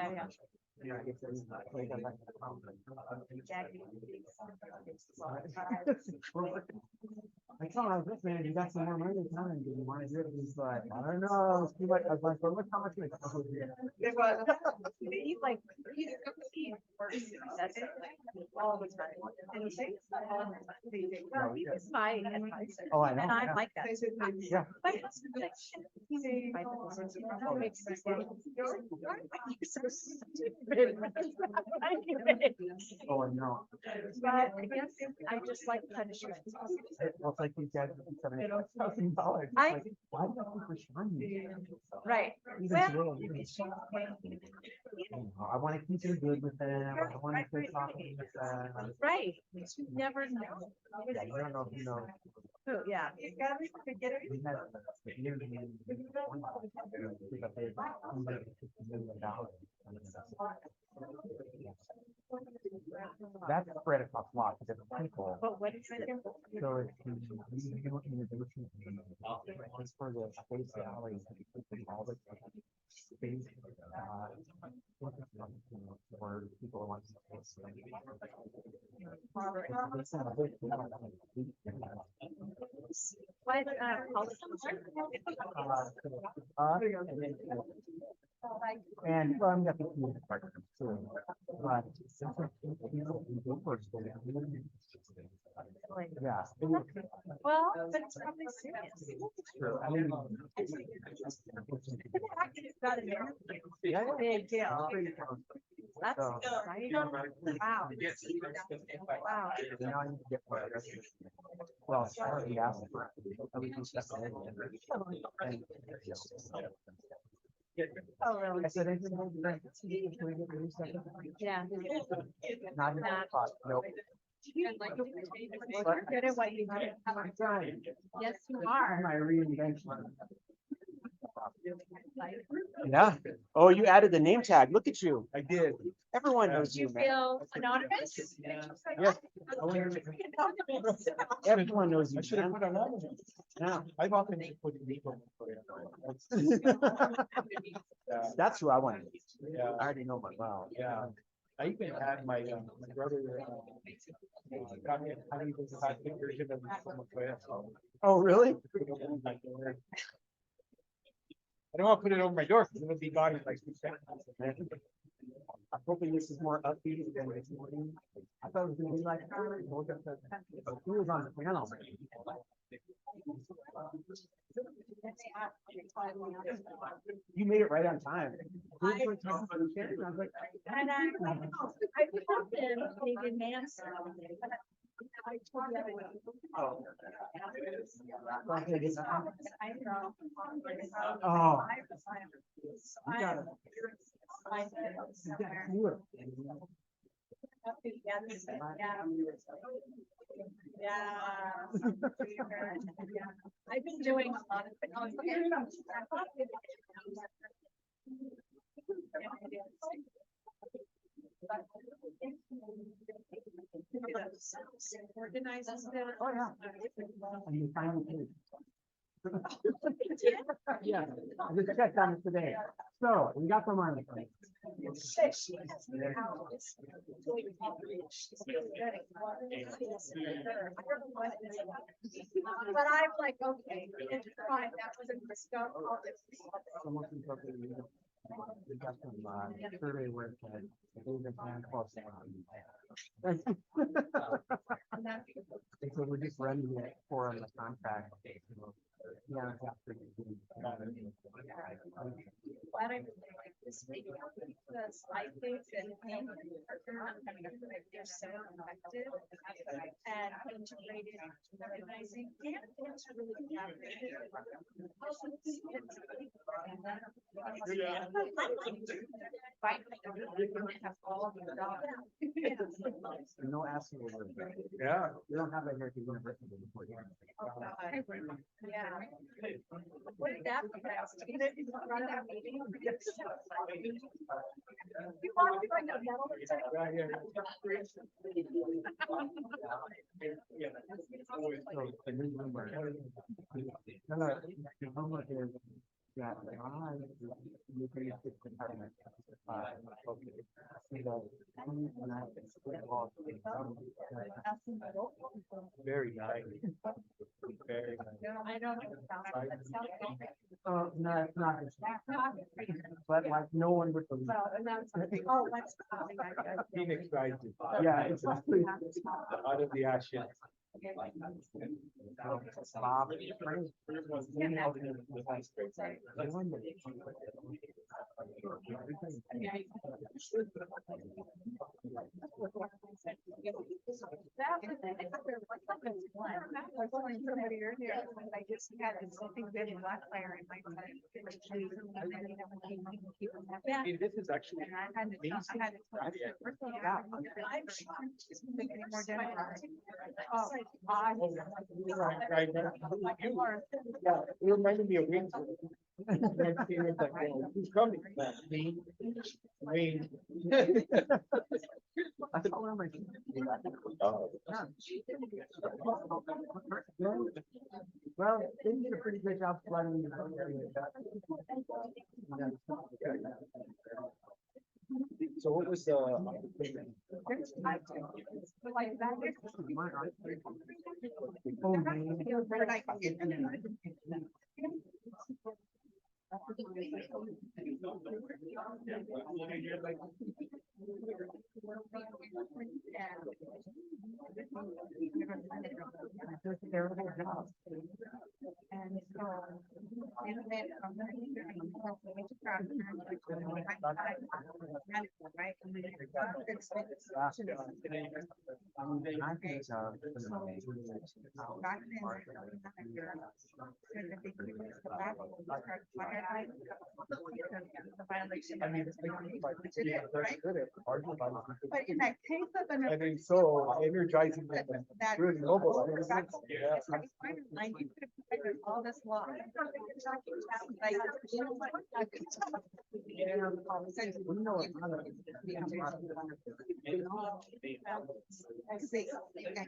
I tell him, this man, you got some more money time, do you want to do it? He's like, I don't know, it's too much. I was like, well, look how much. He's like, that's it, all the time. And he's my advisor. Oh, I know. And I'm Yeah. like that. Yeah. My husband's like, he's my advisor. That makes sense. You're so stupid. Oh, I know. But I guess I just like punishment. Well, it's like these guys with $70,000. I- Like, why do you push money? Right. Even Well, I want to keep you good with them. I want to play soccer with them. right. You never know. Yeah, you don't know who knows. Oh, yeah. You gotta get it. We had the European one, but they under $50 million. That's spread across lots of different people. But what is it? So it's it's for the space gallery. All the space, where people want to. What, And well, I'm definitely in the partner too. But yeah. well, but it's probably serious. True. I mean, It's not a yeah, big deal. That's So- right. Wow. Wow. Now I need to get my well, I already asked for it. I was just stepping in. Oh, really? I said, I didn't know that. Can we get the new stuff? Yeah. Not in that spot, nope. You're good at what you do. I'm trying. Yes, you are. My reinvention. Yeah. Oh, you added the name tag. Look at you. I did. Everyone knows You you, man. feel anonymous? Yeah. Everyone knows you. I should have man. put on. Yeah. I've often put legal. That's who I want to be. Yeah. I already know my wow. Yeah. I even had my brother, got me a tiny version of Oh, really? I don't want to put it over my door because it'll be gone in like 2 seconds. I'm hoping this is more upbeat than this morning. I thought it was gonna be like, who was on the panel? You made it right on time. Who was talking about the chair? And I was like, And I told them they didn't answer. I told them. oh. Oh. Oh. You got it. You got to do it. Yeah. I've been doing a lot of things. Organizes the. Oh, yeah. And you finally did. Yeah, I just checked on it today. So we got the money. But I'm like, okay, it's fine, that was in the scope. Someone can talk to you. We got some survey work that they've been planning close to. And so we're just running it for the contract. Yeah. This week, because I think that they're so effective and integrated, organizing, and it's really No asking. Yeah. We don't have that here at the university before. Yeah. What did that run that meeting? You want to find out So the new rumor. The rumor is that you can use this department. Very nice. Very nice. I don't know. No, it's not. But like, no one would believe. Oh, that's. Phoenix rising. Yeah, it's actually. Out of the ashes. Bob. I just had this big baby black fire in my time. I mean, this is actually. And I had to. Oh, Right, yeah, it reminded me of Windsor. Who's coming? Me. Wayne. Well, they did a pretty good job flooding. So what was the? And so, and then, right? I think so. I mean, it's like, good at arguing about it. But in that case of an. And it's so energizing. That. Really mobile. Yeah. All this law. Like, I see. Yeah,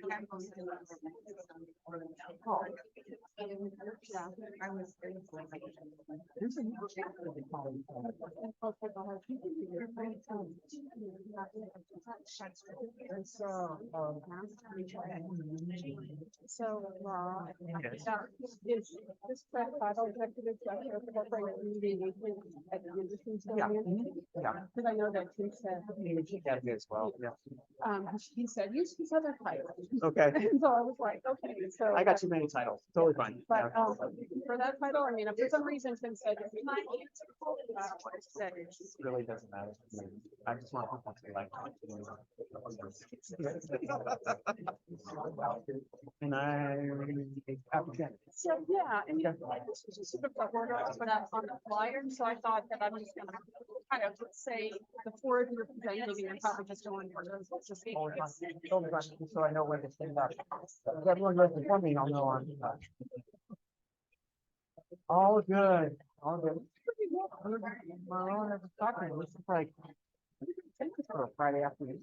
I was. So, is this title executive director of corporate community engagement at the industry? Yeah. Yeah. Because I know that Tim said. Yeah, me as well, yeah. He said, use his other title. Okay. And so I was like, okay, so. I got too many titles, totally fine. But, for that title, I mean, if for some reason Tim said. It's not It really doesn't matter. I just want people to like. And I. So, yeah, and this was just sort of the order I put up on the flyer, so I thought that I'm just gonna kind of say the four of you are presenting and probably just go in order. Just be- Totally fine, so I know where to stand up. If everyone goes before me, I'll know on. All good, all good. Marlon, I was talking, this is like. For a Friday afternoon.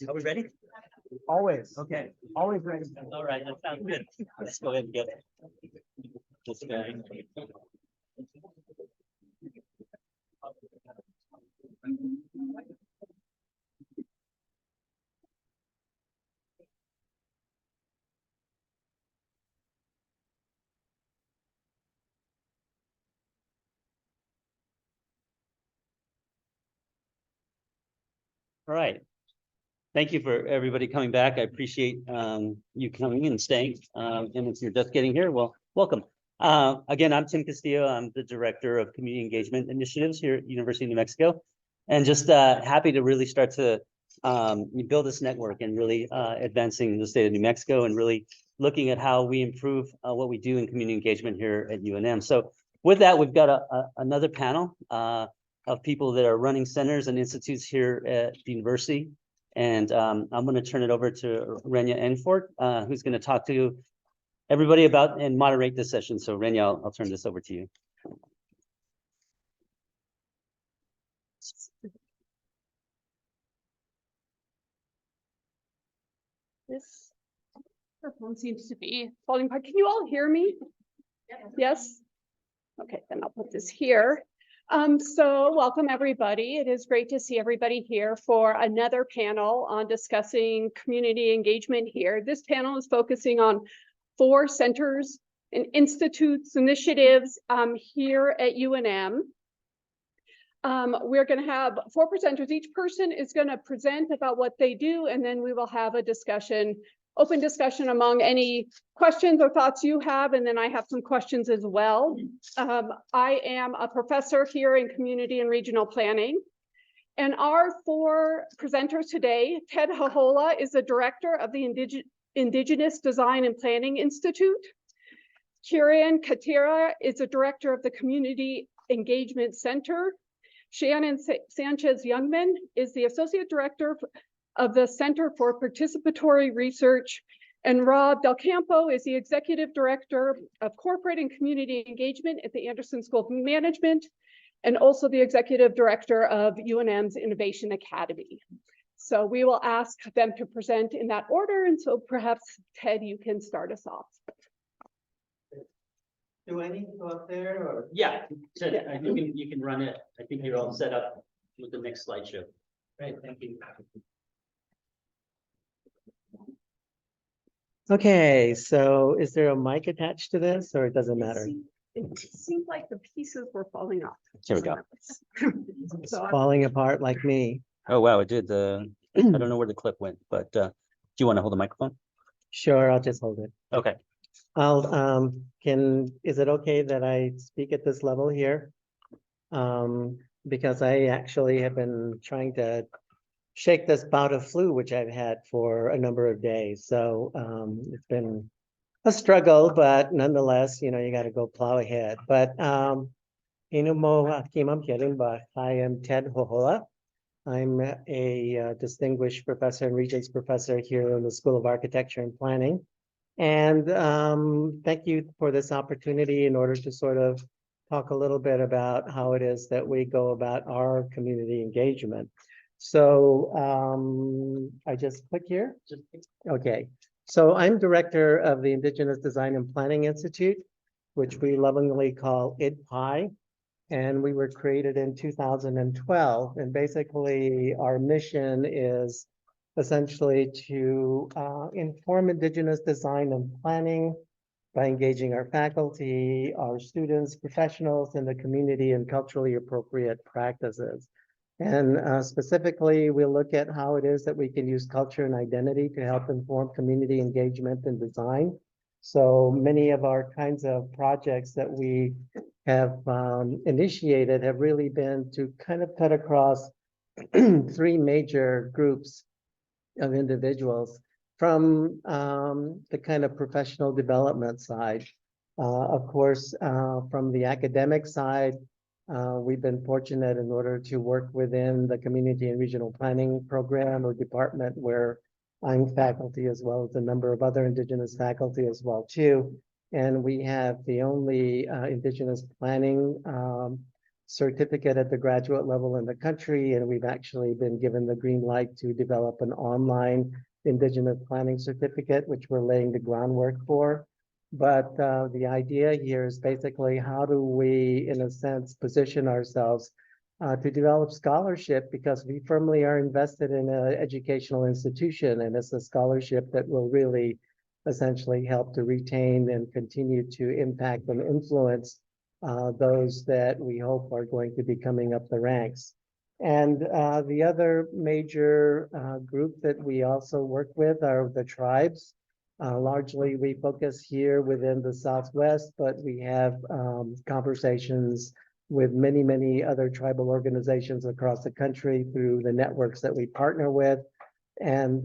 Are we ready? Always. Okay. Always ready. All right, that sounds good. Let's go ahead and get this going. All right. Thank you for everybody coming back. I appreciate you coming and staying. And if you're just getting here, well, welcome. Again, I'm Tim Castillo. I'm the Director of Community Engagement Initiatives here at University of New Mexico. And just happy to really start to build this network and really advancing the state of New Mexico and really looking at how we improve what we do in community engagement here at UNM. So with that, we've got another panel of people that are running centers and institutes here at the university. And I'm going to turn it over to Renya Enfort, who's going to talk to everybody about and moderate this session. So Renya, I'll turn this over to you. This phone seems to be falling apart. Can you all hear me? Yes? Okay, then I'll put this here. So welcome everybody. It is great to see everybody here for another panel on discussing community engagement here. This panel is focusing on 4 centers and institutes, initiatives here at UNM. We're going to have 4 presenters. Each person is going to present about what they do, and then we will have a discussion, open discussion among any questions or thoughts you have, and then I have some questions as well. I am a professor here in community and regional planning. And our 4 presenters today, Ted Hohola is the director of the Indigenous Design and Planning Institute. Kieran Katira is the director of the Community Engagement Center. Shannon Sanchez Youngman is the associate director of the Center for Participatory Research, and Rob Del Campo is the executive director of corporate and community engagement at the Anderson School of Management, and also the executive director of UNM's Innovation Academy. So we will ask them to present in that order, and so perhaps Ted, you can start us off. Do I need to go up there or? Yeah, Ted, you can run it. I think you're all set up with the next slideshow. Great, thank you. Okay, so is there a mic attached to this or it doesn't matter? It seemed like the pieces were falling off. Here we go. It's falling apart like me. Oh, wow, it did. I don't know where the clip went, but do you want to hold the microphone? Sure, I'll just hold it. Okay. Is it okay that I speak at this level here? Because I actually have been trying to shake this bout of flu, which I've had for a number of days. So it's been a struggle, but nonetheless, you got to go plow ahead. But I am Ted Hohola. I'm a distinguished professor and Regents professor here in the School of Architecture and Planning. And thank you for this opportunity in order to sort of talk a little bit about how it is that we go about our community engagement. So I just click here. Okay. So I'm director of the Indigenous Design and Planning Institute, which we lovingly call IDPI. And we were created in 2012. And basically our mission is essentially to inform Indigenous design and planning by engaging our faculty, our students, professionals in the community and culturally appropriate practices. And specifically, we look at how it is that we can use culture and identity to help inform community engagement and design. So many of our kinds of projects that we have initiated have really been to kind of cut across 3 major groups of individuals, from the kind of professional development side. Of course, from the academic side, we've been fortunate in order to work within the community and regional planning program or department where I'm faculty, as well as a number of other Indigenous faculty as well too. And we have the only Indigenous planning certificate at the graduate level in the country. And we've actually been given the green light to develop an online Indigenous planning certificate, which we're laying the groundwork for. But the idea here is basically how do we, in a sense, position ourselves to develop scholarship, because we firmly are invested in an educational institution, and it's a scholarship that will really essentially help to retain and continue to impact and influence those that we hope are going to be coming up the ranks. And the other major group that we also work with are the tribes. Largely, we focus here within the Southwest, but we have conversations with many, many other tribal organizations across the country through the networks that we partner with. And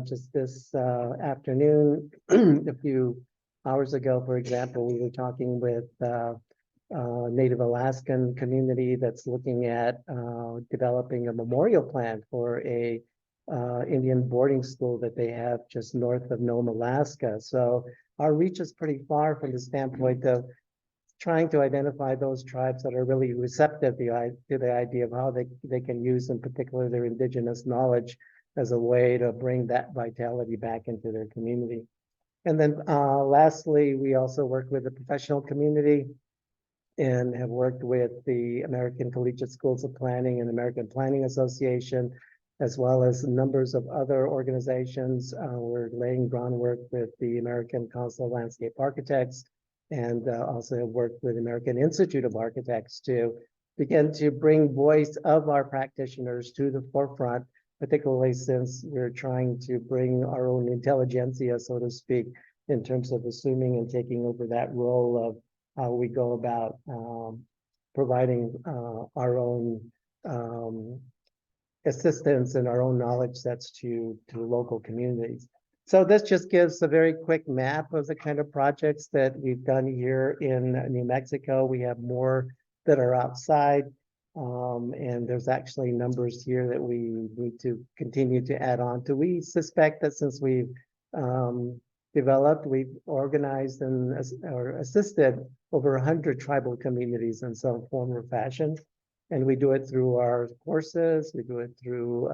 just this afternoon, a few hours ago, for example, we were talking with Native Alaskan community that's looking at developing a memorial plan for a Indian boarding school that they have just north of Nome, Alaska. So our reach is pretty far from the standpoint of trying to identify those tribes that are really receptive to the idea of how they can use, in particular, their indigenous knowledge as a way to bring that vitality back into their community. And then lastly, we also work with the professional community and have worked with the American Collegiate Schools of Planning and American Planning Association, as well as numbers of other organizations. We're laying groundwork with the American Council of Landscape Architects, and also have worked with American Institute of Architects to begin to bring voice of our practitioners to the forefront, particularly since we're trying to bring our own intelligentsia, so to speak, in terms of assuming and taking over that role of how we go about providing our own assistance and our own knowledge sets to local communities. So this just gives a very quick map of the kind of projects that we've done here in New Mexico. We have more that are outside, and there's actually numbers here that we need to continue to add on to. We suspect that since we've we've organized and or assisted over 100 tribal communities in some form or fashion. And we do it through our courses, we do it through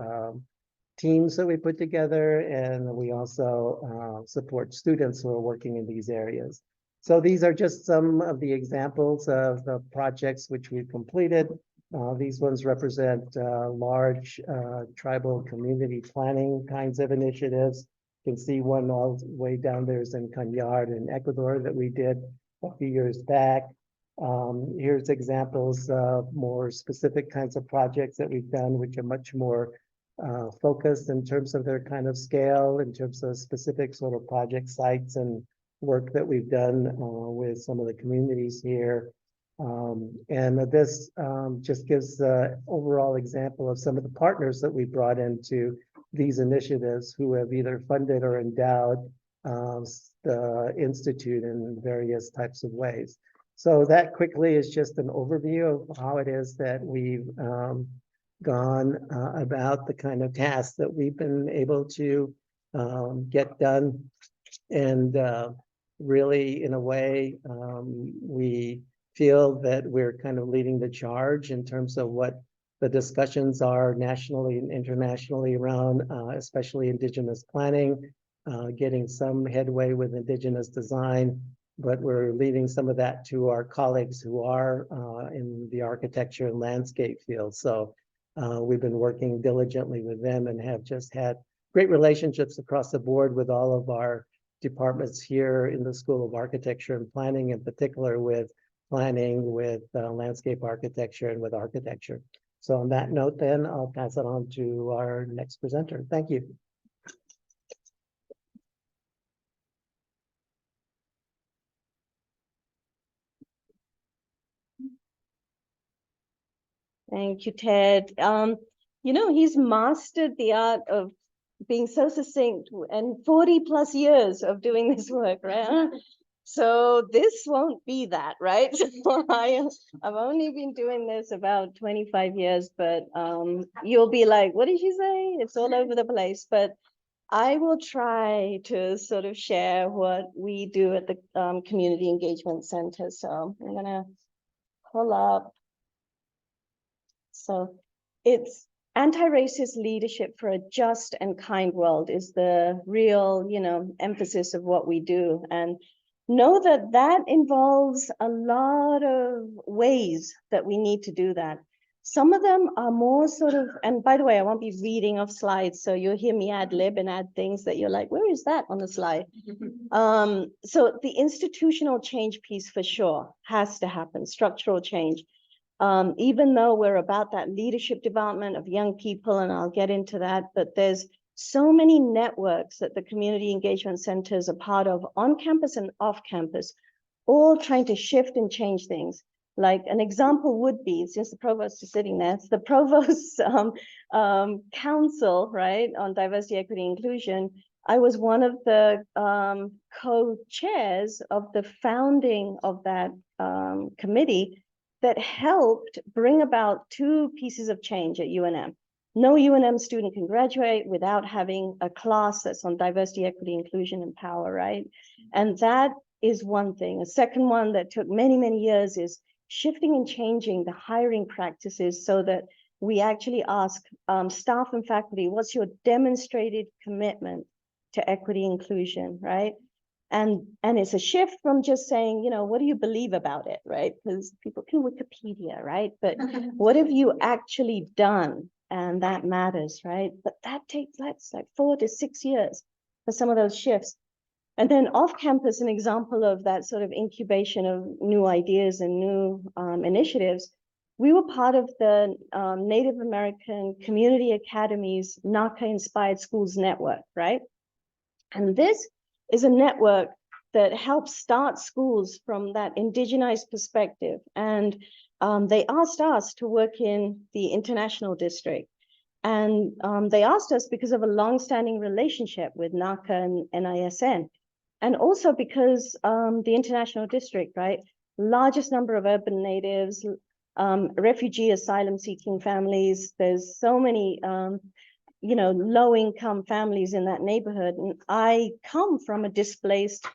teams that we put together, and we also support students who are working in these areas. So these are just some of the examples of the projects which we've completed. These ones represent large tribal community planning kinds of initiatives. You can see one all the way down there is in Cañar in Ecuador that we did a few years back. Here's examples of more specific kinds of projects that we've done, which are much more focused in terms of their kind of scale, in terms of specific sort of project sites and work that we've done with some of the communities here. And this just gives an overall example of some of the partners that we brought into these initiatives who have either funded or endowed the Institute in various types of ways. So that quickly is just an overview of how it is that we've gone about the kind of tasks that we've been able to get done. And really, in a way, we feel that we're kind of leading the charge in terms of what the discussions are nationally and internationally around, especially Indigenous planning, getting some headway with Indigenous design, but we're leaving some of that to our colleagues who are in the architecture and landscape field. So we've been working diligently with them and have just had great relationships across the board with all of our departments here in the School of Architecture and Planning, in particular with planning, with landscape architecture, and with architecture. So on that note, then I'll pass it on to our next presenter. Thank you. Thank you, Ted. You know, he's mastered the art of being so succinct and 40+ years of doing this work, right? So this won't be that, right? I've only been doing this about 25 years, but you'll be like, what did she say? It's all over the place. But I will try to sort of share what we do at the Community Engagement Center. So I'm gonna pull up. So it's anti-racist leadership for a just and kind world is the real, you know, emphasis of what we do. And know that that involves a lot of ways that we need to do that. Some of them are more sort of, and by the way, I won't be reading off slides, so you'll hear me ad lib and add things that you're like, where is that on the slide? So the institutional change piece for sure has to happen, structural change. even though we're about that leadership development of young people, and I'll get into that, but there's so many networks that the community engagement centers are part of on campus and off campus, all trying to shift and change things. Like an example would be, since the provost is sitting there, it's the provost's council, right, on diversity, equity, inclusion. I was one of the co-chairs of the founding of that committee that helped bring about 2 pieces of change at UNM. No UNM student can graduate without having a class that's on diversity, equity, inclusion, and power, right? And that is one thing. A second one that took many, many years is shifting and changing the hiring practices so that we actually ask staff and faculty, what's your demonstrated commitment to equity inclusion, right? And it's a shift from just saying, you know, what do you believe about it, right? Because people can Wikipedia, right? But what have you actually done? And that matters, right? But that's like 4 to 6 years for some of those shifts. And then off campus, an example of that sort of incubation of new ideas and new initiatives, we were part of the Native American Community Academies NACA Inspired Schools Network, right? And this is a network that helps start schools from that indigenized perspective. And they asked us to work in the international district. And they asked us because of a longstanding relationship with NACA and NISN. And also because the international district, right, largest number of urban natives, refugee asylum seeking families, there's so many, you know, low income families in that neighborhood. And I come from a displaced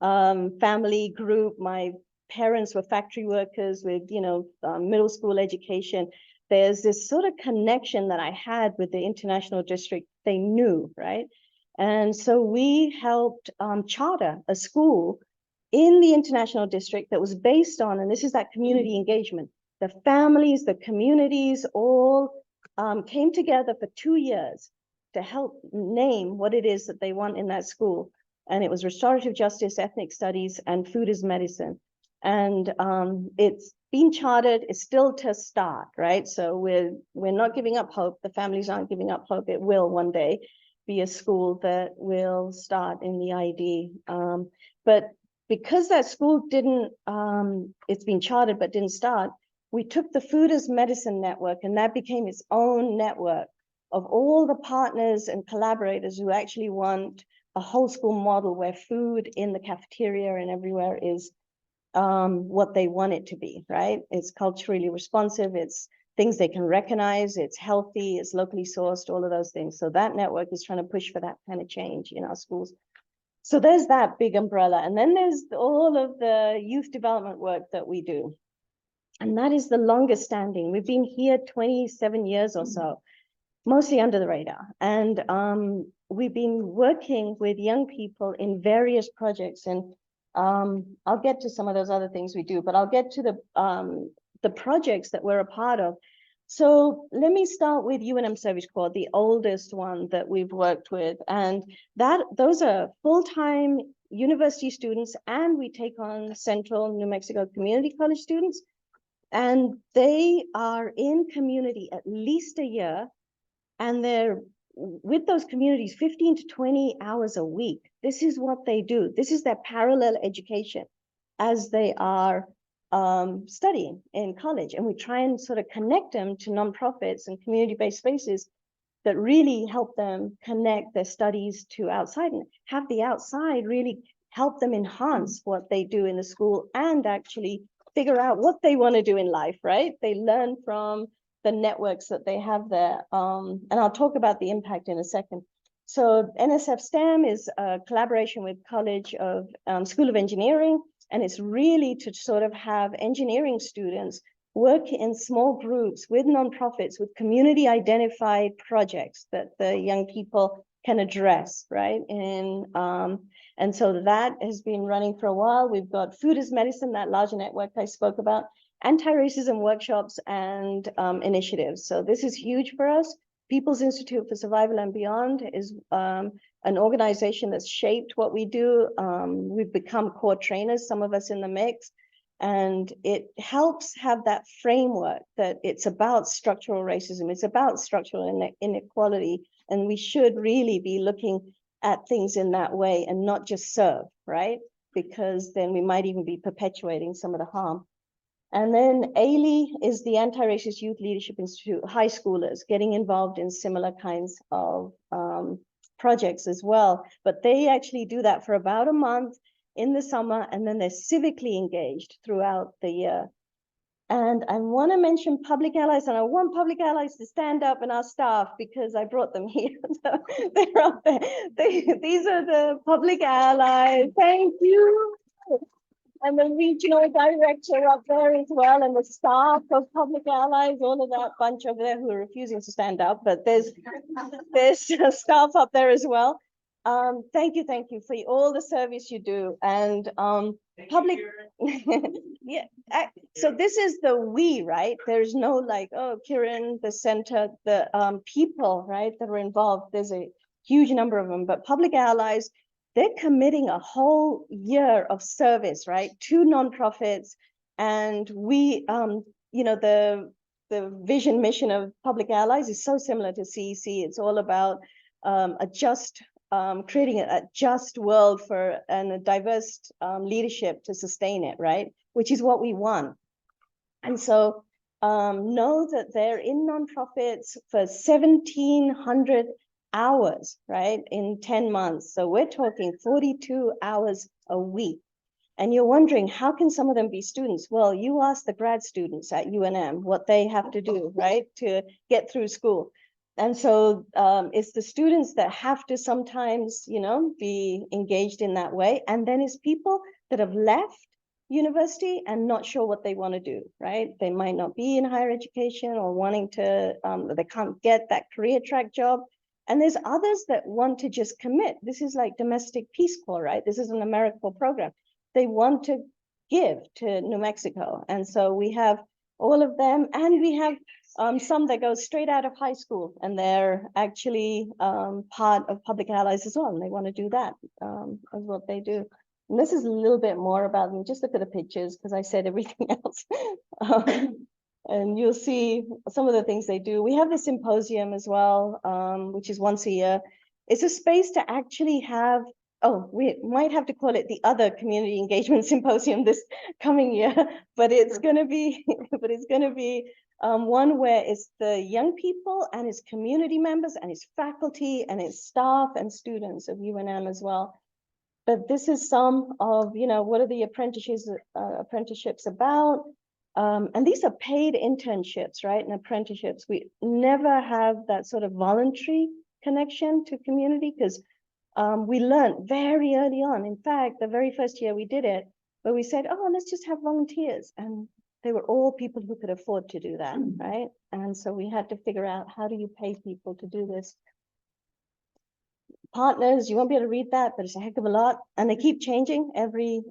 family group. My parents were factory workers with, you know, middle school education. There's this sort of connection that I had with the international district. They knew, right? And so we helped charter a school in the international district that was based on, and this is that community engagement. The families, the communities all came together for 2 years to help name what it is that they want in that school. And it was restorative justice, ethnic studies, and food as medicine. And it's been chartered, it's still to start, right? So we're not giving up hope. The families aren't giving up hope. It will one day be a school that will start in the ID. But because that school didn't, it's been chartered but didn't start, we took the Food as Medicine Network, and that became its own network of all the partners and collaborators who actually want a whole school model where food in the cafeteria and everywhere is what they want it to be, right? It's culturally responsive, it's things they can recognize, it's healthy, it's locally sourced, all of those things. So that network is trying to push for that kind of change in our schools. So there's that big umbrella. And then there's all of the youth development work that we do. And that is the longest standing. We've been here 27 years or so, mostly under the radar. And we've been working with young people in various projects. And I'll get to some of those other things we do, but I'll get to the projects that we're a part of. So let me start with UNM Service Corps, the oldest one that we've worked with. And those are full-time university students, and we take on Central New Mexico Community College students. And they are in community at least a year, and they're with those communities 15 to 20 hours a week. This is what they do. This is their parallel education as they are studying in college. And we try and sort of connect them to nonprofits and community-based spaces that really help them connect their studies to outside and have the outside really help them enhance what they do in the school and actually figure out what they want to do in life, right? They learn from the networks that they have there. And I'll talk about the impact in a second. So NSF STEM is a collaboration with College of School of Engineering, and it's really to sort of have engineering students work in small groups with nonprofits, with community identified projects that the young people can address, right? And so that has been running for a while. We've got Food as Medicine, that larger network I spoke about, anti-racism workshops and initiatives. So this is huge for us. People's Institute for Survival and Beyond is an organization that's shaped what we do. We've become core trainers, some of us in the mix. And it helps have that framework that it's about structural racism, it's about structural inequality, and we should really be looking at things in that way and not just serve, right? Because then we might even be perpetuating some of the harm. And then ALE is the Anti-Racist Youth Leadership Institute, high schoolers getting involved in similar kinds of projects as well. But they actually do that for about a month in the summer, and then they're civically engaged throughout the year. And I want to mention public allies, and I want public allies to stand up and our staff because I brought them here. So they're up there. These are the public allies. Thank you. And the regional director up there as well, and the staff of public allies, all of that bunch over there who are refusing to stand up, but there's staff up there as well. Thank you for all the service you do. And public, yeah. So this is the we, right? There's no like, oh, Kiran, the center, the people, right, that are involved. There's a huge number of them, but public allies, they're committing a whole year of service, right, to nonprofits. And we, you know, the vision mission of public allies is so similar to CEC. It's all about creating a just world for and a diverse leadership to sustain it, right? Which is what we want. And so know that they're in nonprofits for 1,700 hours, right, in 10 months. So we're talking 42 hours a week. And you're wondering, how can some of them be students? Well, you ask the grad students at UNM what they have to do, right, to get through school. And so it's the students that have to sometimes, you know, be engaged in that way. And then it's people that have left university and not sure what they want to do, right? They might not be in higher education or wanting to, they can't get that career track job. And there's others that want to just commit. This is like domestic Peace Corps, right? This is an AmeriCorps program. They want to give to New Mexico. And so we have all of them, and we have some that go straight out of high school, and they're actually part of Public Allies as well, and they want to do that as what they do. And this is a little bit more about them. Just look at the pictures, because I said everything else. And you'll see some of the things they do. We have the Symposium as well, which is once a year. It's a space to actually have, oh, we might have to call it the other Community Engagement Symposium this coming year, but it's going to be, one where it's the young people and it's community members and it's faculty and it's staff and students of UNM as well. But this is some of, you know, what are the apprenticeships about? And these are paid internships, right? And apprenticeships. We never have that sort of voluntary connection to community because we learned very early on. In fact, the very first year we did it, but we said, oh, let's just have volunteers. And they were all people who could afford to do that, right? And so we had to figure out, how do you pay people to do this? Partners, you won't be able to read that, but it's a heck of a lot. And they keep changing every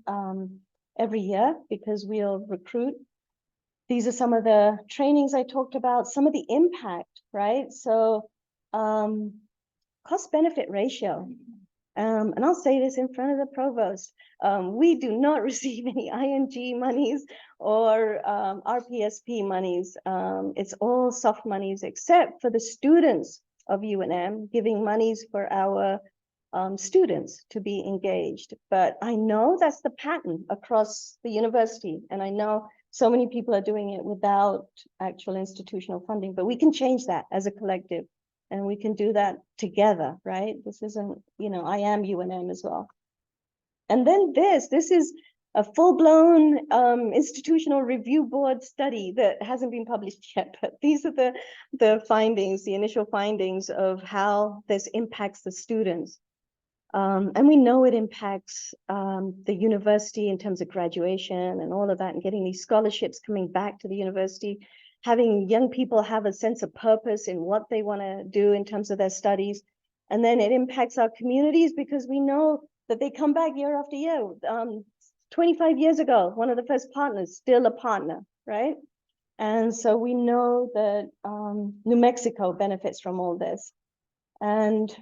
year because we'll recruit. These are some of the trainings I talked about, some of the impact, right? So cost benefit ratio. And I'll say this in front of the provost. We do not receive any ING monies or RPSP monies. It's all soft monies, except for the students of UNM giving monies for our students to be engaged. But I know that's the pattern across the university. And I know so many people are doing it without actual institutional funding, but we can change that as a collective. And we can do that together, right? This isn't, you know, I am UNM as well. And then this is a full-blown institutional review board study that hasn't been published yet, but these are the findings, the initial findings of how this impacts the students. And we know it impacts the university in terms of graduation and all of that, and getting these scholarships coming back to the university, having young people have a sense of purpose in what they want to do in terms of their studies. And then it impacts our communities because we know that they come back year after year. 25 years ago, one of the first partners, still a partner, right? And so we know that New Mexico benefits from all this. And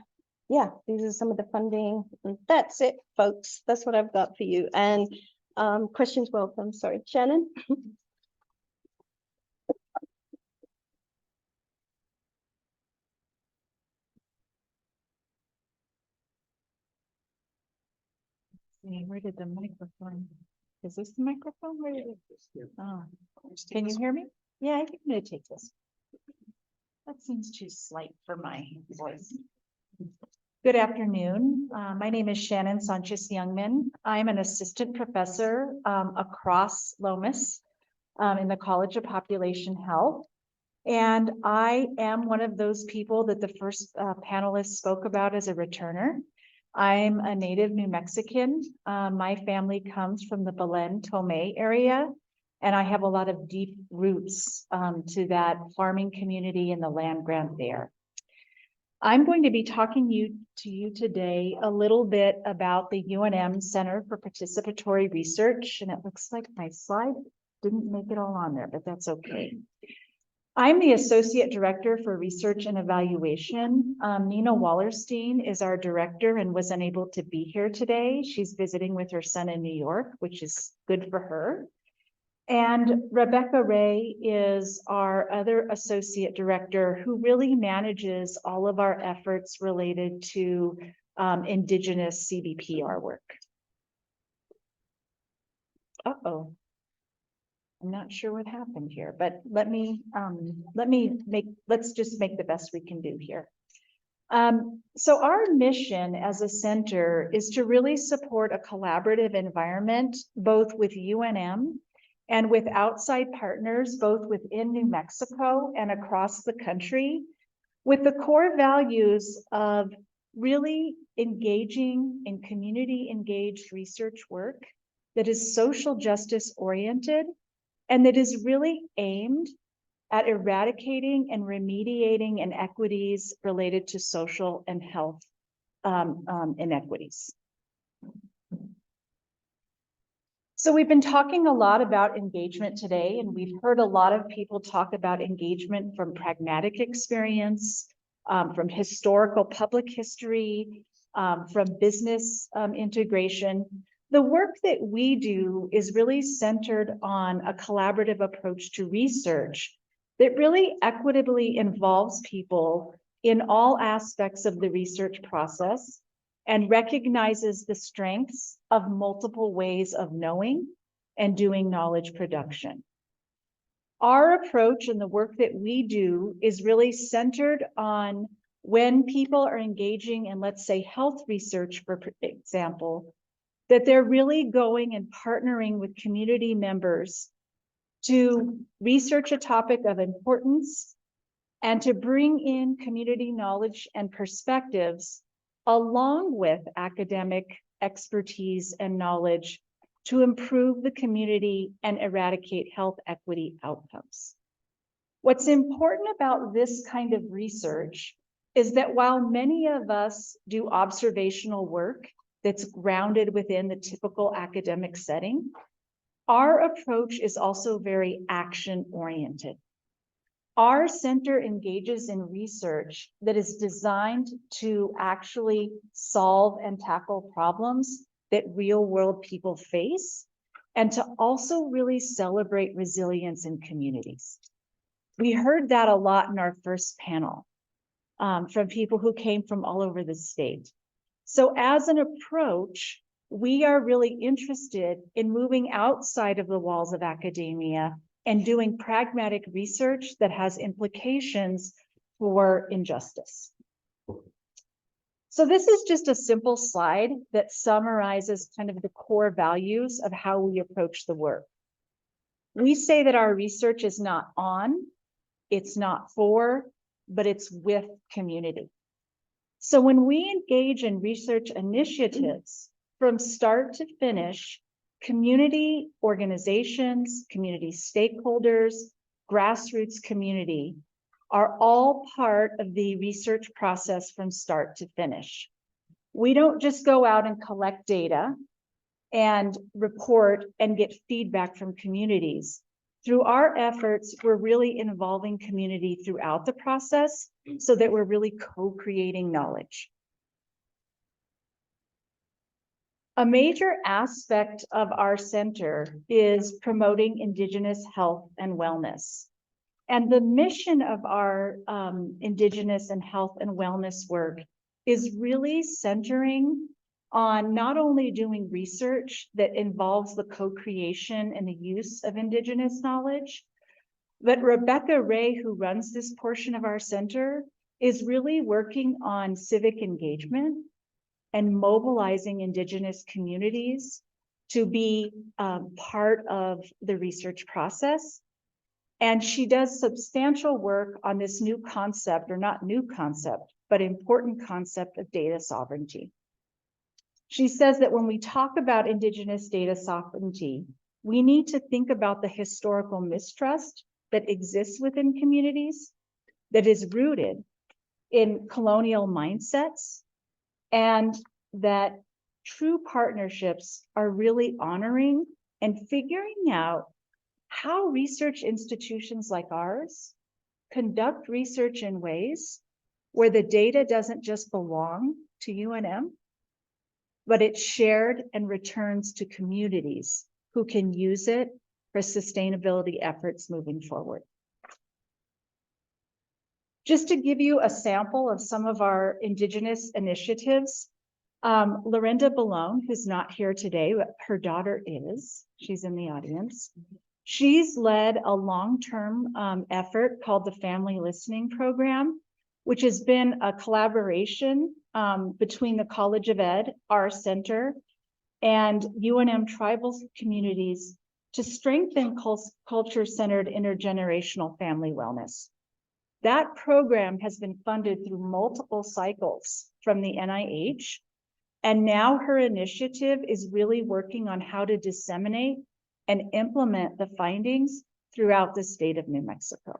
yeah, these are some of the funding. And that's it, folks. That's what I've got for you. And Questions welcome, sorry, Shannon? Where did the microphone? Is this the microphone? Where did it? Oh, can you hear me? Yeah, I think I'm gonna take this. That seems too slight for my voice. Good afternoon. My name is Shannon Sanchez Youngman. I'm an assistant professor across Lomas in the College of Population Health. And I am one of those people that the first panelist spoke about as a returner. I'm a native New Mexican. My family comes from the Belen Tomé area, and I have a lot of deep roots to that farming community and the land grant there. I'm going to be talking to you today a little bit about the UNM Center for Participatory Research, and it looks like my slide didn't make it all on there, but that's okay. I'm the Associate Director for Research and Evaluation. Nina Wallerstein is our director and was unable to be here today. She's visiting with her son in New York, which is good for her. And Rebecca Ray is our other Associate Director who really manages all of our efforts related to Indigenous CBPR work. Uh-oh. I'm not sure what happened here, but let's just make the best we can do here. So our mission as a center is to really support a collaborative environment, both with UNM and with outside partners, both within New Mexico and across the country, with the core values of really engaging in community engaged research work that is social justice oriented and that is really aimed at eradicating and remediating inequities related to social and health inequities. So we've been talking a lot about engagement today, and we've heard a lot of people talk about engagement from pragmatic experience, from historical public history, from business integration. The work that we do is really centered on a collaborative approach to research that really equitably involves people in all aspects of the research process and recognizes the strengths of multiple ways of knowing and doing knowledge production. Our approach and the work that we do is really centered on when people are engaging in, let's say, health research, for example, that they're really going and partnering with community members to research a topic of importance and to bring in community knowledge and perspectives along with academic expertise and knowledge to improve the community and eradicate health equity outcomes. What's important about this kind of research is that while many of us do observational work that's grounded within the typical academic setting, our approach is also very action-oriented. Our center engages in research that is designed to actually solve and tackle problems that real-world people face, and to also really celebrate resilience in communities. We heard that a lot in our first panel from people who came from all over the state. So as an approach, we are really interested in moving outside of the walls of academia and doing pragmatic research that has implications for injustice. So this is just a simple slide that summarizes kind of the core values of how we approach the work. We say that our research is not on, it's not for, but it's with community. So when we engage in research initiatives from start to finish, community organizations, community stakeholders, grassroots community are all part of the research process from start to finish. We don't just go out and collect data and report and get feedback from communities. Through our efforts, we're really involving community throughout the process so that we're really co-creating knowledge. A major aspect of our center is promoting Indigenous health and wellness. And the mission of our Indigenous and health and wellness work is really centering on not only doing research that involves the co-creation and the use of Indigenous knowledge, but Rebecca Ray, who runs this portion of our center, is really working on civic engagement and mobilizing Indigenous communities to be part of the research process. And she does substantial work on this new concept, or not new concept, but important concept of data sovereignty. She says that when we talk about Indigenous data sovereignty, we need to think about the historical mistrust that exists within communities, that is rooted in colonial mindsets, and that true partnerships are really honoring and figuring out how research institutions like ours conduct research in ways where the data doesn't just belong to UNM, but it's shared and returns to communities who can use it for sustainability efforts moving forward. Just to give you a sample of some of our Indigenous initiatives, Lorinda Ballone, who's not here today, but her daughter is, she's in the audience. She's led a long-term effort called the Family Listening Program, which has been a collaboration between the College of Ed, our center, and UNM tribal communities to strengthen culture-centered intergenerational family wellness. That program has been funded through multiple cycles from the NIH, and now her initiative is really working on how to disseminate and implement the findings throughout the state of New Mexico.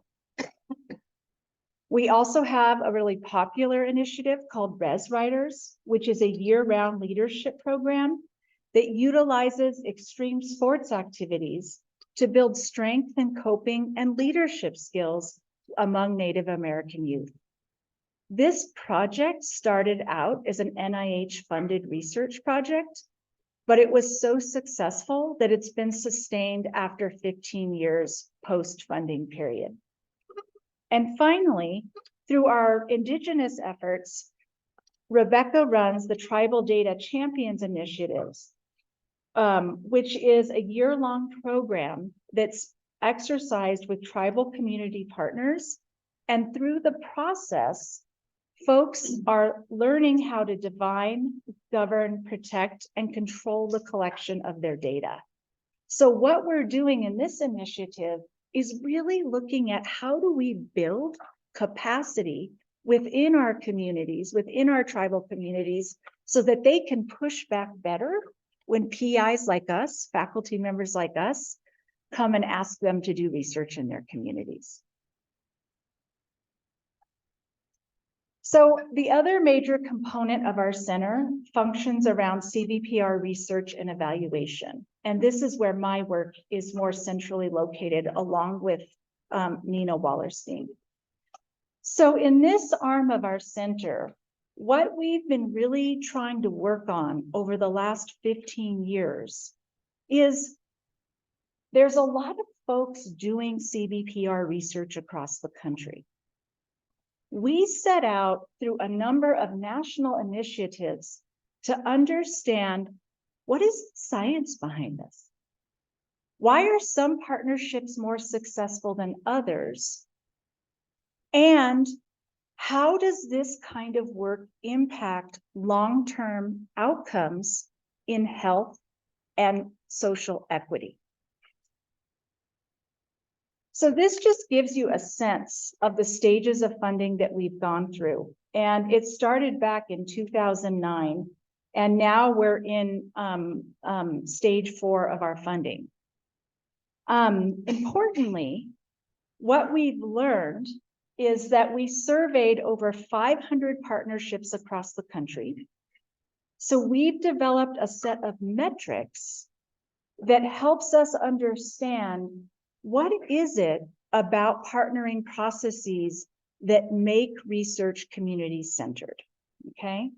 We also have a really popular initiative called Res Riders, which is a year-round leadership program that utilizes extreme sports activities to build strength and coping and leadership skills among Native American youth. This project started out as an NIH-funded research project, but it was so successful that it's been sustained after 15 years post-funding period. And finally, through our Indigenous efforts, Rebecca runs the Tribal Data Champions Initiatives, which is a year-long program that's exercised with tribal community partners. And through the process, folks are learning how to divine, govern, protect, and control the collection of their data. So what we're doing in this initiative is really looking at how do we build capacity within our communities, within our tribal communities, so that they can push back better when PIs like us, faculty members like us, come and ask them to do research in their communities. So the other major component of our center functions around CVPR research and evaluation. And this is where my work is more centrally located, along with Nina Wallerstein. So in this arm of our center, what we've been really trying to work on over the last 15 years is there's a lot of folks doing CVPR research across the country. We set out through a number of national initiatives to understand what is the science behind this? Why are some partnerships more successful than others? And how does this kind of work impact long-term outcomes in health and social equity? So this just gives you a sense of the stages of funding that we've gone through. And it started back in 2009, and now we're in stage 4 of our funding. Importantly, what we've learned is that we surveyed over 500 partnerships across the country. So we've developed a set of metrics that helps us understand what is it about partnering processes that make research community centered, okay?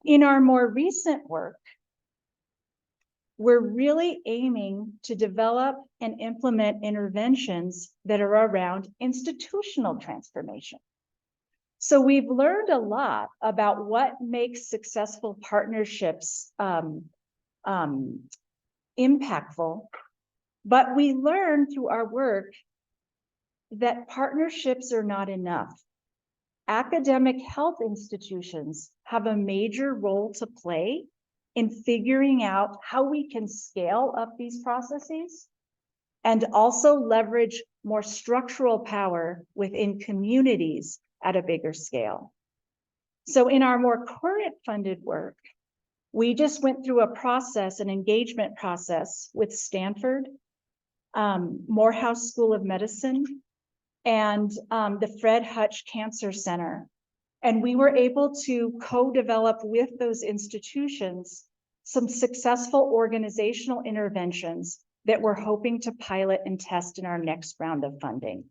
In our more recent work, we're really aiming to develop and implement interventions that are around institutional transformation. So we've learned a lot about what makes successful partnerships impactful, but we learned through our work that partnerships are not enough. Academic health institutions have a major role to play in figuring out how we can scale up these processes and also leverage more structural power within communities at a bigger scale. So in our more current funded work, we just went through a process, an engagement process with Stanford, Morehouse School of Medicine, and the Fred Hutch Cancer Center. And we were able to co-develop with those institutions some successful organizational interventions that we're hoping to pilot and test in our next round of funding.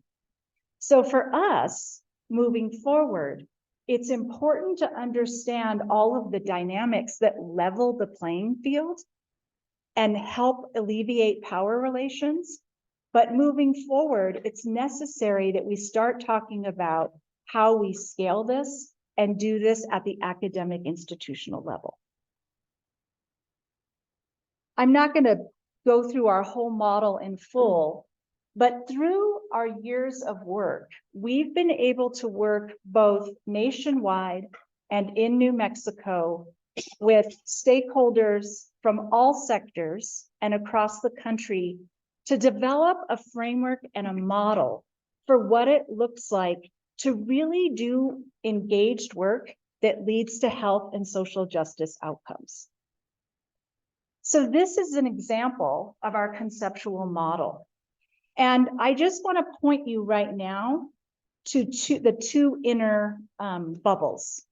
So for us, moving forward, it's important to understand all of the dynamics that level the playing field and help alleviate power relations. But moving forward, it's necessary that we start talking about how we scale this and do this at the academic institutional level. I'm not going to go through our whole model in full, but through our years of work, we've been able to work both nationwide and in New Mexico with stakeholders from all sectors and across the country to develop a framework and a model for what it looks like to really do engaged work that leads to health and social justice outcomes. So this is an example of our conceptual model. And I just want to point you right now to the two inner bubbles.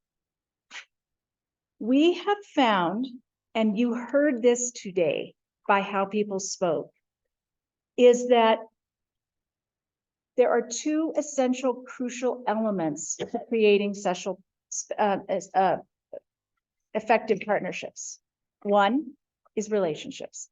We have found, and you heard this today by how people spoke, is that there are two essential crucial elements to creating effective partnerships. One is relationships.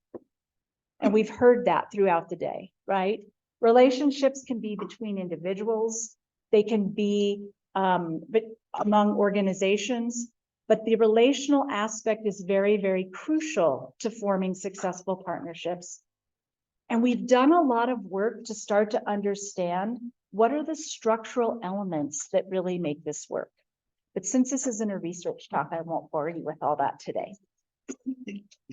And we've heard that throughout the day, right? Relationships can be between individuals, they can be among organizations, but the relational aspect is very, very crucial to forming successful partnerships. And we've done a lot of work to start to understand what are the structural elements that really make this work. But since this isn't a research talk, I won't bore you with all that today.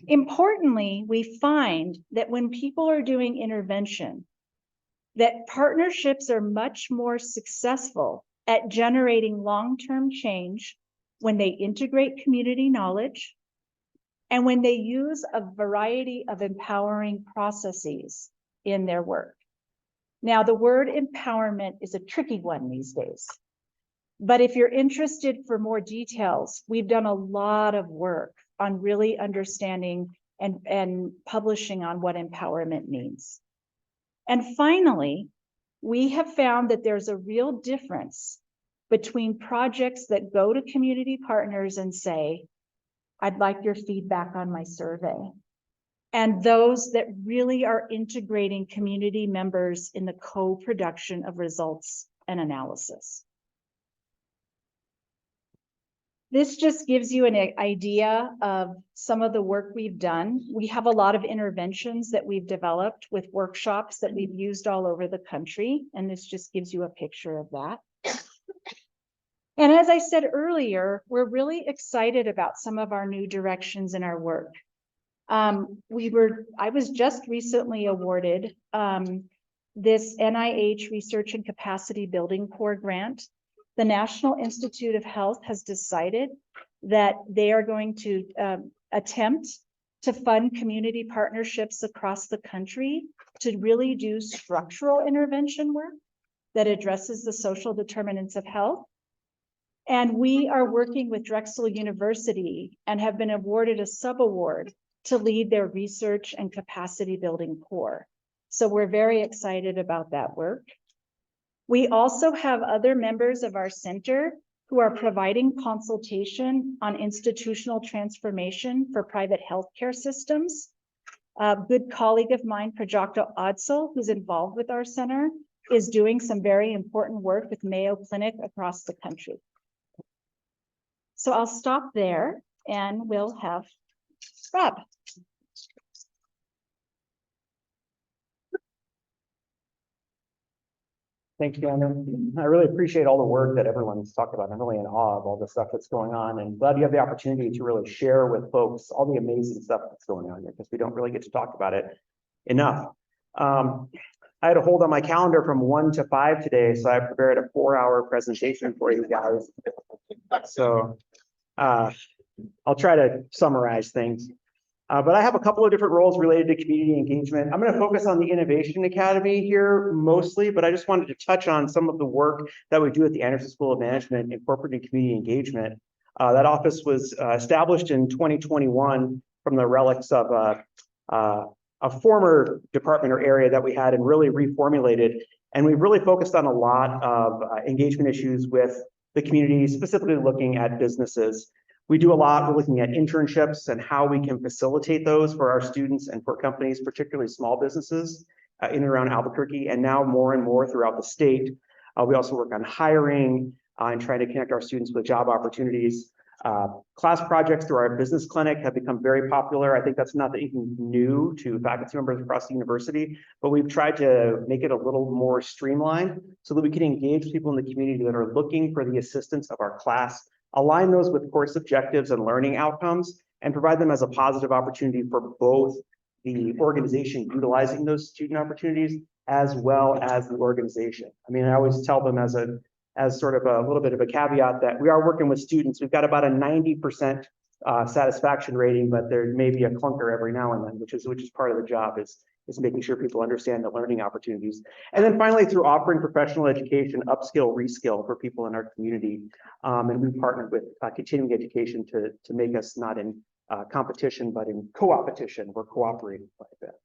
Importantly, we find that when people are doing intervention, that partnerships are much more successful at generating long-term change when they integrate community knowledge and when they use a variety of empowering processes in their work. Now, the word empowerment is a tricky one these days. But if you're interested for more details, we've done a lot of work on really understanding and publishing on what empowerment means. And finally, we have found that there's a real difference between projects that go to community partners and say, I'd like your feedback on my survey, and those that really are integrating community members in the co-production of results and analysis. This just gives you an idea of some of the work we've done. We have a lot of interventions that we've developed with workshops that we've used all over the country, and this just gives you a picture of that. And as I said earlier, we're really excited about some of our new directions in our work. I was just recently awarded this NIH Research and Capacity Building Corps grant. The National Institute of Health has decided that they are going to attempt to fund community partnerships across the country to really do structural intervention work that addresses the social determinants of health. And we are working with Drexel University and have been awarded a subaward to lead their research and capacity building core. So we're very excited about that work. We also have other members of our center who are providing consultation on institutional transformation for private healthcare systems. A good colleague of mine, Prajakta Adsal, who's involved with our center, is doing some very important work with Mayo Clinic across the country. So I'll stop there and we'll have Rob. Thank you, Anna. I really appreciate all the work that everyone's talked about. I'm really in awe of all the stuff that's going on, and glad you have the opportunity to really share with folks all the amazing stuff that's going on here, because we don't really get to talk about it enough. I had a hold on my calendar from 1 to 5 today, so I prepared a 4-hour presentation for you guys. So I'll try to summarize things. But I have a couple of different roles related to community engagement. I'm going to focus on the Innovation Academy here mostly, but I just wanted to touch on some of the work that we do at the Anderson School of Management in corporate and community engagement. That office was established in 2021 from the relics of a former department or area that we had and really reformulated. And we really focused on a lot of engagement issues with the community, specifically looking at businesses. We do a lot. We're looking at internships and how we can facilitate those for our students and for companies, particularly small businesses in and around Albuquerque, and now more and more throughout the state. We also work on hiring and trying to connect our students with job opportunities. Class projects through our business clinic have become very popular. I think that's not anything new to faculty members across the university, but we've tried to make it a little more streamlined so that we can engage people in the community that are looking for the assistance of our class, align those with course objectives and learning outcomes, and provide them as a positive opportunity for both the organization utilizing those student opportunities as well as the organization. I mean, I always tell them as sort of a little bit of a caveat that we are working with students. We've got about a 90% satisfaction rating, but there may be a clunker every now and then, which is part of the job is making sure people understand the learning opportunities. And then finally, through offering professional education, upskill, reskill for people in our community. And we partnered with continuing education to make us not in competition, but in co-opetition. We're cooperating quite a bit.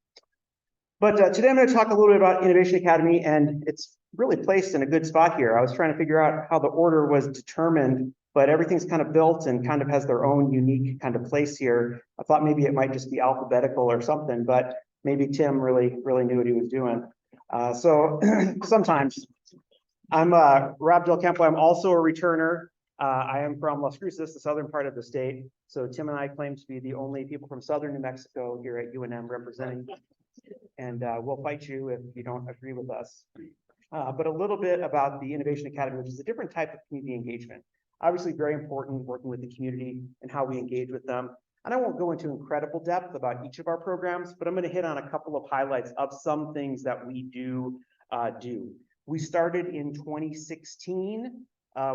But today I'm going to talk a little bit about Innovation Academy, and it's really placed in a good spot here. I was trying to figure out how the order was determined, but everything's kind of built and kind of has their own unique kind of place here. I thought maybe it might just be alphabetical or something, but maybe Tim really knew what he was doing. So sometimes I'm Rob Del Campo. I'm also a returner. I am from Las Cruces, the southern part of the state. So Tim and I claim to be the only people from southern New Mexico here at UNM representing. And we'll fight you if you don't agree with us. But a little bit about the Innovation Academy, which is a different type of community engagement. Obviously very important working with the community and how we engage with them. And I won't go into incredible depth about each of our programs, but I'm going to hit on a couple of highlights of some things that we do. We started in 2016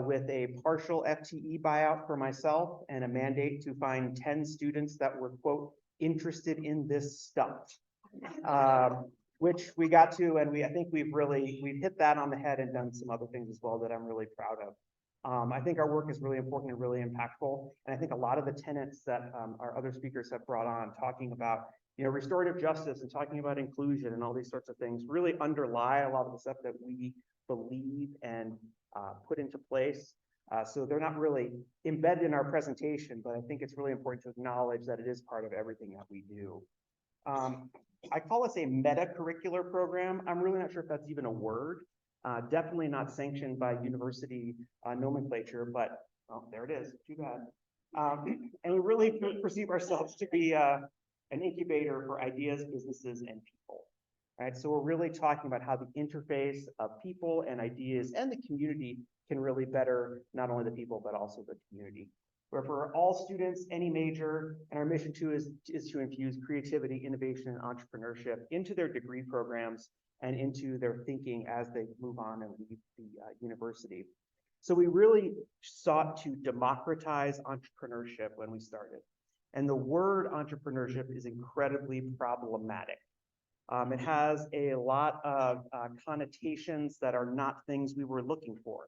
with a partial FTE buyout for myself and a mandate to find 10 students that were, quote, interested in this stuff. Which we got to, and I think we've hit that on the head and done some other things as well that I'm really proud of. I think our work is really important and really impactful. And I think a lot of the tenets that our other speakers have brought on, talking about, restorative justice and talking about inclusion and all these sorts of things really underlie a lot of the stuff that we believe and put into place. So they're not really embedded in our presentation, but I think it's really important to acknowledge that it is part of everything that we do. I call this a meta-curricular program. I'm really not sure if that's even a word. Definitely not sanctioned by university nomenclature, but there it is, too bad. And we really perceive ourselves to be an incubator for ideas, businesses, and people. Right? So we're really talking about how the interface of people and ideas and the community can really better not only the people, but also the community. Where for all students, any major, and our mission too is to infuse creativity, innovation, and entrepreneurship into their degree programs and into their thinking as they move on and leave the university. So we really sought to democratize entrepreneurship when we started. And the word entrepreneurship is incredibly problematic. It has a lot of connotations that are not things we were looking for.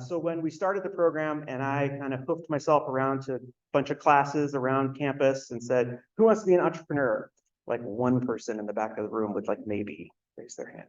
So when we started the program and I kind of hoofed myself around to a bunch of classes around campus and said, who wants to be an entrepreneur? Like one person in the back of the room would maybe raise their hand.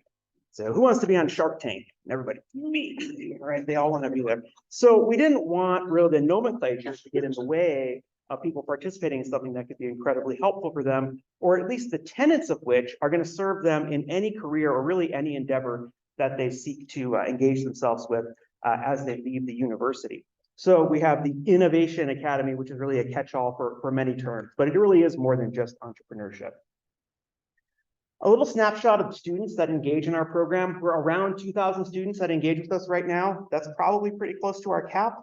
So who wants to be on Shark Tank? And everybody, me, right? They all want to be there. So we didn't want really the nomenclature to get in the way of people participating in something that could be incredibly helpful for them, or at least the tenets of which are going to serve them in any career or really any endeavor that they seek to engage themselves with as they leave the university. So we have the Innovation Academy, which is really a catch-all for many terms, but it really is more than just entrepreneurship. A little snapshot of students that engage in our program. We're around 2,000 students that engage with us right now. That's probably pretty close to our cap.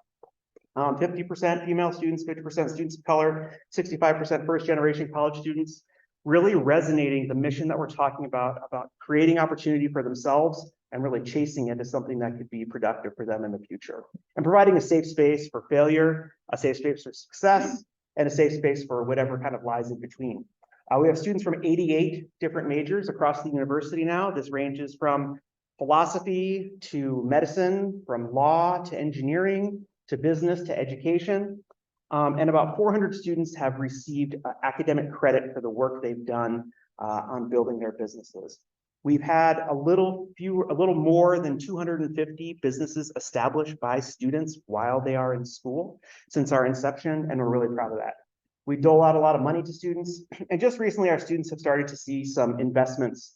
50% female students, 50% students of color, 65% first-generation college students, really resonating the mission that we're talking about creating opportunity for themselves and really chasing it as something that could be productive for them in the future. And providing a safe space for failure, a safe space for success, and a safe space for whatever kind of lies in between. We have students from 88 different majors across the university now. This ranges from philosophy to medicine, from law to engineering, to business, to education. And about 400 students have received academic credit for the work they've done on building their businesses. We've had a little more than 250 businesses established by students while they are in school since our inception, and we're really proud of that. We dole out a lot of money to students, and just recently our students have started to see some investments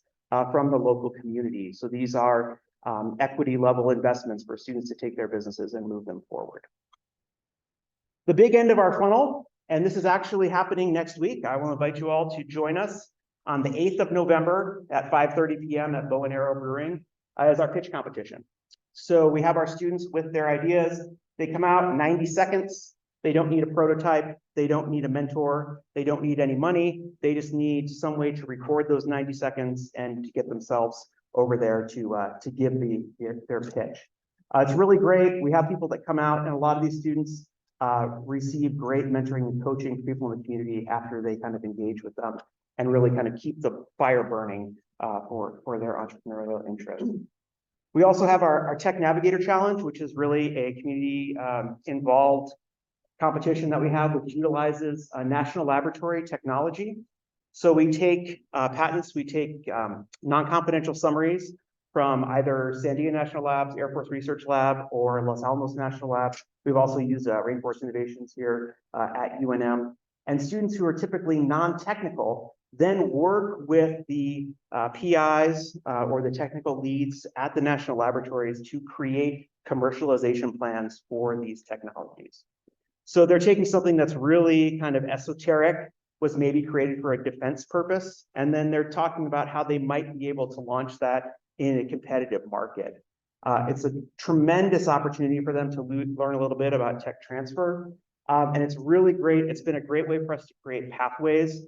from the local community. So these are equity level investments for students to take their businesses and move them forward. The big end of our funnel, and this is actually happening next week. I will invite you all to join us on the 8th of November at 5:30 p.m. at Bow and Arrow Brewing as our pitch competition. So we have our students with their ideas. They come out 90 seconds. They don't need a prototype. They don't need a mentor. They don't need any money. They just need some way to record those 90 seconds and to get themselves over there to give their pitch. It's really great. We have people that come out, and a lot of these students receive great mentoring and coaching from people in the community after they kind of engage with them and really kind of keep the fire burning for their entrepreneurial interest. We also have our Tech Navigator Challenge, which is really a community involved competition that we have, which utilizes national laboratory technology. So we take patents, we take non-confidential summaries from either Sandia National Labs, Air Force Research Lab, or Los Alamos National Lab. We've also used Rainforest Innovations here at UNM. And students who are typically non-technical then work with the PIs or the technical leads at the national laboratories to create commercialization plans for these technologies. So they're taking something that's really kind of esoteric, was maybe created for a defense purpose, and then they're talking about how they might be able to launch that in a competitive market. It's a tremendous opportunity for them to learn a little bit about tech transfer, and it's really great. It's been a great way for us to create pathways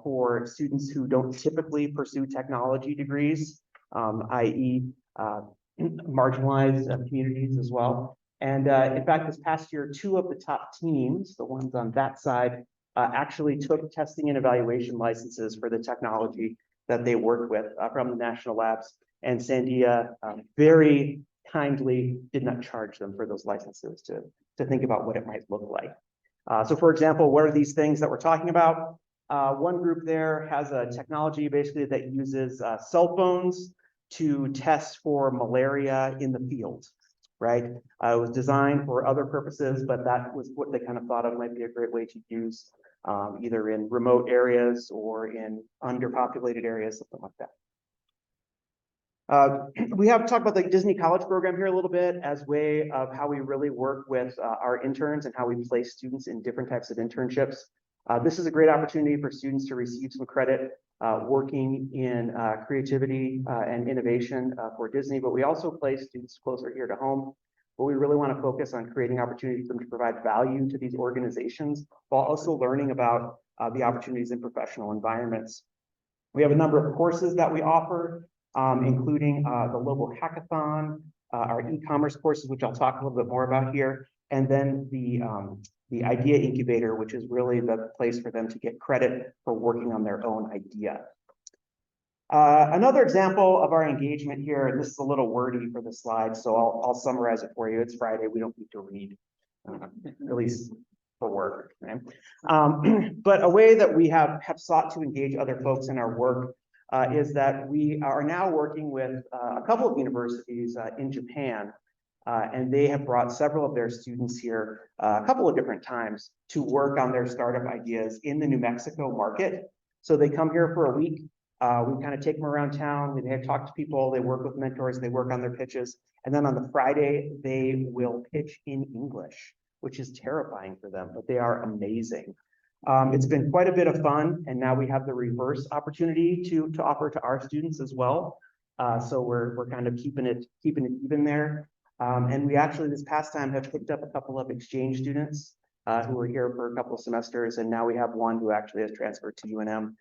for students who don't typically pursue technology degrees, i.e. Marginalized communities as well. And in fact, this past year, 2 of the top teams, the ones on that side, actually took testing and evaluation licenses for the technology that they worked with from the national labs. And Sandia very kindly did not charge them for those licenses to think about what it might look like. So for example, what are these things that we're talking about? One group there has a technology basically that uses cell phones to test for malaria in the field. Right? It was designed for other purposes, but that was what they kind of thought of might be a great way to use either in remote areas or in underpopulated areas, something like that. We have talked about the Disney College program here a little bit as a way of how we really work with our interns and how we place students in different types of internships. This is a great opportunity for students to receive some credit working in creativity and innovation for Disney, but we also place students closer here to home. But we really want to focus on creating opportunities for them to provide value to these organizations while also learning about the opportunities in professional environments. We have a number of courses that we offer, including the local hackathon, our e-commerce courses, which I'll talk a little bit more about here, and then the idea incubator, which is really the place for them to get credit for working on their own idea. Another example of our engagement here, and this is a little wordy for the slide, so I'll summarize it for you. It's Friday, we don't need to read, at least for work. Okay? But a way that we have sought to engage other folks in our work is that we are now working with a couple of universities in Japan And they have brought several of their students here a couple of different times to work on their startup ideas in the New Mexico market. So they come here for a week. We kind of take them around town. They talk to people. They work with mentors. They work on their pitches. And then on the Friday, they will pitch in English, which is terrifying for them, but they are amazing. It's been quite a bit of fun. And now we have the reverse opportunity to offer to our students as well. So we're kind of keeping it even there. And we actually this past time have picked up a couple of exchange students who were here for a couple of semesters. And now we have one who actually has transferred to UNM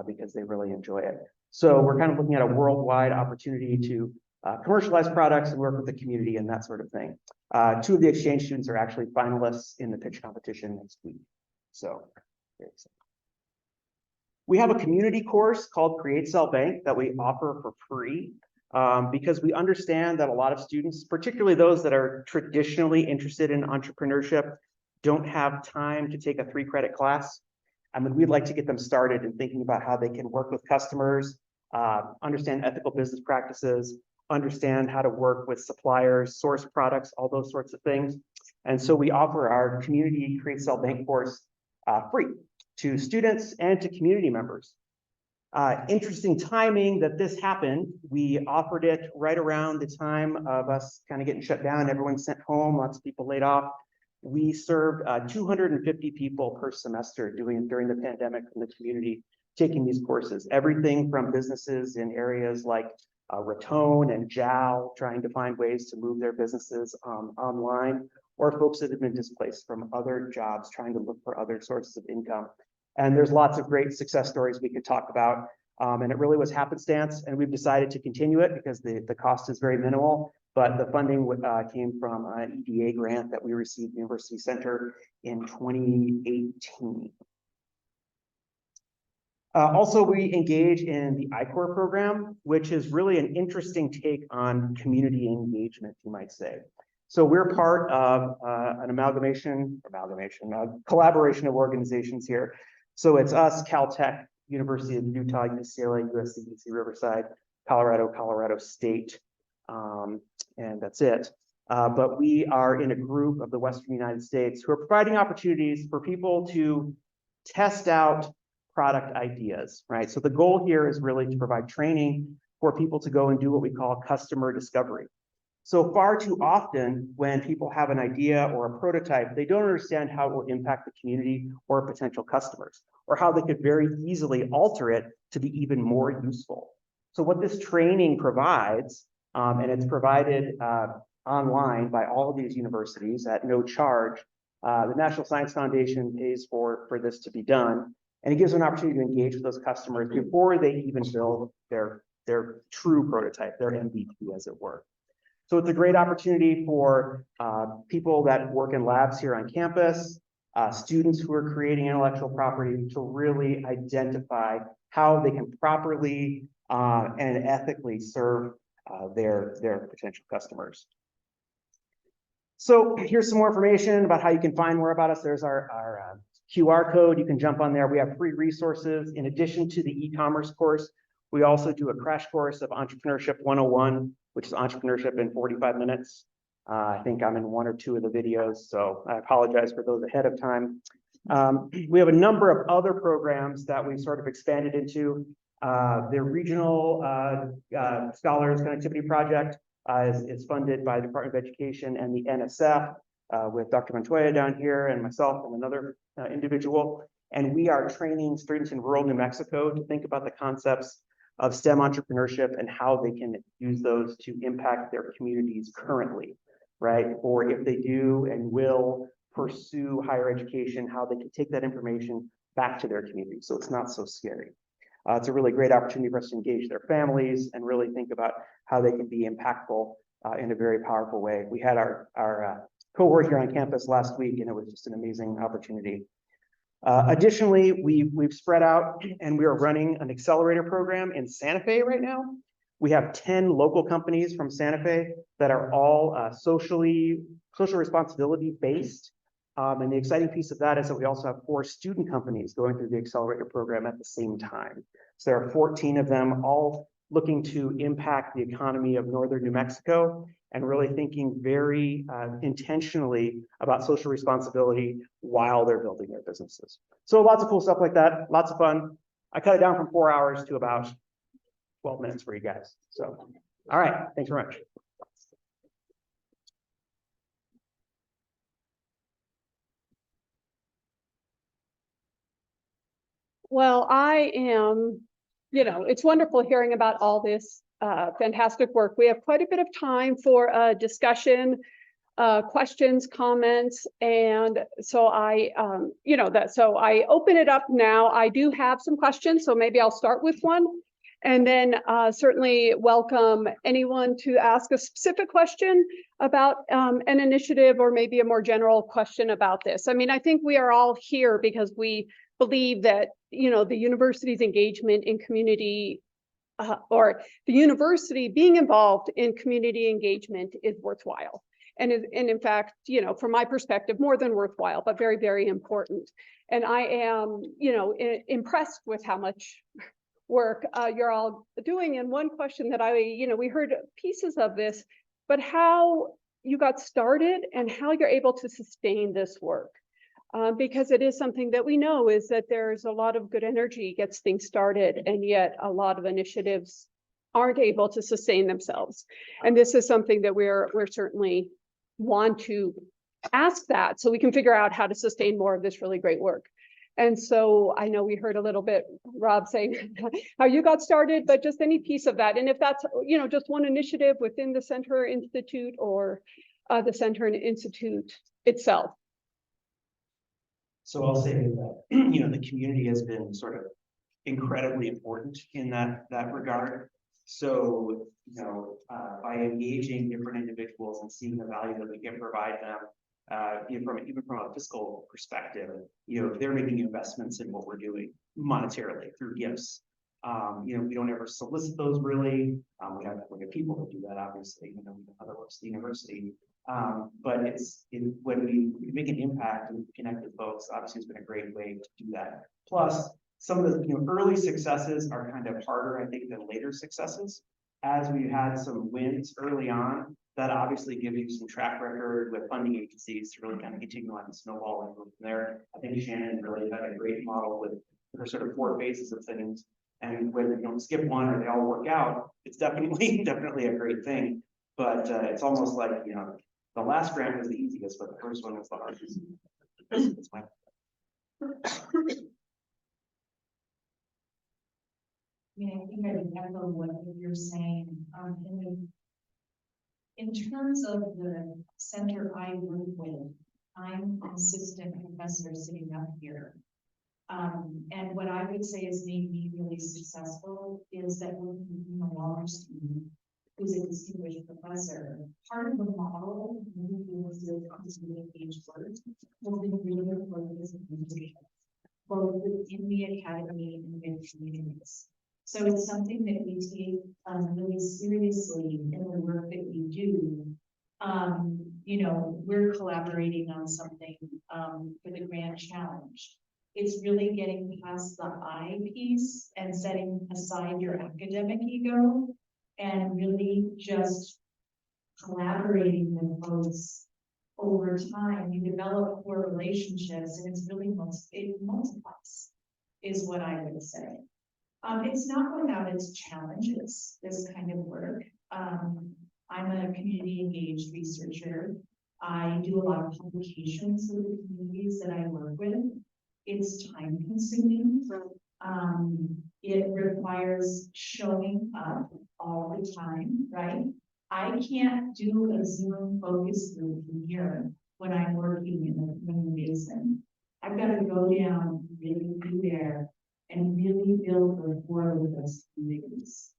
because they really enjoy it. So we're kind of looking at a worldwide opportunity to commercialize products and work with the community and that sort of thing. Two of the exchange students are actually finalists in the pitch competition next week. So very exciting. We have a community course called Create Sell Bank that we offer for free because we understand that a lot of students, particularly those that are traditionally interested in entrepreneurship, don't have time to take a 3-credit class. I mean, we'd like to get them started in thinking about how they can work with customers, understand ethical business practices, understand how to work with suppliers, source products, all those sorts of things. And so we offer our community Create Sell Bank course free to students and to community members. Interesting timing that this happened. We offered it right around the time of us kind of getting shut down. Everyone sent home, lots of people laid off. We served 250 people per semester during the pandemic in the community, taking these courses. Everything from businesses in areas like Raton and Jow, trying to find ways to move their businesses online, or folks that have been displaced from other jobs, trying to look for other sources of income. And there's lots of great success stories we could talk about. And it really was happenstance, and we've decided to continue it because the cost is very minimal, but the funding came from an EDA grant that we received at the University Center in 2018. Also, we engage in the I-Corps program, which is really an interesting take on community engagement, you might say. So we're part of an collaboration of organizations here. So it's us, Caltech, University of Utah, UCLA, USC, UC Riverside, Colorado State, and that's it. But we are in a group of the Western United States who are providing opportunities for people to test out product ideas, right? So the goal here is really to provide training for people to go and do what we call customer discovery. So far too often, when people have an idea or a prototype, they don't understand how it will impact the community or potential customers, or how they could very easily alter it to be even more useful. So what this training provides, and it's provided online by all of these universities at no charge. The National Science Foundation pays for this to be done, and it gives them an opportunity to engage with those customers before they even build their true prototype, their MVP, as it were. So it's a great opportunity for people that work in labs here on campus, students who are creating intellectual property, to really identify how they can properly and ethically serve their potential customers. So here's some more information about how you can find more about us. There's our QR code. You can jump on there. We have free resources. In addition to the e-commerce course, we also do a crash course of Entrepreneurship 101, which is entrepreneurship in 45 minutes. I think I'm in 1 or 2 of the videos, so I apologize for those ahead of time. We have a number of other programs that we've sort of expanded into. The Regional Scholars Connectivity Project is funded by the Department of Education and the NSF with Dr. Montoya down here and myself and another individual. And we are training students in rural New Mexico to think about the concepts of STEM entrepreneurship and how they can use those to impact their communities currently, right? Or if they do and will pursue higher education, how they can take that information back to their community so it's not so scary. It's a really great opportunity for us to engage their families and really think about how they can be impactful in a very powerful way. We had our cohort here on campus last week, and it was just an amazing opportunity. Additionally, we've spread out and we are running an accelerator program in Santa Fe right now. We have 10 local companies from Santa Fe that are all social responsibility based. And the exciting piece of that is that we also have 4 student companies going through the accelerator program at the same time. So there are 14 of them all looking to impact the economy of northern New Mexico and really thinking very intentionally about social responsibility while they're building their businesses. So lots of cool stuff like that, lots of fun. I cut it down from 4 hours to about 12 minutes for you guys. So, all right, thanks very much. Well, I am, it's wonderful hearing about all this fantastic work. We have quite a bit of time for a discussion, questions, comments, and so I open it up now. I do have some questions, so maybe I'll start with one, and then certainly welcome anyone to ask a specific question about an initiative or maybe a more general question about this. I mean, I think we are all here because we believe that the university's engagement in community or the university being involved in community engagement is worthwhile. And in fact, from my perspective, more than worthwhile, but very, very important. And I am, impressed with how much work you're all doing. And one question that we heard pieces of this, but how you got started and how you're able to sustain this work. Because it is something that we know is that there's a lot of good energy gets things started, and yet a lot of initiatives aren't able to sustain themselves. And this is something that we're certainly want to ask that so we can figure out how to sustain more of this really great work. And so I know we heard a little bit, Rob, saying how you got started, but just any piece of that. And if that's, just one initiative within the Center Institute or the Center and Institute itself. So I'll say that, the community has been sort of incredibly important in that regard. So, by engaging different individuals and seeing the value that we can provide them, even from a fiscal perspective, they're making investments in what we're doing monetarily through gifts. We don't ever solicit those really. We have people that do that, obviously, in other works, the university. But when we make an impact and connect with folks, obviously it's been a great way to do that. Plus, some of the early successes are kind of harder, I think, than later successes. As we've had some wins early on, that obviously gives you some track record with funding agencies to really kind of continue on the snowball and go from there. I think Shannon really had a great model with her sort of 4 phases of things. And when you don't skip one or they all work out, it's definitely a great thing. But it's almost like, the last grant was the easiest, but the first one was the hardest. That's my I think I would echo what you're saying. In terms of the center I work with, I'm an assistant professor sitting up here. And what I would say has made me really successful is that working with a large student who's a distinguished professor, part of the model was the engaged work will be really important as a community, both within the academy and in communities. So it's something that we take really seriously in the work that we do. We're collaborating on something for the grand challenge. It's really getting past the I piece and setting aside your academic ego and really just collaborating with folks over time. You develop core relationships, and it's really it multiplies, is what I would say. It's not without its challenges, this kind of work. I'm a community engaged researcher. I do a lot of publications with the communities that I work with. It's time consuming. It requires showing up all the time, right? I can't do a Zoom focus group from here when I'm working in the basin. I've got to go down, really be there, and really build rapport with those communities.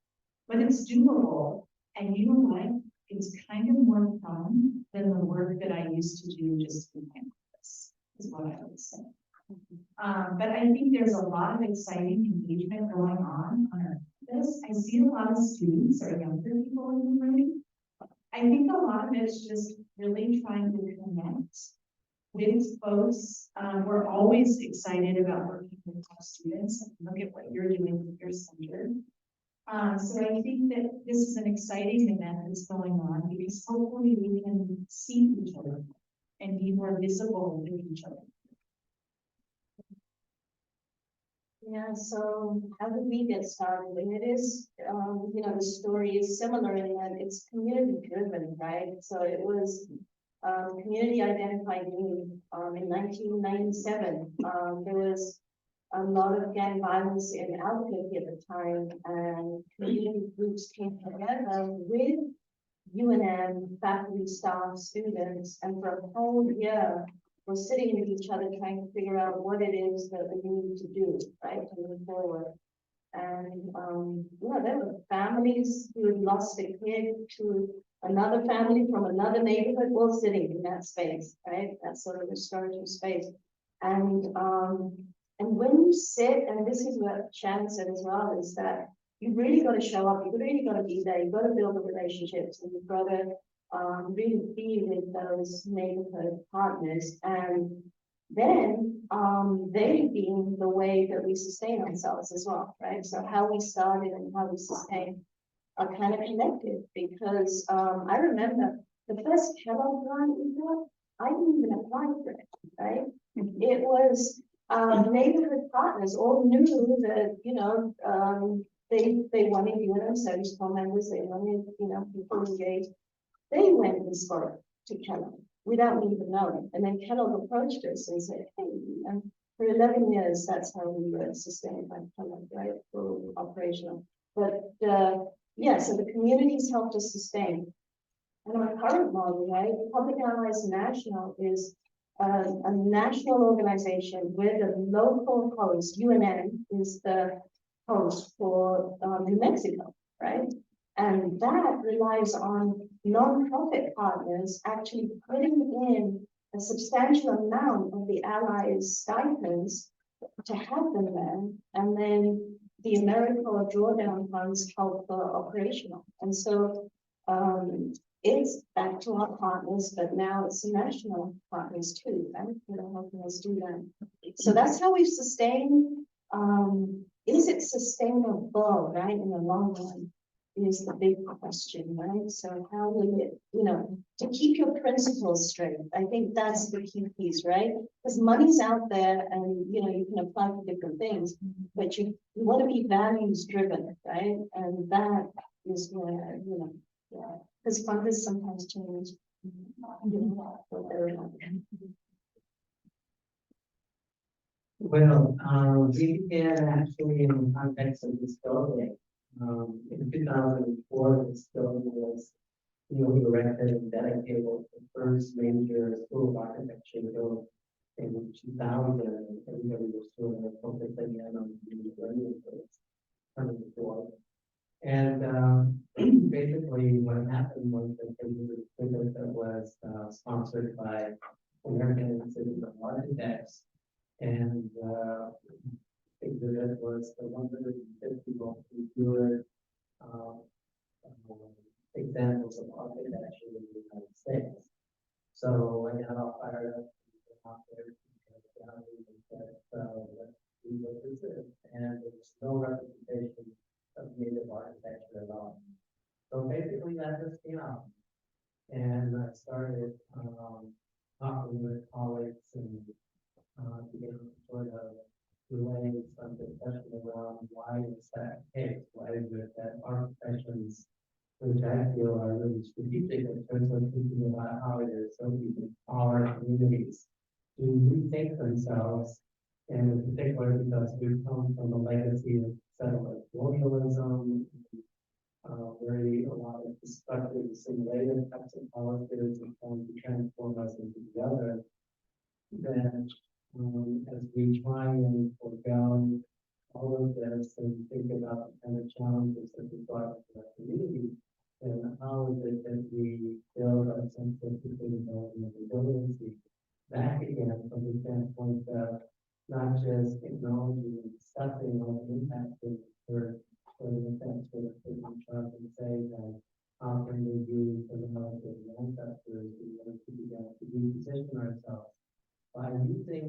But it's doable, and you know what? It's kind of more fun than the work that I used to do just in my office, is what I would say. But I think there's a lot of exciting engagement going on this. I see a lot of students or younger people in the room. I think a lot of it's just really trying to connect with folks. We're always excited about working with top students. Look at what you're doing with your center. So I think that this is an exciting event that's going on because hopefully we can see each other and be more visible with each other. Yeah, so how did we get started? And it is, you know, the story is similar in that it's community driven, right? So it was community identified need in 1997. There was a lot of gang violence in Albuquerque at the time, and community groups came together with UNM, faculty, staff, students, and for a whole year, we're sitting with each other trying to figure out what it is that we need to do, right, to move forward. And, you know, there were families who had lost a kid to another family from another neighborhood, all sitting in that space, right, that sort of restorative space. And when you sit, and this is what Shannon said as well, is that you really got to show up, you really got to be there, you've got to build the relationships, and you've got to really be with those neighborhood partners. And then they being the way that we sustain ourselves as well, right? So how we started and how we sustain are kind of connected, because I remember the first Kellogg grant we got, I didn't even apply for it, right? It was neighborhood partners all knew that, you know, they wanted UNM service corps members, they wanted, you know, people engaged. They went and spoke to Kellogg without me even knowing. And then Kellogg approached us and said, hey, and for 11 years, that's how we were sustained by Kellogg, right? Full operational. But yeah, so the communities helped us sustain. And our current model, right? Public Allies National is a national organization where the local host, UNM, is the host for New Mexico, right? And that relies on nonprofit partners actually putting in a substantial amount of the allies' stipends to have them there, and then the AmeriCorps drawdown funds help for operational. And so it's back to our partners, but now it's national partners too, right? That are helping us do that. So that's how we've sustained. Is it sustainable, right, in the long run? Is the big question, right? So how will it, you know, to keep your principles straight? I think that's the key piece, right? Because money's out there and, you know, you can apply for different things, but you want to be values driven, right? And that is where, you know, yeah, because funders sometimes change. Well, we began actually in the context of this building. In 2004, this building was, you know, erected and dedicated the first major school of architecture built in 2000. Everybody was sort of focusing in on the learning for the floor. And basically, what happened was that that was sponsored by American Institute of Architects, and exhibit was the 150 most good examples of architecture in the United States. So I got all fired up out there and said, let's see what this is. And there's no representation of native architecture at all. So basically that just came out. And I started talking with colleagues and began to sort of relaying some discussion around why is that case? Why is it that our professions, which I feel are really strategic in terms of thinking about how it is so we can our communities to rethink themselves, and in particular because we come from a legacy of settler colonialism, very a lot of destructive, simulated types of policies and trying to transform us into the other. Then as we try and forego all of this and think about the kind of challenges that we brought to our community, and how is it that we build our sense of sustainability and resiliency back again from the standpoint of not just technology and discussing all the impacts for the effects for the taking charge and say that how can we use the knowledge of the ancestors to begin to reposition ourselves by using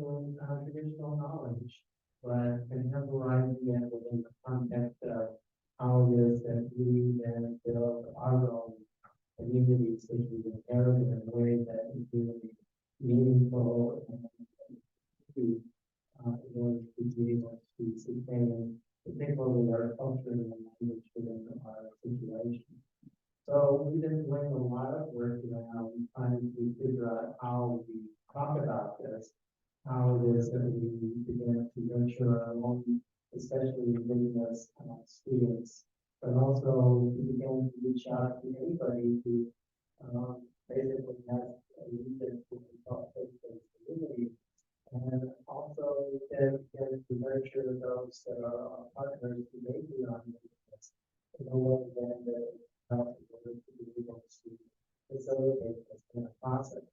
traditional knowledge, but contemporizing it within the context of how it is that we then build our own communities, which we inherit in a way that is really meaningful and to, in order to be able to sustain, particularly our culture and language within our situation. So we've been doing a lot of work around trying to figure out how we talk about this, how it is that we begin to nurture our own, especially indigenous students, but also to begin to reach out to anybody who basically has a region to talk to the community, and also to nurture those that are our partners who may be on this, in a way that help in order to be able to facilitate this kind of process.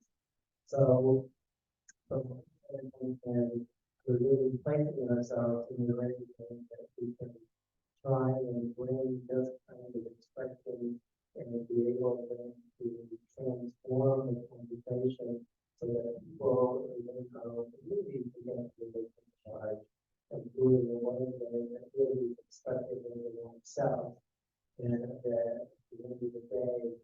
So, and we're really placing ourselves in the right way that we can try and bring this kind of expression and be able then to transform the conversation so that people within our own community begin to take charge and do it in a way that really is expected in their own self. And that at the end of the day,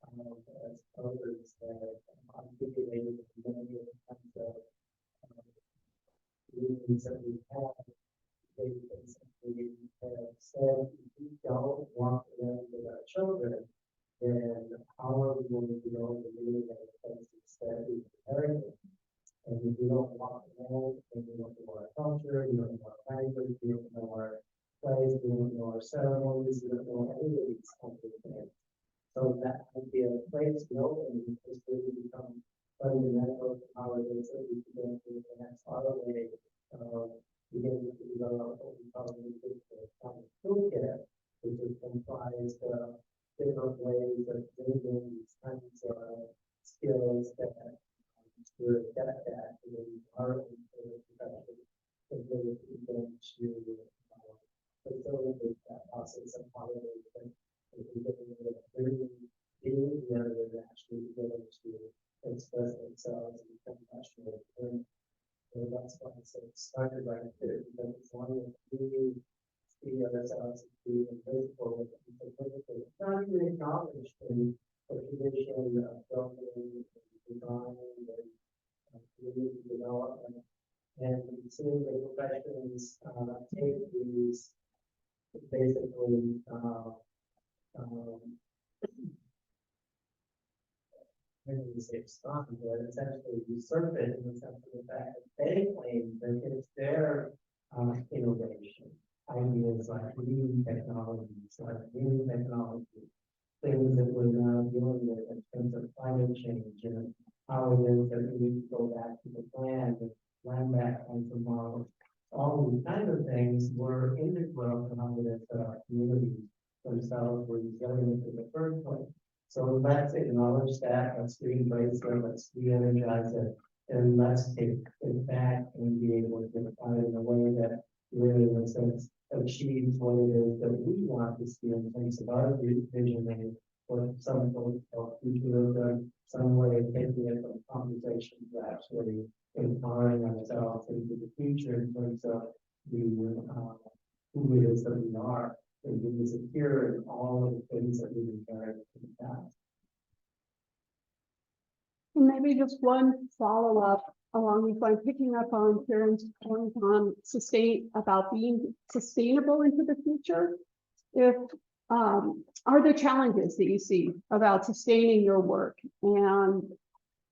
as others that articulated many of the kinds of meetings that we have, they basically have said, if we don't want them with our children, then how are we going to know the meaning of the places that we inherited? And if we don't want them, and we don't know our culture, we don't know our language, we don't know our plays, we don't know our ceremonies, we don't know any of these kinds of things. So that would be a place to open because really become fundamental to how it is that we begin to enhance our way of beginning to develop what we call the toolkit, which is comprised of different ways of building these kinds of skills that we're adept at in our profession, to really begin to facilitate that process of pollination and really being together and actually beginning to express themselves and become passionate. So that's why I said started right there, because it's one of we see ourselves as being invisible and not even acknowledged in the tradition of building and design and community development. And seeing the professions take these basically maybe we say strong, but essentially usurp it in the sense of the fact that they claim that it's their innovation. Ideas like green technologies, things that we're now dealing with in terms of climate change and how it is that we need to go back to the plan and land back onto models. All these kinds of things were integral to how it is that our communities themselves were resilient in the first place. So let's acknowledge that, let's re-embrace it, let's re-energize it, and let's take it back and be able to apply it in a way that really, in a sense, achieves what it is that we want to see in terms of our visioning, or some futurism, some way of taking it from conversation to actually empowering ourselves into the future in terms of the who it is that we are. And we disappear in all of the things that we've inherited in the past. Maybe just one follow-up along these lines, picking up on Karen's point on about being sustainable into the future. If are there challenges that you see about sustaining your work, and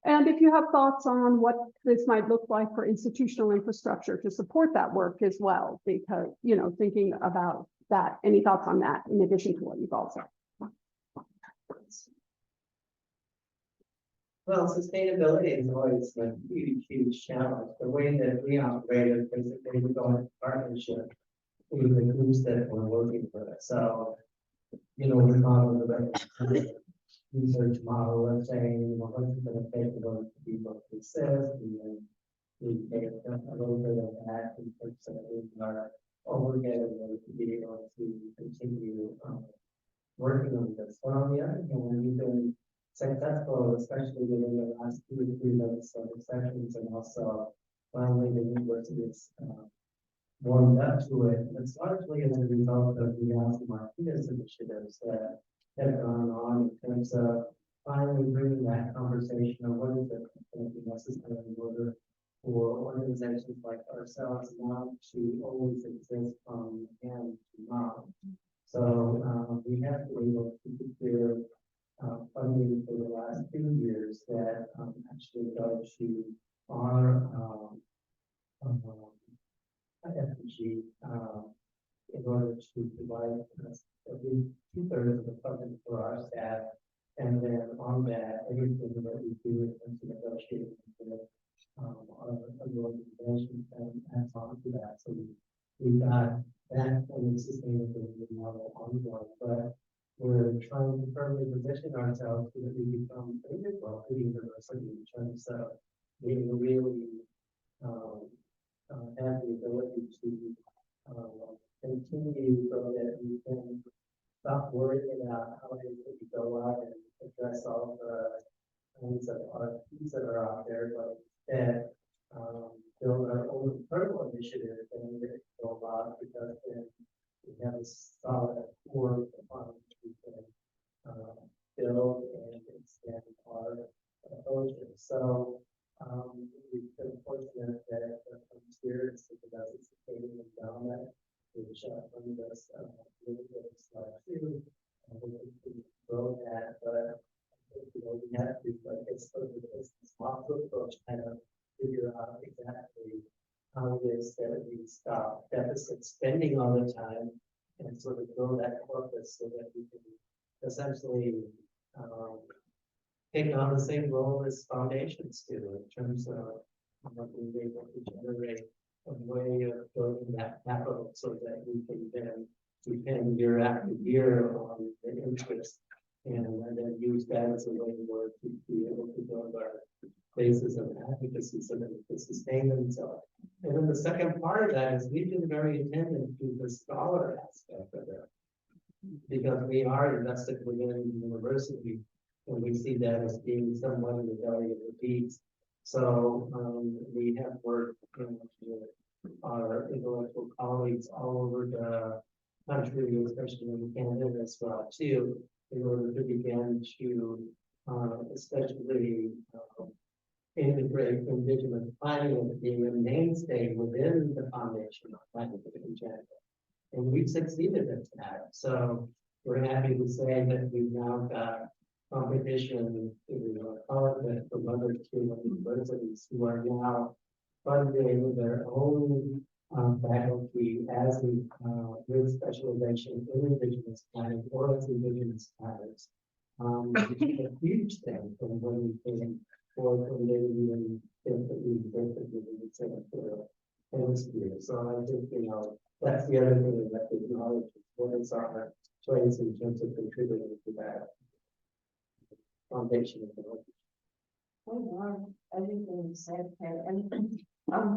if you have thoughts on what this might look like for institutional infrastructure to support that work as well, because thinking about that, any thoughts on that in addition to what you've all said? Well, sustainability is always a huge, huge challenge. The way that we operate is basically we go into partnership with the groups that we're working with. So, we follow the research model of saying, what's it going to take in order to be able to assist, and we take a little bit of that in terms of our overhead in order to be able to continue working on this. But on the other hand, we've been successful, especially within the last 2 or 3 legislative sessions, and also finally the university's warmed up to it. It's largely as a result of the Martinez initiatives that have gone on in terms of finally bringing that conversation of what is the necessary in order for organizations like ourselves not to always exist from hand to mouth. So we have been able to secure funding for the last 2 years that actually go to our FPG in order to provide at least 2/3 of the funding for our staff. And then on that, everything that we do in terms of negotiating with our organizations and adds on to that. So we've got that and sustainability model ongoing, but we're trying to firmly position ourselves so that we become a wealthy university in terms of being really have the ability to continue so that we can stop worrying about how we go out and address all the kinds of RFPs that are out there, but instead build our own internal initiative and go about, because then we have a solid core upon which we can build and extend our approaches. So we've been fortunate that Frontier is about participating in endowment, which funded us really good start too. We can grow that, but we have to, like, it's sort of a business model approach, kind of figure out exactly how it is that we stop deficit spending all the time and sort of grow that corpus so that we can essentially take on the same role as foundations do in terms of what we're able to generate a way of building that capital so that we can then depend year after year on the interest and then use that as a way to be able to build our basis of advocacy so that we can sustain themselves. And then the second part of that is we've been very attentive to the scholar aspect of it, because we are invested within the university and we see that as being somewhat in the belly of the beast. So we have worked with our intellectual colleagues all over the country, especially in Canada as well too, in order to begin to especially integrate indigenous planning as being a mainstay within the foundation of scientific agenda. And we've succeeded at that. So we're happy to say that we've now got competition from other two universities who are now funding their own faculty as with specialization in indigenous planning or as indigenous planners. It's a huge thing from when we came forward from maybe even think that we invented the Singapore hemisphere. So I think, that's the other thing that we acknowledge is what is our place in terms of contributing to that foundation of the knowledge. Oh, wow, everything you said, Ted. And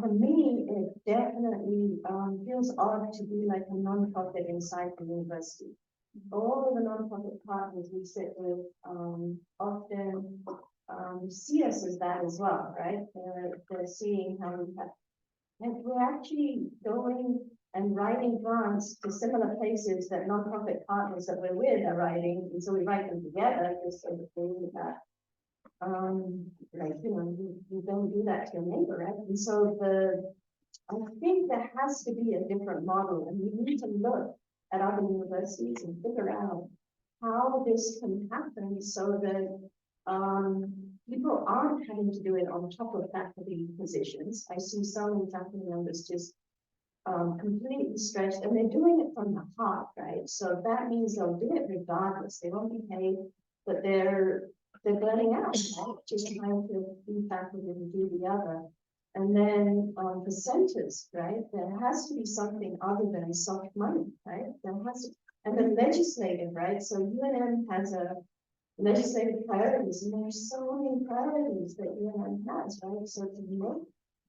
for me, it definitely feels odd to be like a nonprofit inside the university. All of the nonprofit partners we sit with often see us as that as well, right? They're seeing how we have, and we're actually going and writing grants to similar places that nonprofit partners that we're with are writing, and so we write them together just so that that you don't do that to your neighbor, right? And so I think there has to be a different model, and we need to look at other universities and figure out how this can happen so that people aren't having to do it on top of faculty positions. I see so many faculty members just completely stretched, and they're doing it from the heart, right? So that means they'll do it regardless. They won't be paid, but they're burning out, right? Just trying to be faculty and do the other. And then the centers, right? There has to be something other than soft money, right? There has to, and then legislative, right? So UNM has a legislative priorities, and there's so many priorities that UNM has, right? So to look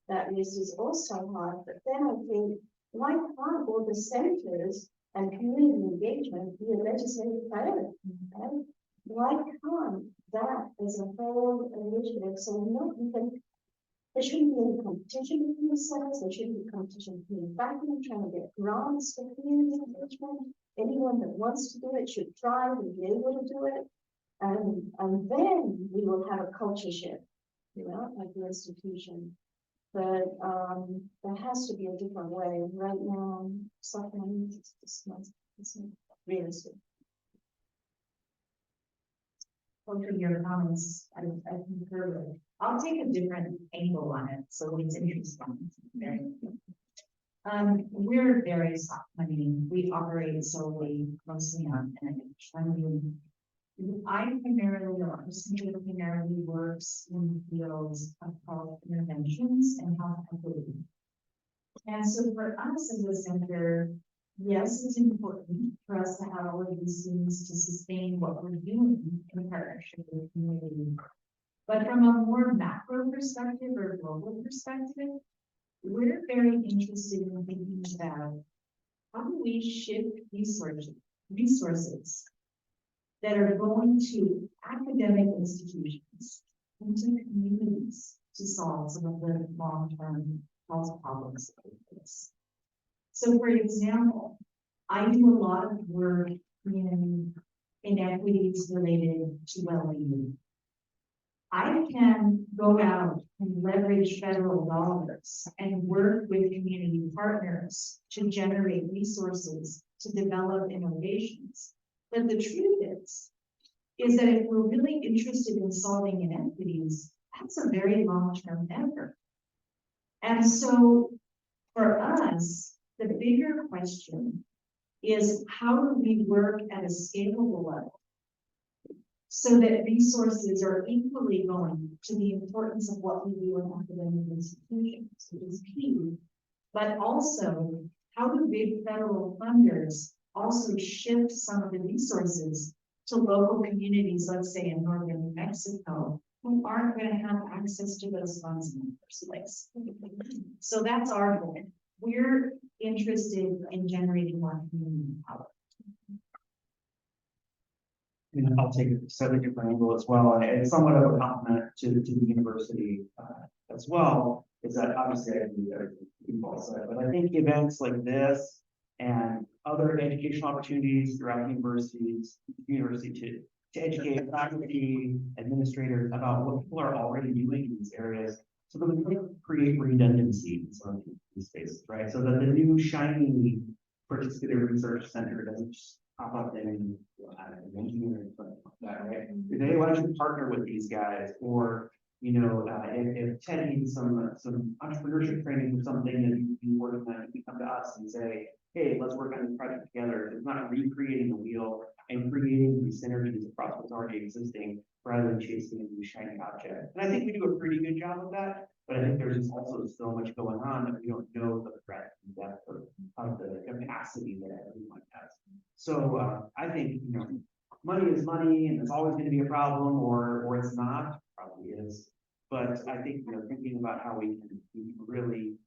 that list is also hard. But then I think, why can't all the centers and community engagement be a legislative priority, right? Why can't that as a whole initiative? So we can There shouldn't be any competition between the centers, there shouldn't be competition between faculty trying to get grants for community engagement. Anyone that wants to do it should try and be able to do it. And then we will have a culture shift, you know, at the institution. But there has to be a different way. Right now, suffering is just not realistic. Well, for your comments, I concur with. I'll take a different angle on it, so it's interesting. We're very soft. I mean, we operate solely mostly on NIH. I mean, I primarily, or Cynthia primarily works in the fields of health interventions and health equity. And so for us as a center, yes, it's important for us to have all of these things to sustain what we're doing in partnership with the community. But from a more macro perspective or global perspective, we're very interested in thinking about how do we shift resources that are going to academic institutions into communities to solve some of the long-term health problems that we face. So for example, I do a lot of work in inequities related to well-being. I can go out and leverage federal dollars and work with community partners to generate resources to develop innovations. But the truth is that if we're really interested in solving inequities, that's a very long-term effort. And so for us, the bigger question is how do we work at a scalable level so that resources are equally going to the importance of what we do in academic institutions, which is key, but also how do big federal funders also shift some of the resources to local communities, let's say in northern New Mexico, who aren't going to have access to those funds in the first place. So that's our goal. We're interested in generating more community power. And I'll take a slightly different angle as well, and it's somewhat of a compliment to the university as well, is that obviously I agree with everything people said, but I think events like this and other educational opportunities throughout university to educate faculty, administrators about what people are already doing in these areas, so that we can create redundancy in some of these spaces, right? So that the new shiny participative research center doesn't just pop up in engineering, something like that, right? They want to partner with these guys, or if Ted needs some entrepreneurship training or something, and you work on it, you come to us and say, hey, let's work on this project together. It's not recreating the wheel and creating these synergies across what's already existing, rather than chasing a new shiny object. And I think we do a pretty good job of that, but I think there's just also so much going on that we don't know the breadth and depth of the capacity that everyone has. So I think, money is money, and it's always going to be a problem, or it's not, probably is. But I think, thinking about how we can really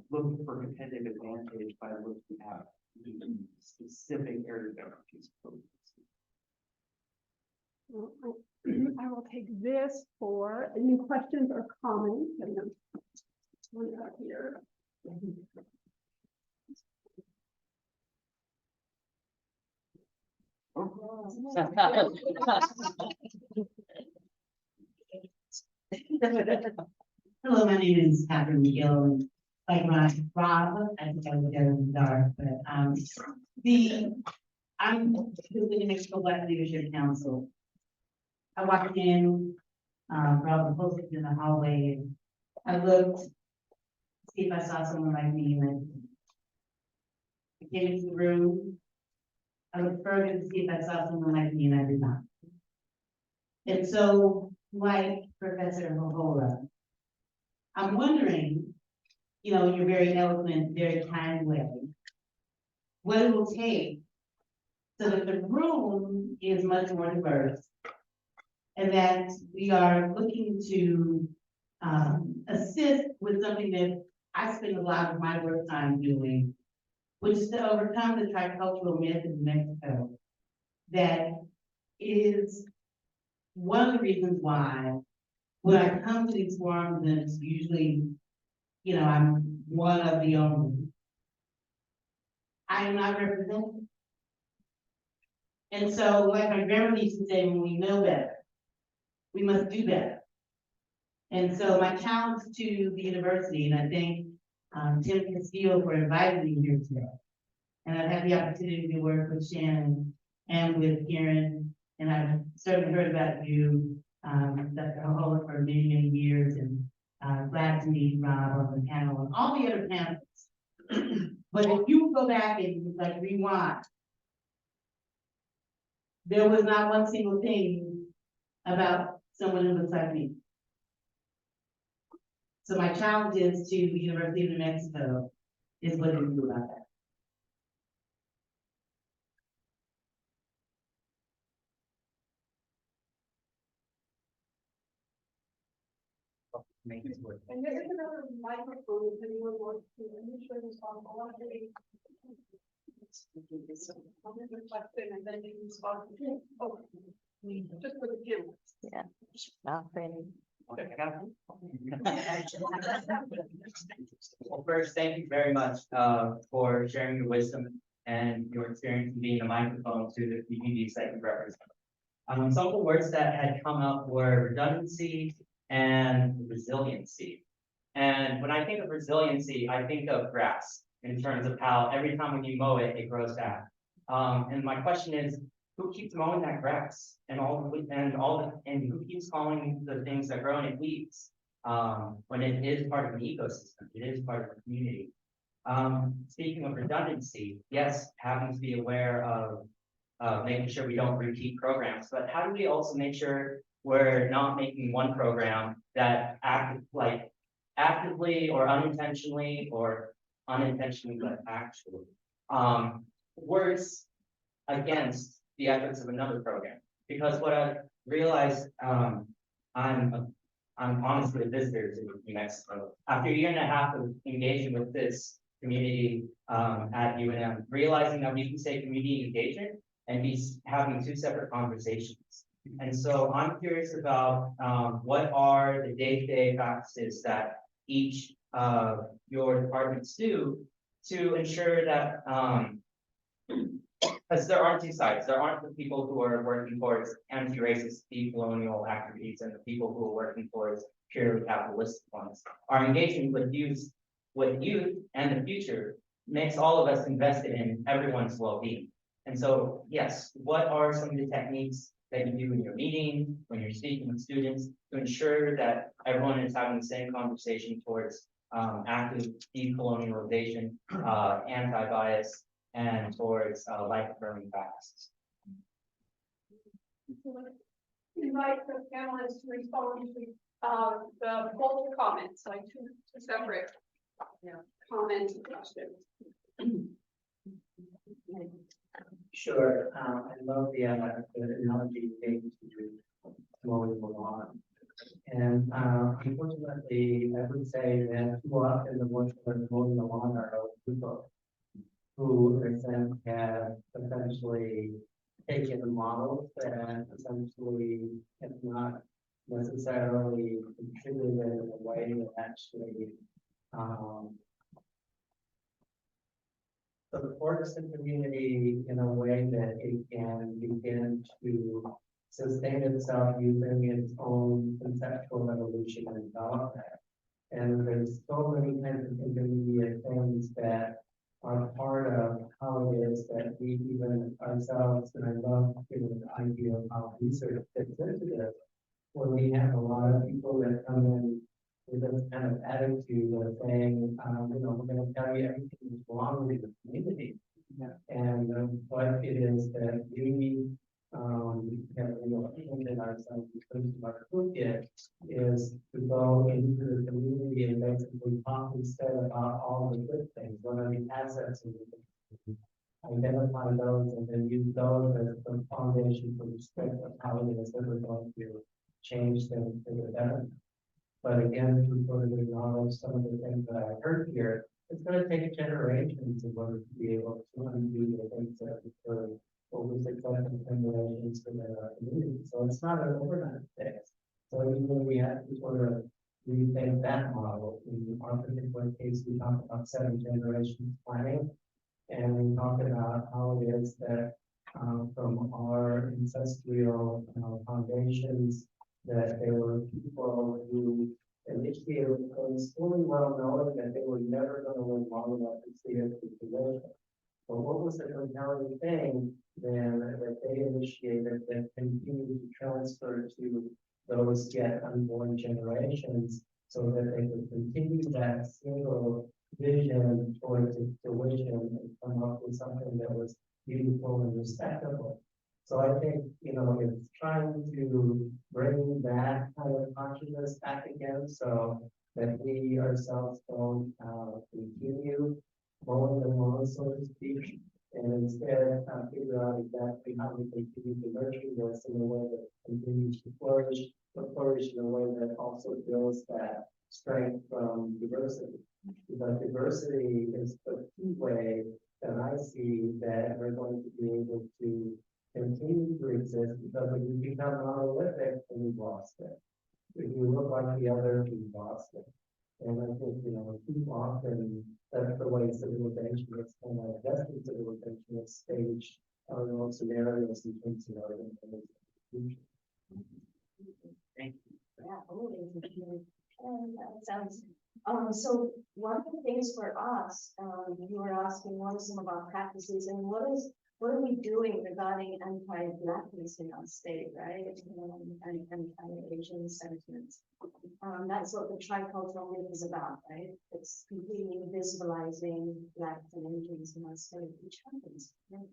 look for competitive advantage by looking at specific areas of expertise. I will take this for any questions or comments. And then one out here. Hello, my name is Catherine McGill. Like Rob, I think I would get in the dark, but I'm the New Mexico Black Leadership Council. I walked in, brought the posters in the hallway. I looked, see if I saw someone like me, and I came into the room. I looked further to see if I saw someone like me, and I did not. And so, like Professor Hohola, I'm wondering, in your very eloquent, very kind way, what it will take so that the room is much more diverse, and that we are looking to assist with something that I spend a lot of my work time doing, which is to overcome the tricultural myth in Mexico. That is one of the reasons why when I come to these forums, and it's usually, you know, I'm one of the only. I am not represented. And so, like my grandma used to say, when we know better, we must do better. And so my challenge to the university, and I thank Tim Castillo for inviting me here today. And I've had the opportunity to work with Shannon and with Karen, and I've certainly heard about you, Dr. Hohola, for many, many years, and glad to meet Rob on the panel and all the other panelists. But if you go back and like rewind, there was not one single thing about someone who looks like me. So my challenge is to the University of New Mexico is what do we do about that? And there is another microphone if anyone wants to, I'm not sure this on a lot of the. Question and then you can respond. Oh, just for the camera. Yeah, not really. Well, first, thank you very much for sharing your wisdom and your experience in being a microphone to the communities that you represent. Some of the words that had come up were redundancy and resiliency. And when I think of resiliency, I think of grass in terms of how every time when you mow it, it grows back. And my question is, who keeps mowing that grass and and who keeps calling the things that grow in it weeds? When it is part of an ecosystem, it is part of the community. Speaking of redundancy, yes, having to be aware of making sure we don't repeat programs, but how do we also make sure we're not making one program that actively or unintentionally or unintentionally, but actually works against the efforts of another program? Because what I realized, I'm honestly a visitor to New Mexico. After a year and a half of engaging with this community at UNM, realizing that we can say community engagement and be having two separate conversations. And so I'm curious about what are the day-to-day practices that each of your departments do to ensure that, because there aren't two sides. There aren't the people who are working towards anti-racist, decolonial activities and the people who are working towards purely capitalistic ones. Our engagement with youth and the future makes all of us invested in everyone's well-being. And so, yes, what are some of the techniques that you do in your meeting, when you're speaking with students, to ensure that everyone is having the same conversation towards active decolonialization, anti-bias, and towards life-affirming practices? Invite the panelists to respond to the both comments, like two separate comments and questions. Sure. I love the analogy you gave to mowing the lawn. And unfortunately, I would say that too often the ones who are mowing the lawn are those people who have essentially taken the models and essentially have not necessarily contributed in a way that actually supports the community in a way that it can begin to sustain itself using its own conceptual evolution and development. And there's so many kinds of intermediate things that are part of how it is that we even ourselves, and I love the idea of how research fits into this, where we have a lot of people that come in with this kind of attitude of saying, we're going to tell you everything that's wrong with the community. And what it is that we have in ourselves in terms of our toolkit is to go into the community and basically talk instead about all the good things, what are the assets of the community, identify those and then use those as the foundation for the script of how it is that we're going to change things for the better. But again, to sort of acknowledge some of the things that I heard here, it's going to take generations in order to be able to undo the things that occurred over successive generations within our community. So it's not an overnight fix. So even we have to sort of rethink that model. In our particular case, we talked about 7 generations planning. And we talked about how it is that from our ancestral foundations, that there were people who initially was fully well knowing that they were never going to live long enough to see it to position. But what was the compelling thing then that they initiated that continued to transfer to those yet unborn generations so that they could continue that single vision towards its fruition and come up with something that was beautiful and respectable. So I think, it's trying to bring that kind of consciousness back again so that we ourselves don't continue mowing the lawn, so to speak, and instead figure out exactly how we continue to nurture this in a way that continues to flourish, but flourish in a way that also builds that strength from diversity. Because diversity is the key way that I see that we're going to be able to continue to exist, because if we become monolithic, then we've lost it. If we look like the other, we've lost it. And I think, too often, that's the way civilization is kind of Western civilization is staged our own scenarios and terms of our future. Thank you. Yeah, that sounds. So one of the things for us, you were asking what are some of our practices and what are we doing regarding anti-Blackness in our state, right? And anti-Asian sentiments. That's what the tricultural myth is about, right? It's completely visualizing Blacks and Asians in our state, which happens, right?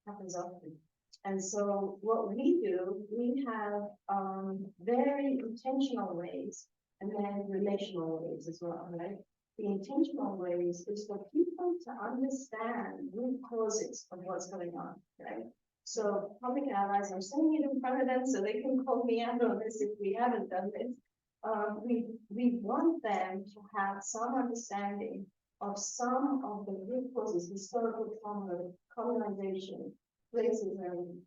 Happens often. And so what we do, we have very intentional ways and then relational ways as well, right? The intentional ways is for people to understand root causes of what's going on, right? So public allies, I'm saying it in front of them so they can call me out on this if we haven't done this. We want them to have some understanding of some of the root causes, historical trauma, colonization, racism,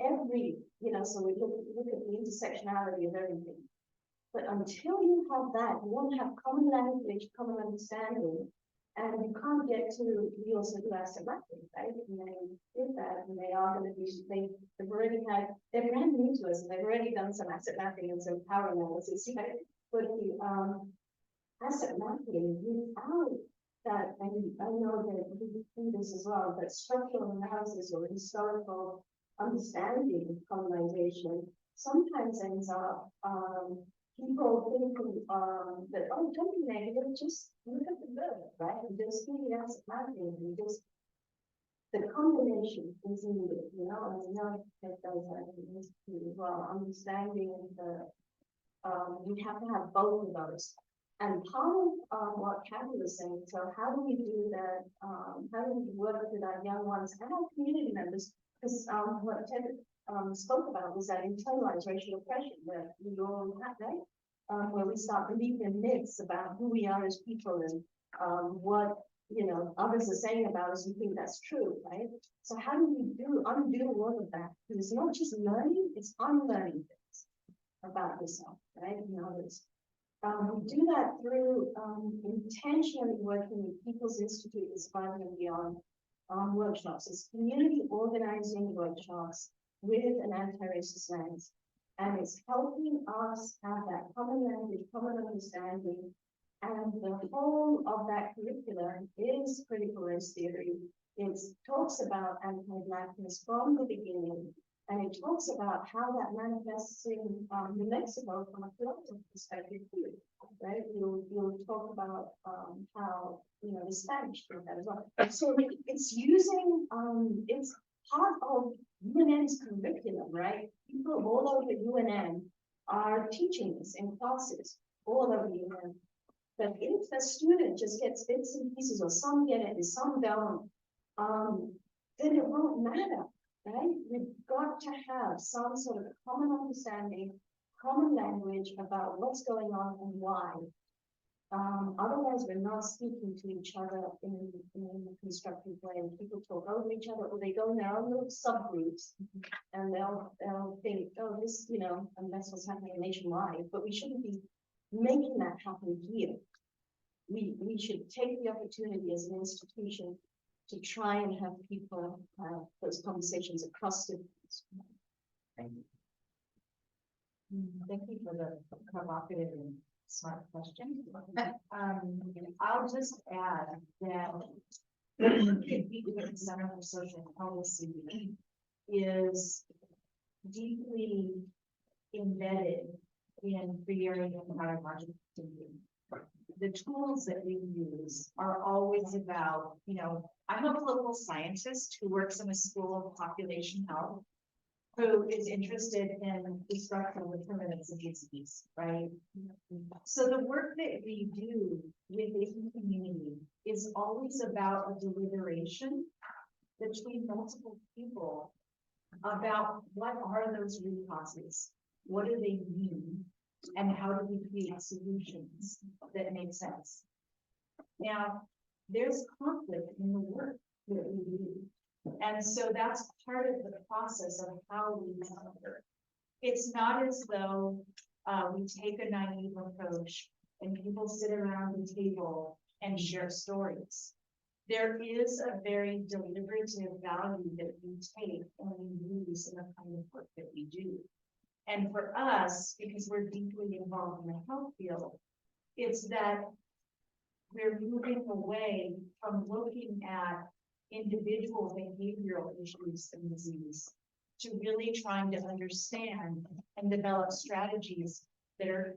every, so we look at the intersectionality of everything. But until you have that, you won't have common language, common understanding, and you can't get to, we also do asset mapping, right? And they did that, and they are going to be, they've already had, they're brand new to us, and they've already done some asset mapping and some power analysis, right? But the asset mapping, without that, and I know that we do this as well, but structural analysis or historical understanding of colonization sometimes ends up people think that, oh, don't be negative, just look at the good, right? And just do the asset mapping and just the combination is needed, and we know that those are as well. Understanding the we have to have both of those. And part of what Kathy was saying, so how do we do that? How do we work with our young ones and our community members? Because what Ted spoke about was that internalized racial oppression that we all have, right? Where we start believing myths about who we are as people and what others are saying about us and think that's true, right? So how do we undo all of that? Because it's not just learning, it's unlearning things about yourself, right? And others. We do that through intentionally working with People's Institute Surviving and Beyond workshops. It's community organizing workshops with an anti-racist lens. And it's helping us have that common language, common understanding. And the whole of that curriculum is critical race theory. It talks about anti-Blackness from the beginning. And it talks about how that manifests in New Mexico from a political perspective too, right? You'll talk about how, the Spanish do that as well. So it's using, it's part of UNM's curriculum, right? People all over UNM are teaching this in classes all over UNM. But if the student just gets bits and pieces, or some get it and some don't, then it won't matter. Right? We've got to have some sort of common understanding, common language about what's going on and why. Otherwise, we're not speaking to each other in a constructive way. People talk over each other, or they go in their own little subgroups, and they'll think, oh, this, and that's what's happening nationwide, but we shouldn't be making that happen here. We should take the opportunity as an institution to try and have people have those conversations across difference. Thank you. Thank you for the provocative and smart question. I'll just add that the Center for Social Policy is deeply embedded in creating pedagogical thinking. The tools that we use are always about, I'm a political scientist who works in a school of population health, who is interested in the structural determinants of disease, right? So the work that we do within the community is always about a deliberation between multiple people about what are those root causes, what do they mean, and how do we create solutions that make sense. Now, there's conflict in the work that we do. And so that's part of the process of how we work. It's not as though we take a naive approach and people sit around the table and share stories. There is a very deliberative value that we take and we use in the kind of work that we do. And for us, because we're deeply involved in the health field, it's that we're moving away from looking at individual behavioral issues in disease to really trying to understand and develop strategies that are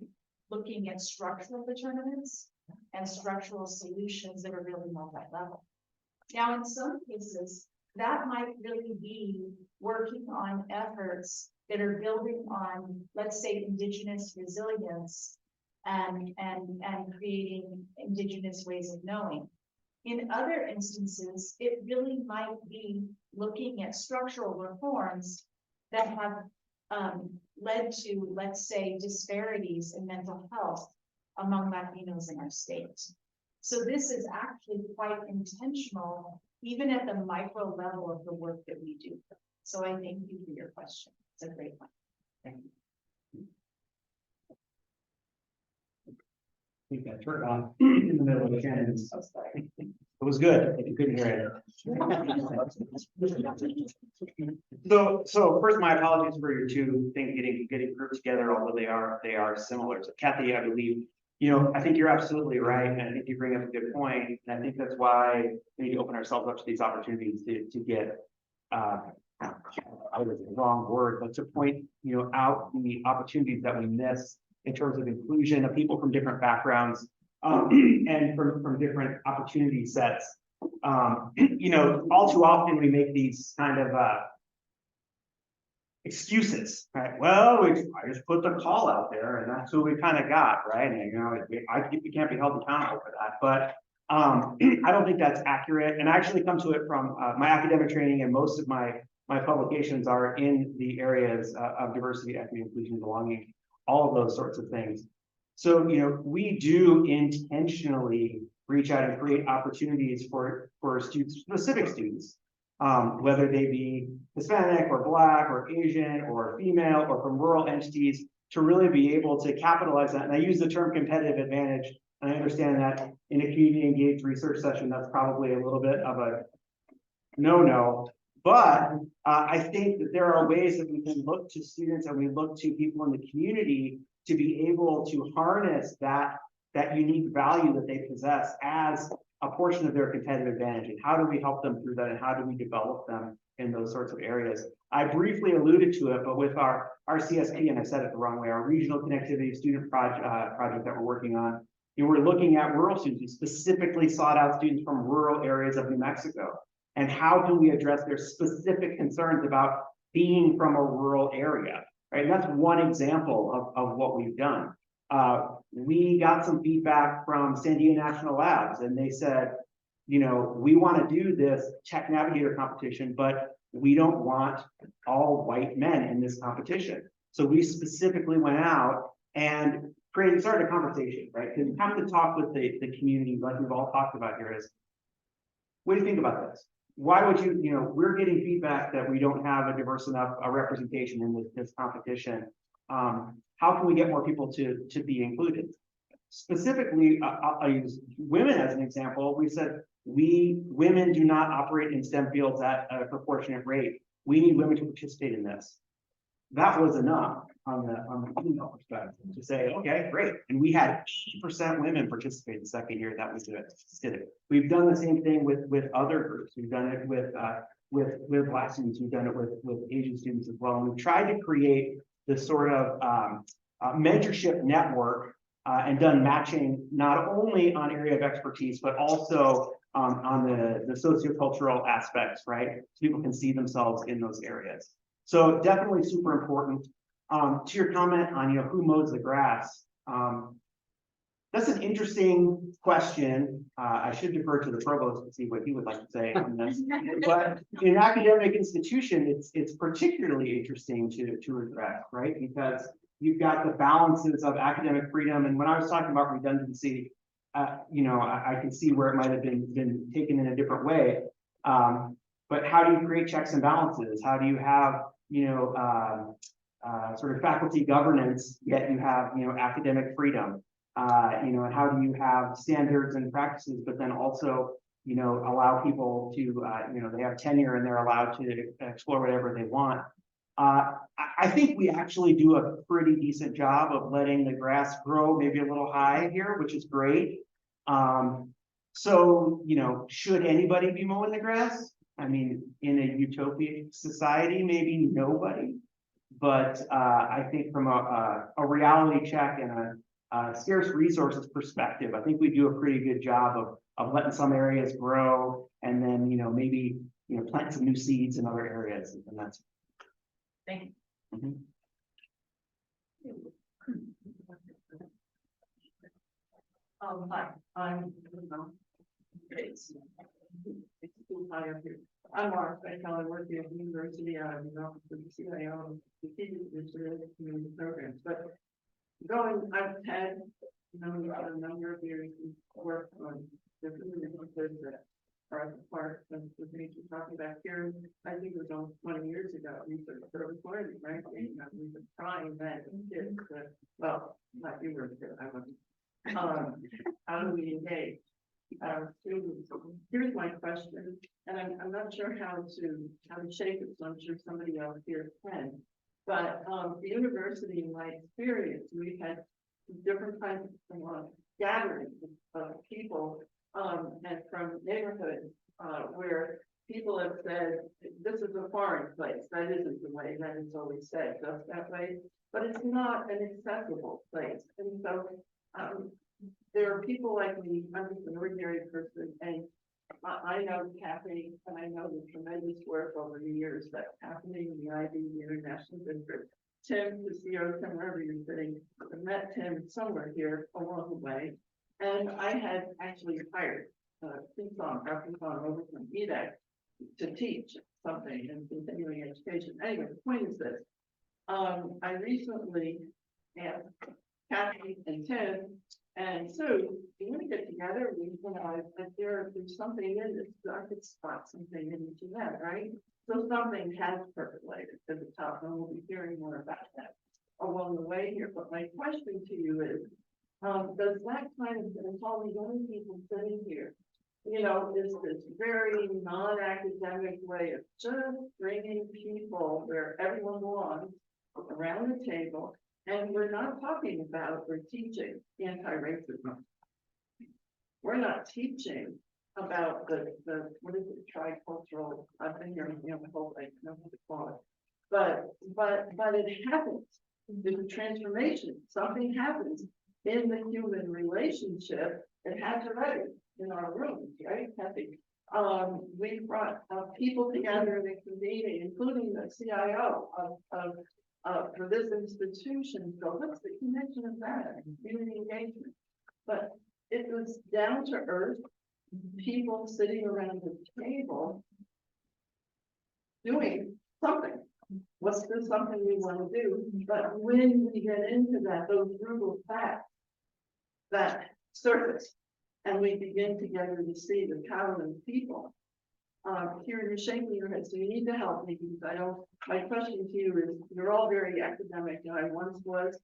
looking at structural determinants and structural solutions that are really multi-level. Now, in some cases, that might really be working on efforts that are building on, let's say, indigenous resilience and creating indigenous ways of knowing. In other instances, it really might be looking at structural reforms that have led to, let's say, disparities in mental health among Latinos in our state. So this is actually quite intentional, even at the micro level of the work that we do. So I thank you for your question. It's a great one. Thank you. I think that turned on in the middle of Shannon's. It was good if you couldn't hear it. So first, my apologies for your two things getting grouped together, although they are similar. So Kathy, I believe, I think you're absolutely right, and I think you bring up a good point, and I think that's why we need to open ourselves up to these opportunities to get I was the wrong word, but to point out the opportunities that we miss in terms of inclusion of people from different backgrounds and from different opportunity sets. All too often we make these kind of excuses, right? Well, I just put the call out there, and that's who we kind of got, right? And we can't be held accountable for that, but I don't think that's accurate. And I actually come to it from my academic training, and most of my publications are in the areas of diversity, equity, inclusion, belonging, all of those sorts of things. So, we do intentionally reach out and create opportunities for students, specific students, whether they be Hispanic or Black or Asian or female or from rural entities, to really be able to capitalize that. And I use the term competitive advantage, and I understand that in a community engaged research session, that's probably a little bit of a no-no. But I think that there are ways that we can look to students and we look to people in the community to be able to harness that unique value that they possess as a portion of their competitive advantage. And how do we help them through that, and how do we develop them in those sorts of areas? I briefly alluded to it, but with our CSP, and I said it the wrong way, our regional connectivity student project that we're working on, we're looking at rural students. We specifically sought out students from rural areas of New Mexico. And how do we address their specific concerns about being from a rural area, right? And that's one example of what we've done. We got some feedback from San Diego National Labs, and they said, we want to do this Tech Navigator competition, but we don't want all white men in this competition. So we specifically went out and started a conversation, right? Because you have to talk with the community, like we've all talked about here, is what do you think about this? Why would you, we're getting feedback that we don't have a diverse enough representation in this competition. How can we get more people to be included? Specifically, I'll use women as an example. We said women do not operate in STEM fields at a proportionate rate. We need women to participate in this. That was enough on the female perspective to say, okay, great. And we had 80% women participate the second year that we did it. We've done the same thing with other groups. We've done it with Black students. We've done it with Asian students as well. And we've tried to create this sort of mentorship network and done matching not only on area of expertise, but also on the sociocultural aspects, right? So people can see themselves in those areas. So definitely super important. To your comment on who mows the grass, that's an interesting question. I should defer to the provost to see what he would like to say on this. But in an academic institution, it's particularly interesting to address, right? Because you've got the balances of academic freedom. And when I was talking about redundancy, I can see where it might have been taken in a different way. But how do you create checks and balances? How do you have sort of faculty governance, yet you have academic freedom? And how do you have standards and practices, but then also allow people to they have tenure and they're allowed to explore whatever they want. I think we actually do a pretty decent job of letting the grass grow maybe a little high here, which is great. So should anybody be mowing the grass? I mean, in a utopian society, maybe nobody. But I think from a reality check and a scarce resources perspective, I think we do a pretty good job of letting some areas grow and then maybe plant some new seeds in other areas, and that's. Thank you. Mm-hmm. Hi, I'm Mark. I work here at the university. I'm the office of the CIO, the community programs. But I've had a number of years work on different initiatives that are at the park and the things we're talking about here. I think it was almost 20 years ago. We started learning, right? We've been trying that kids. Well, not you were there. I wasn't. How do we engage our students? Here's my question, and I'm not sure how to shape it, so I'm sure somebody else here can. But the university, in my experience, we've had different kinds of gatherings of people and from neighborhoods where people have said, this is a foreign place. That isn't the way that it's always said, just that way. But it's not an accessible place. And so there are people like me, I'm just an ordinary person, and I know Kathy, and I know the tremendous work over the years that's happening in the IB International District. Tim, the CEO, Tim, wherever you're sitting, I met Tim somewhere here along the way, and I had actually hired Dr. over from EDAC to teach something in continuing education. Anyway, the point is this. I recently asked Kathy and Tim and Sue, you want to get together? We realized that there's something in this, I could spot something in each of them, right? So something has percolated to the top, and we'll be hearing more about that along the way here. But my question to you is, does that kind of, and all the young people sitting here, is this very non-academic way of just bringing people where everyone belongs around the table, and we're not talking about or teaching anti-racism. We're not teaching about the what is it, tricultural, I've been here the whole thing, I don't know what to call it. But it happens. There's a transformation. Something happens in the human relationship. It has already in our rooms, right, Kathy? We brought people together in a convening, including the CIO for this institution. So what's the connection of that? Community engagement. But it was down to earth, people sitting around the table doing something. was this something we want to do? But when we get into that, those brutal facts that surface, and we begin together to see the power of people. Here you're shaking your head, so you need to help me because I don't, my question to you is, you're all very academic, and I once was,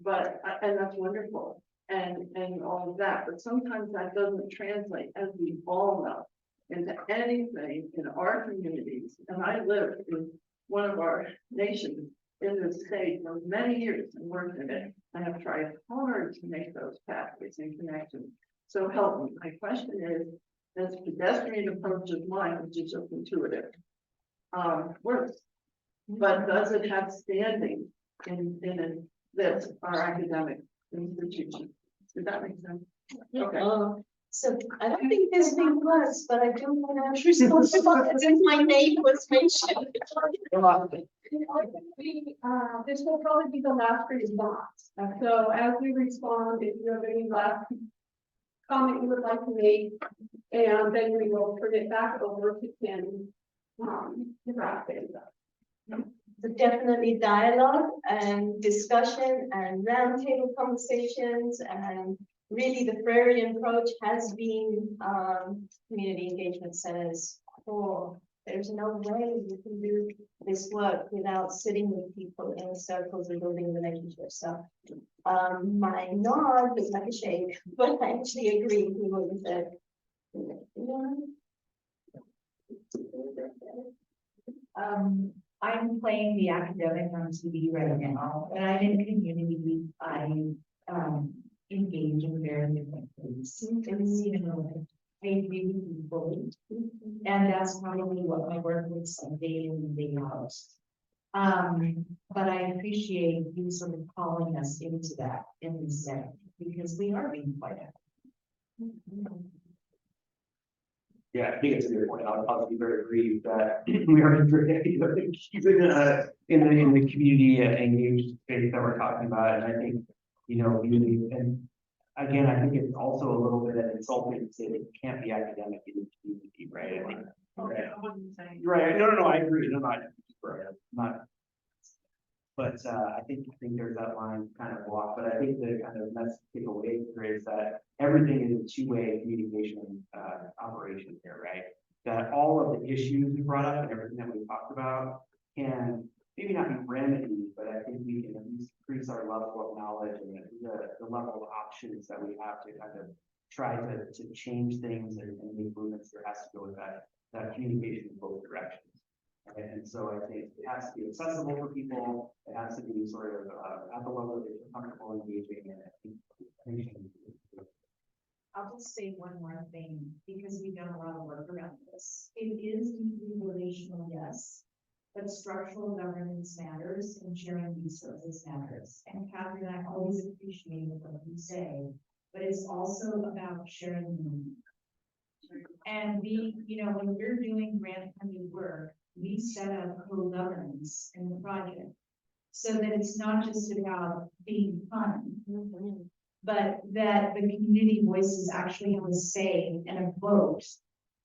but, and that's wonderful, and all of that, but sometimes that doesn't translate, as we all know, into anything in our communities. And I lived in one of our nations in this state for many years and worked in it. I have tried hard to make those pathways and connections. So help me. My question is, this pedestrian approach of mine, which is just intuitive, works, but does it have standing in this, our academic institution? Does that make sense? Okay. So I don't think there's been words, but I do want to respond since my name was mentioned. This will probably be the last response. So as we respond, if you have any last comment you would like to make, and then we will turn it back over to Ken to wrap things up. So definitely dialogue and discussion and roundtable conversations, and really the Freudian approach has been community engagement centers core. There's no way you can do this work without sitting with people in circles and building relationships. So my nod was like a shake, but I actually agree with what you said. I'm playing the academic on TV right now, and I'm in community. I engage in very different ways. You know, I agree with people, and that's probably what my work looks like day in and day out. But I appreciate you sort of calling us into that in this setting, because we are being quite active. Yeah, I think it's a good point. I'll be very aggrieved that we are in the community engaged space that we're talking about. And I think, you know, and again, I think it's also a little bit insulting to say that you can't be academic in the community, right? I think, right. No, I agree. No, not. But I think there's that line kind of walk. But I think the kind of message to take away here is that everything is a two-way communication operation here, right? That all of the issues we brought up and everything that we talked about can maybe not be remedied, but I think we can at least increase our level of knowledge and the level of options that we have to kind of try to change things and make movements. There has to go with that communication in both directions. And so I think it has to be accessible for people. It has to be sort of at the level that they're comfortable engaging in. I'll just say one more thing, because we've done a lot of work around this. It is deeply relational, yes, but structural governance matters and sharing resources matters. And Catherine, I always appreciate what you say, but it's also about sharing meaning. And when we're doing grant funded work, we set up co-governance in the project so that it's not just about being fun, but that the community voices actually have a say and a vote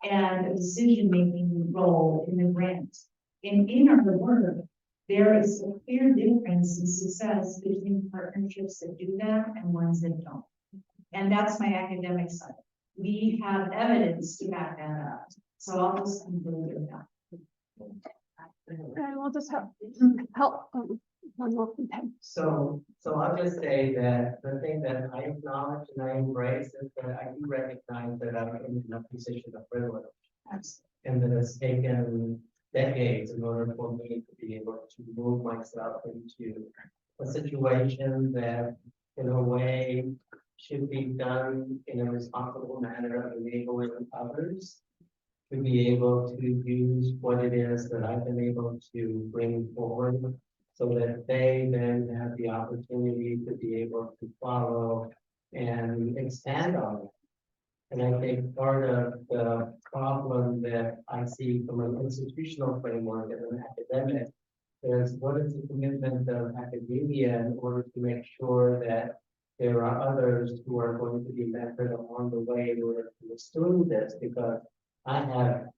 and a decision-making role in the grant. And in our work, there is a clear difference in success between partnerships that do that and ones that don't. And that's my academic side. We have evidence to back that up. So I'll just conclude with that. And we'll just have help one more from Ted. So I'll just say that the thing that I acknowledge and I embrace is that I do recognize that I'm in a position of privilege. And that it's taken decades in order for me to be able to move myself into a situation that in a way should be done in a responsible manner of enabling others to be able to use what it is that I've been able to bring forward so that they then have the opportunity to be able to follow and expand on it. And I think part of the problem that I see from an institutional framework as an academic is what is the commitment of academia in order to make sure that there are others who are going to be mentored along the way in order to pursue this, because I have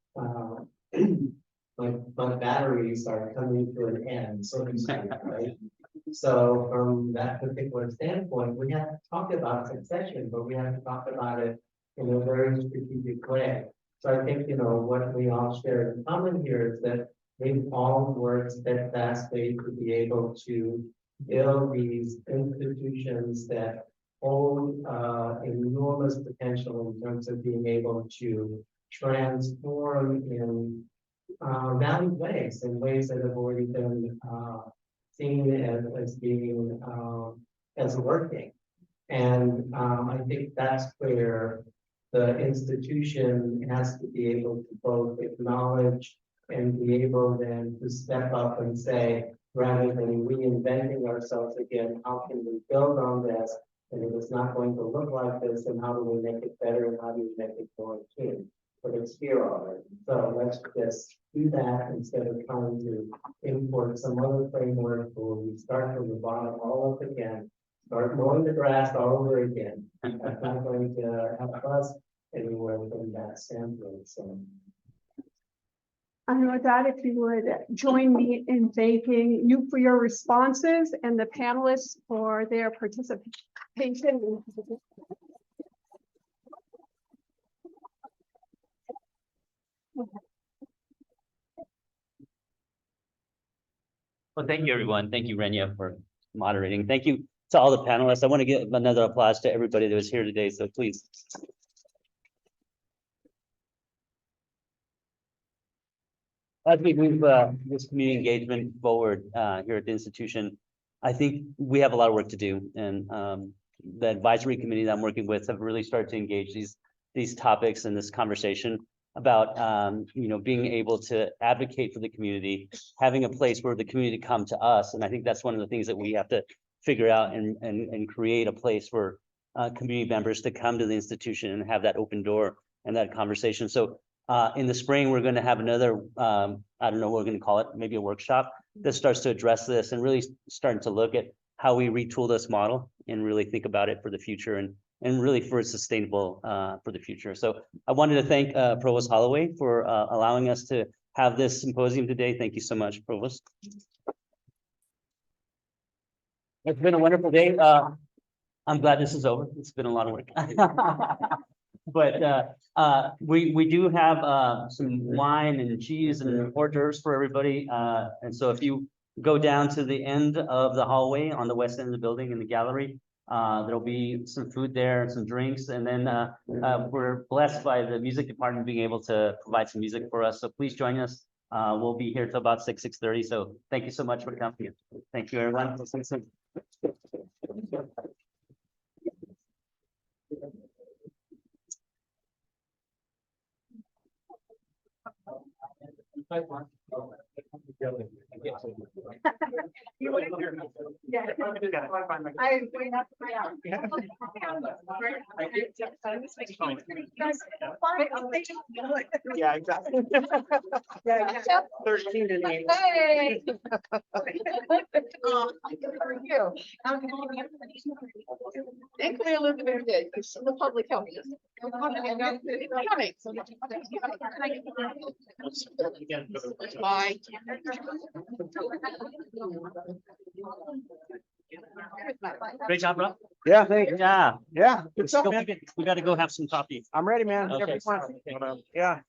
my my batteries are coming to an end, so to speak, right? So from that particular standpoint, we have to talk about succession, but we have to talk about it in a very strategic way. So I think, what we all share in common here is that we've all worked steadfastly to be able to build these institutions that hold enormous potential in terms of being able to transform in valued ways, in ways that have already been seen as being as working. And I think that's where the institution has to be able to both acknowledge and be able then to step up and say, rather than reinventing ourselves again, how can we build on this? And if it's not going to look like this, then how do we make it better and how do we make it more akin? But it's here already. So let's just do that instead of trying to import some other framework where we start from the bottom all up again, start mowing the grass all over again. That's not going to help us anywhere from that standpoint. So. And with that, if you would join me in thanking you for your responses and the panelists for their participation. Well, thank you, everyone. Thank you, Renia, for moderating. Thank you to all the panelists. I want to give another applause to everybody that was here today, so please. As we move this community engagement forward here at the institution, I think we have a lot of work to do, and the advisory committee that I'm working with have really started to engage these topics and this conversation about being able to advocate for the community, having a place where the community come to us, and I think that's one of the things that we have to figure out and create a place for community members to come to the institution and have that open door and that conversation. So. In the spring, we're going to have another, I don't know what we're going to call it, maybe a workshop that starts to address this and really starting to look at how we retool this model and really think about it for the future and really for sustainable for the future. So I wanted to thank Provost Holloway for allowing us to have this symposium today. Thank you so much, Provost. It's been a wonderful day. I'm glad this is over. It's been a lot of work. But we do have some wine and cheese and hors d'oeuvres for everybody. And so if you go down to the end of the hallway on the west end of the building in the gallery, there'll be some food there and some drinks. And then we're blessed by the music department being able to provide some music for us. So please join us. We'll be here till about 6:30. So thank you so much for coming. Thank you, everyone. Yeah, exactly. 13 to 8. Hey. For you. Thankfully, Elizabeth did, because the public helped us. Coming. Bye. Great job, bro. Yeah, thanks. Yeah. Yeah, good stuff, man. We got to go have some coffee. I'm ready, man. Okay. Everyone. Yeah.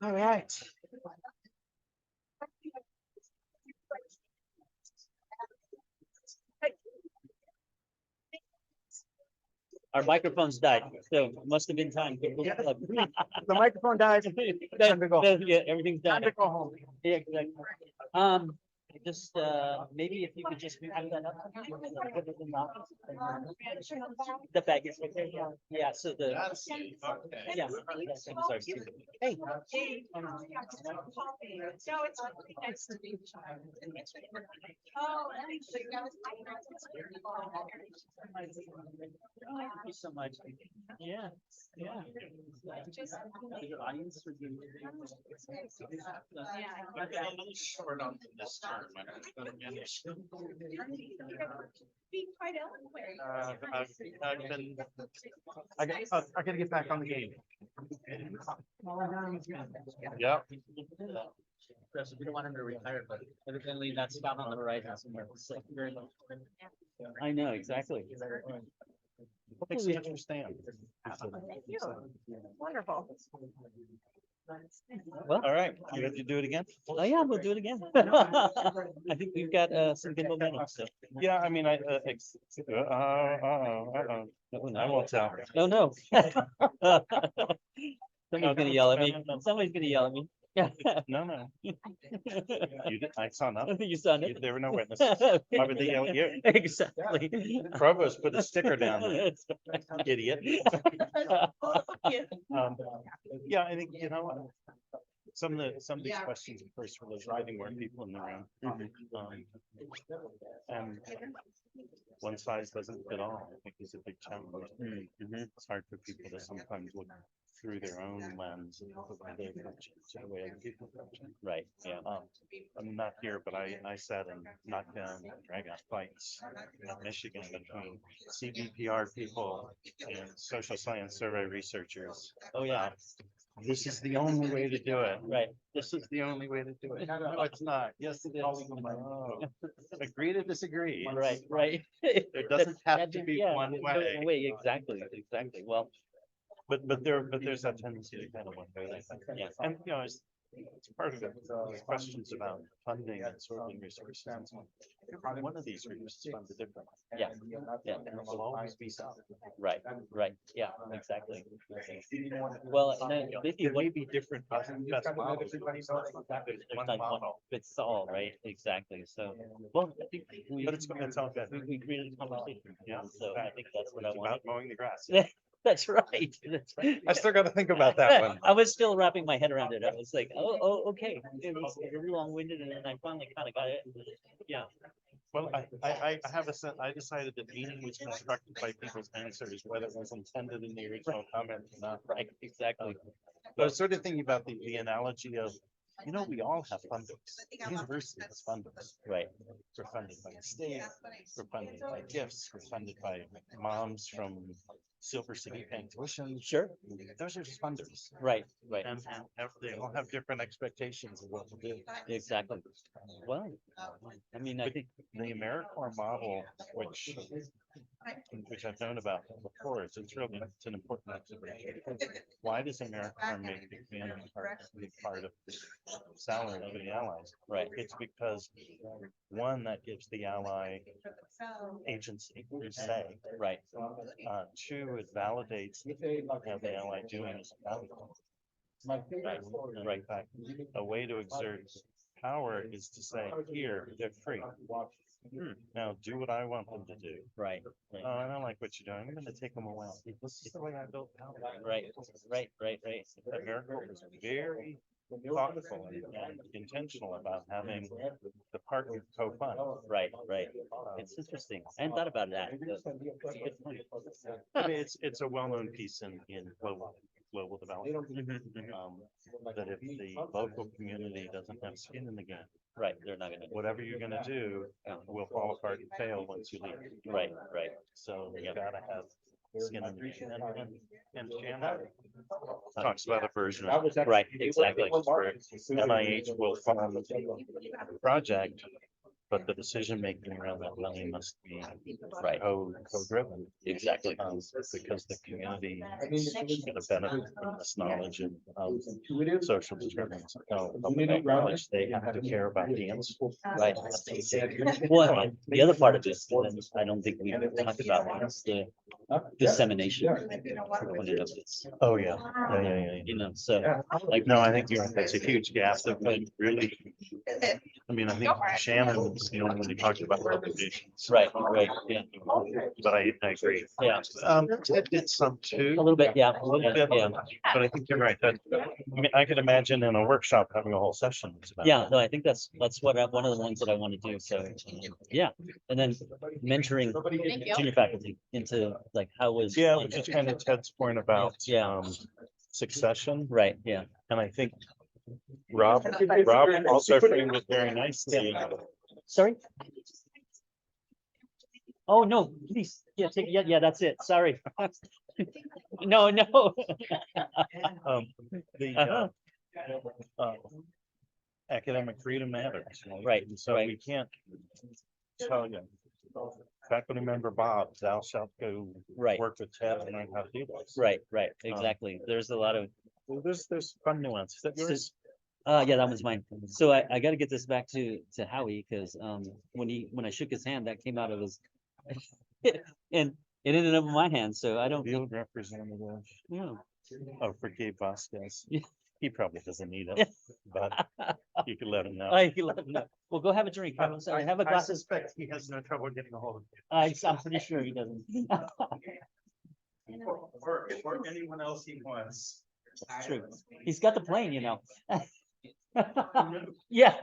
All right. Our microphones died, so it must have been time. Yeah. The microphone dies. Time to go. Yeah, everything's done. Time to go home. Yeah, exactly. Just maybe if you could just have that up. Put it in the office. The bag is right there. Yeah. So the yeah. I'm sorry. Hey. No, it's really nice to meet you. Oh, Thank you so much. Yeah. Yeah. Your audience would be. I'm a little short on this term. Be quite eloquent. I gotta get back on the game. Yeah. We don't want him to retire, but evidently that's down on the horizon somewhere. So, very much. I know, exactly. Thanks so much for staying. Thank you. Wonderful. Well, All right, you have to do it again? oh yeah, we'll do it again. I think we've got some good momentum, so. Yeah, I mean, I won't tell. Oh, no. Somebody's gonna yell at me. Somebody's gonna yell at me. No. You did, I saw nothing. You saw it. There were no witnesses. Why would they yell at you? Exactly. Provost put a sticker down, idiot. Yeah, I think, some of these questions, of course, were driving more people in the room. And one size doesn't fit all, I think is a big challenge. It's hard for people to sometimes look through their own lens and look at their function to the way other people function. Right, yeah. I'm not here, but I sat and knocked down drag out fights in Michigan between CBPR people and social science survey researchers. Oh, yeah. This is the only way to do it. Right. This is the only way to do it. No, it's not. Yes, it is. Oh. Agree to disagree. Right. There doesn't have to be Yeah, one no way. way, exactly. Well, But there's that tendency to kind of one way. yeah. And, it's part of it, questions about funding and sorting resources. And so on. One of these groups is funded differently. Yeah. And there will always be some. Right, yeah, exactly. Well, and then There may be different best models. there's not one fits all, right? Exactly. So, well, I think But it's all good. we created a conversation. Yeah. So I think that's what I It's want. about mowing the grass. That's right. That's right. I still gotta think about that one. I was still wrapping my head around it. I was like, oh, okay. It was very long-winded, and then I finally kind of got it. Yeah. Well, I have a sense, I decided that meaning was constructed by people's answers, whether it was intended in the original comment or not. Right, exactly. I was sort of thinking about the analogy of, we all have funders. The university has funders. Right. We're funded by the state, we're funded by gifts, we're funded by moms from Silver City paying tuition. Sure. Those are just funders. Right. And they all have different expectations of what to do. Exactly. Well, I mean, I think The AmeriCorps model, which I've known about before, it's an important observation. Why does AmeriCorps make the community part a big part of the salary for the allies? Right. It's because, one, that gives the ally agency, say. Right. Two, it validates how the ally doing is valuable. Right. In fact, a way to exert power is to say, here, they're free. Now do what I want them to do. Right. Oh, I don't like what you're doing. I'm gonna take them away. This is the way I built power. Right. AmeriCorps was very thoughtful and intentional about having the partner co-fund. Right. It's interesting. I hadn't thought about that. I mean, it's a well-known piece in global development. That if the local community doesn't have skin in the game, Right, they're not gonna. whatever you're gonna do will fall apart and fail once you leave. Right. So you gotta have skin in the game. And Shannon talks about a version of. Right, exactly. Where NIH will fund the project, but the decision making around that money must be Right. co-driven. Exactly. Because the community is gonna benefit from this knowledge of social determinants of knowledge. They have to care about the ends. Right. Well, the other part of this, and I don't think we talked about, is the dissemination component of this. Oh, yeah. So, like, No, I think that's a huge gap that we really, I mean, I think Shannon was the only one who talked about recommendations. Right, yeah. But I agree. Yeah. Ted did some too. A little bit, yeah. A little bit, Yeah. but I think you're right. I mean, I could imagine in a workshop having a whole session. about Yeah, that. no, I think that's what one of the ones that I want to do. So, yeah. And then mentoring junior faculty into like, how was. Yeah, which is kind of Ted's point about, Yeah. succession. Right, yeah. And I think Rob also framed it very nicely. Sorry? Oh, no, please. Yeah, take, yeah, that's it. Sorry. No, no. The academic freedom matters. Right, And so we can't tell you, faculty member Bob, thou shalt go Right. work with Ted and learn how to do this. Right, exactly. There's a lot of, There's fun nuance. Is that yours? yeah, that was mine. So I gotta get this back to Howie, because when I shook his hand, that came out of his and it ended up in my hand, so I don't. Field representative. Yeah. Oh, for Gabe Vasquez. Yeah. He probably doesn't need it, but you can let him know. I can let him know. Well, go have a drink. Have a glass of. suspect he has no trouble getting a hold of you. I'm pretty sure he doesn't. Or anyone else he wants. It's true. He's got the plane, you know. Yeah.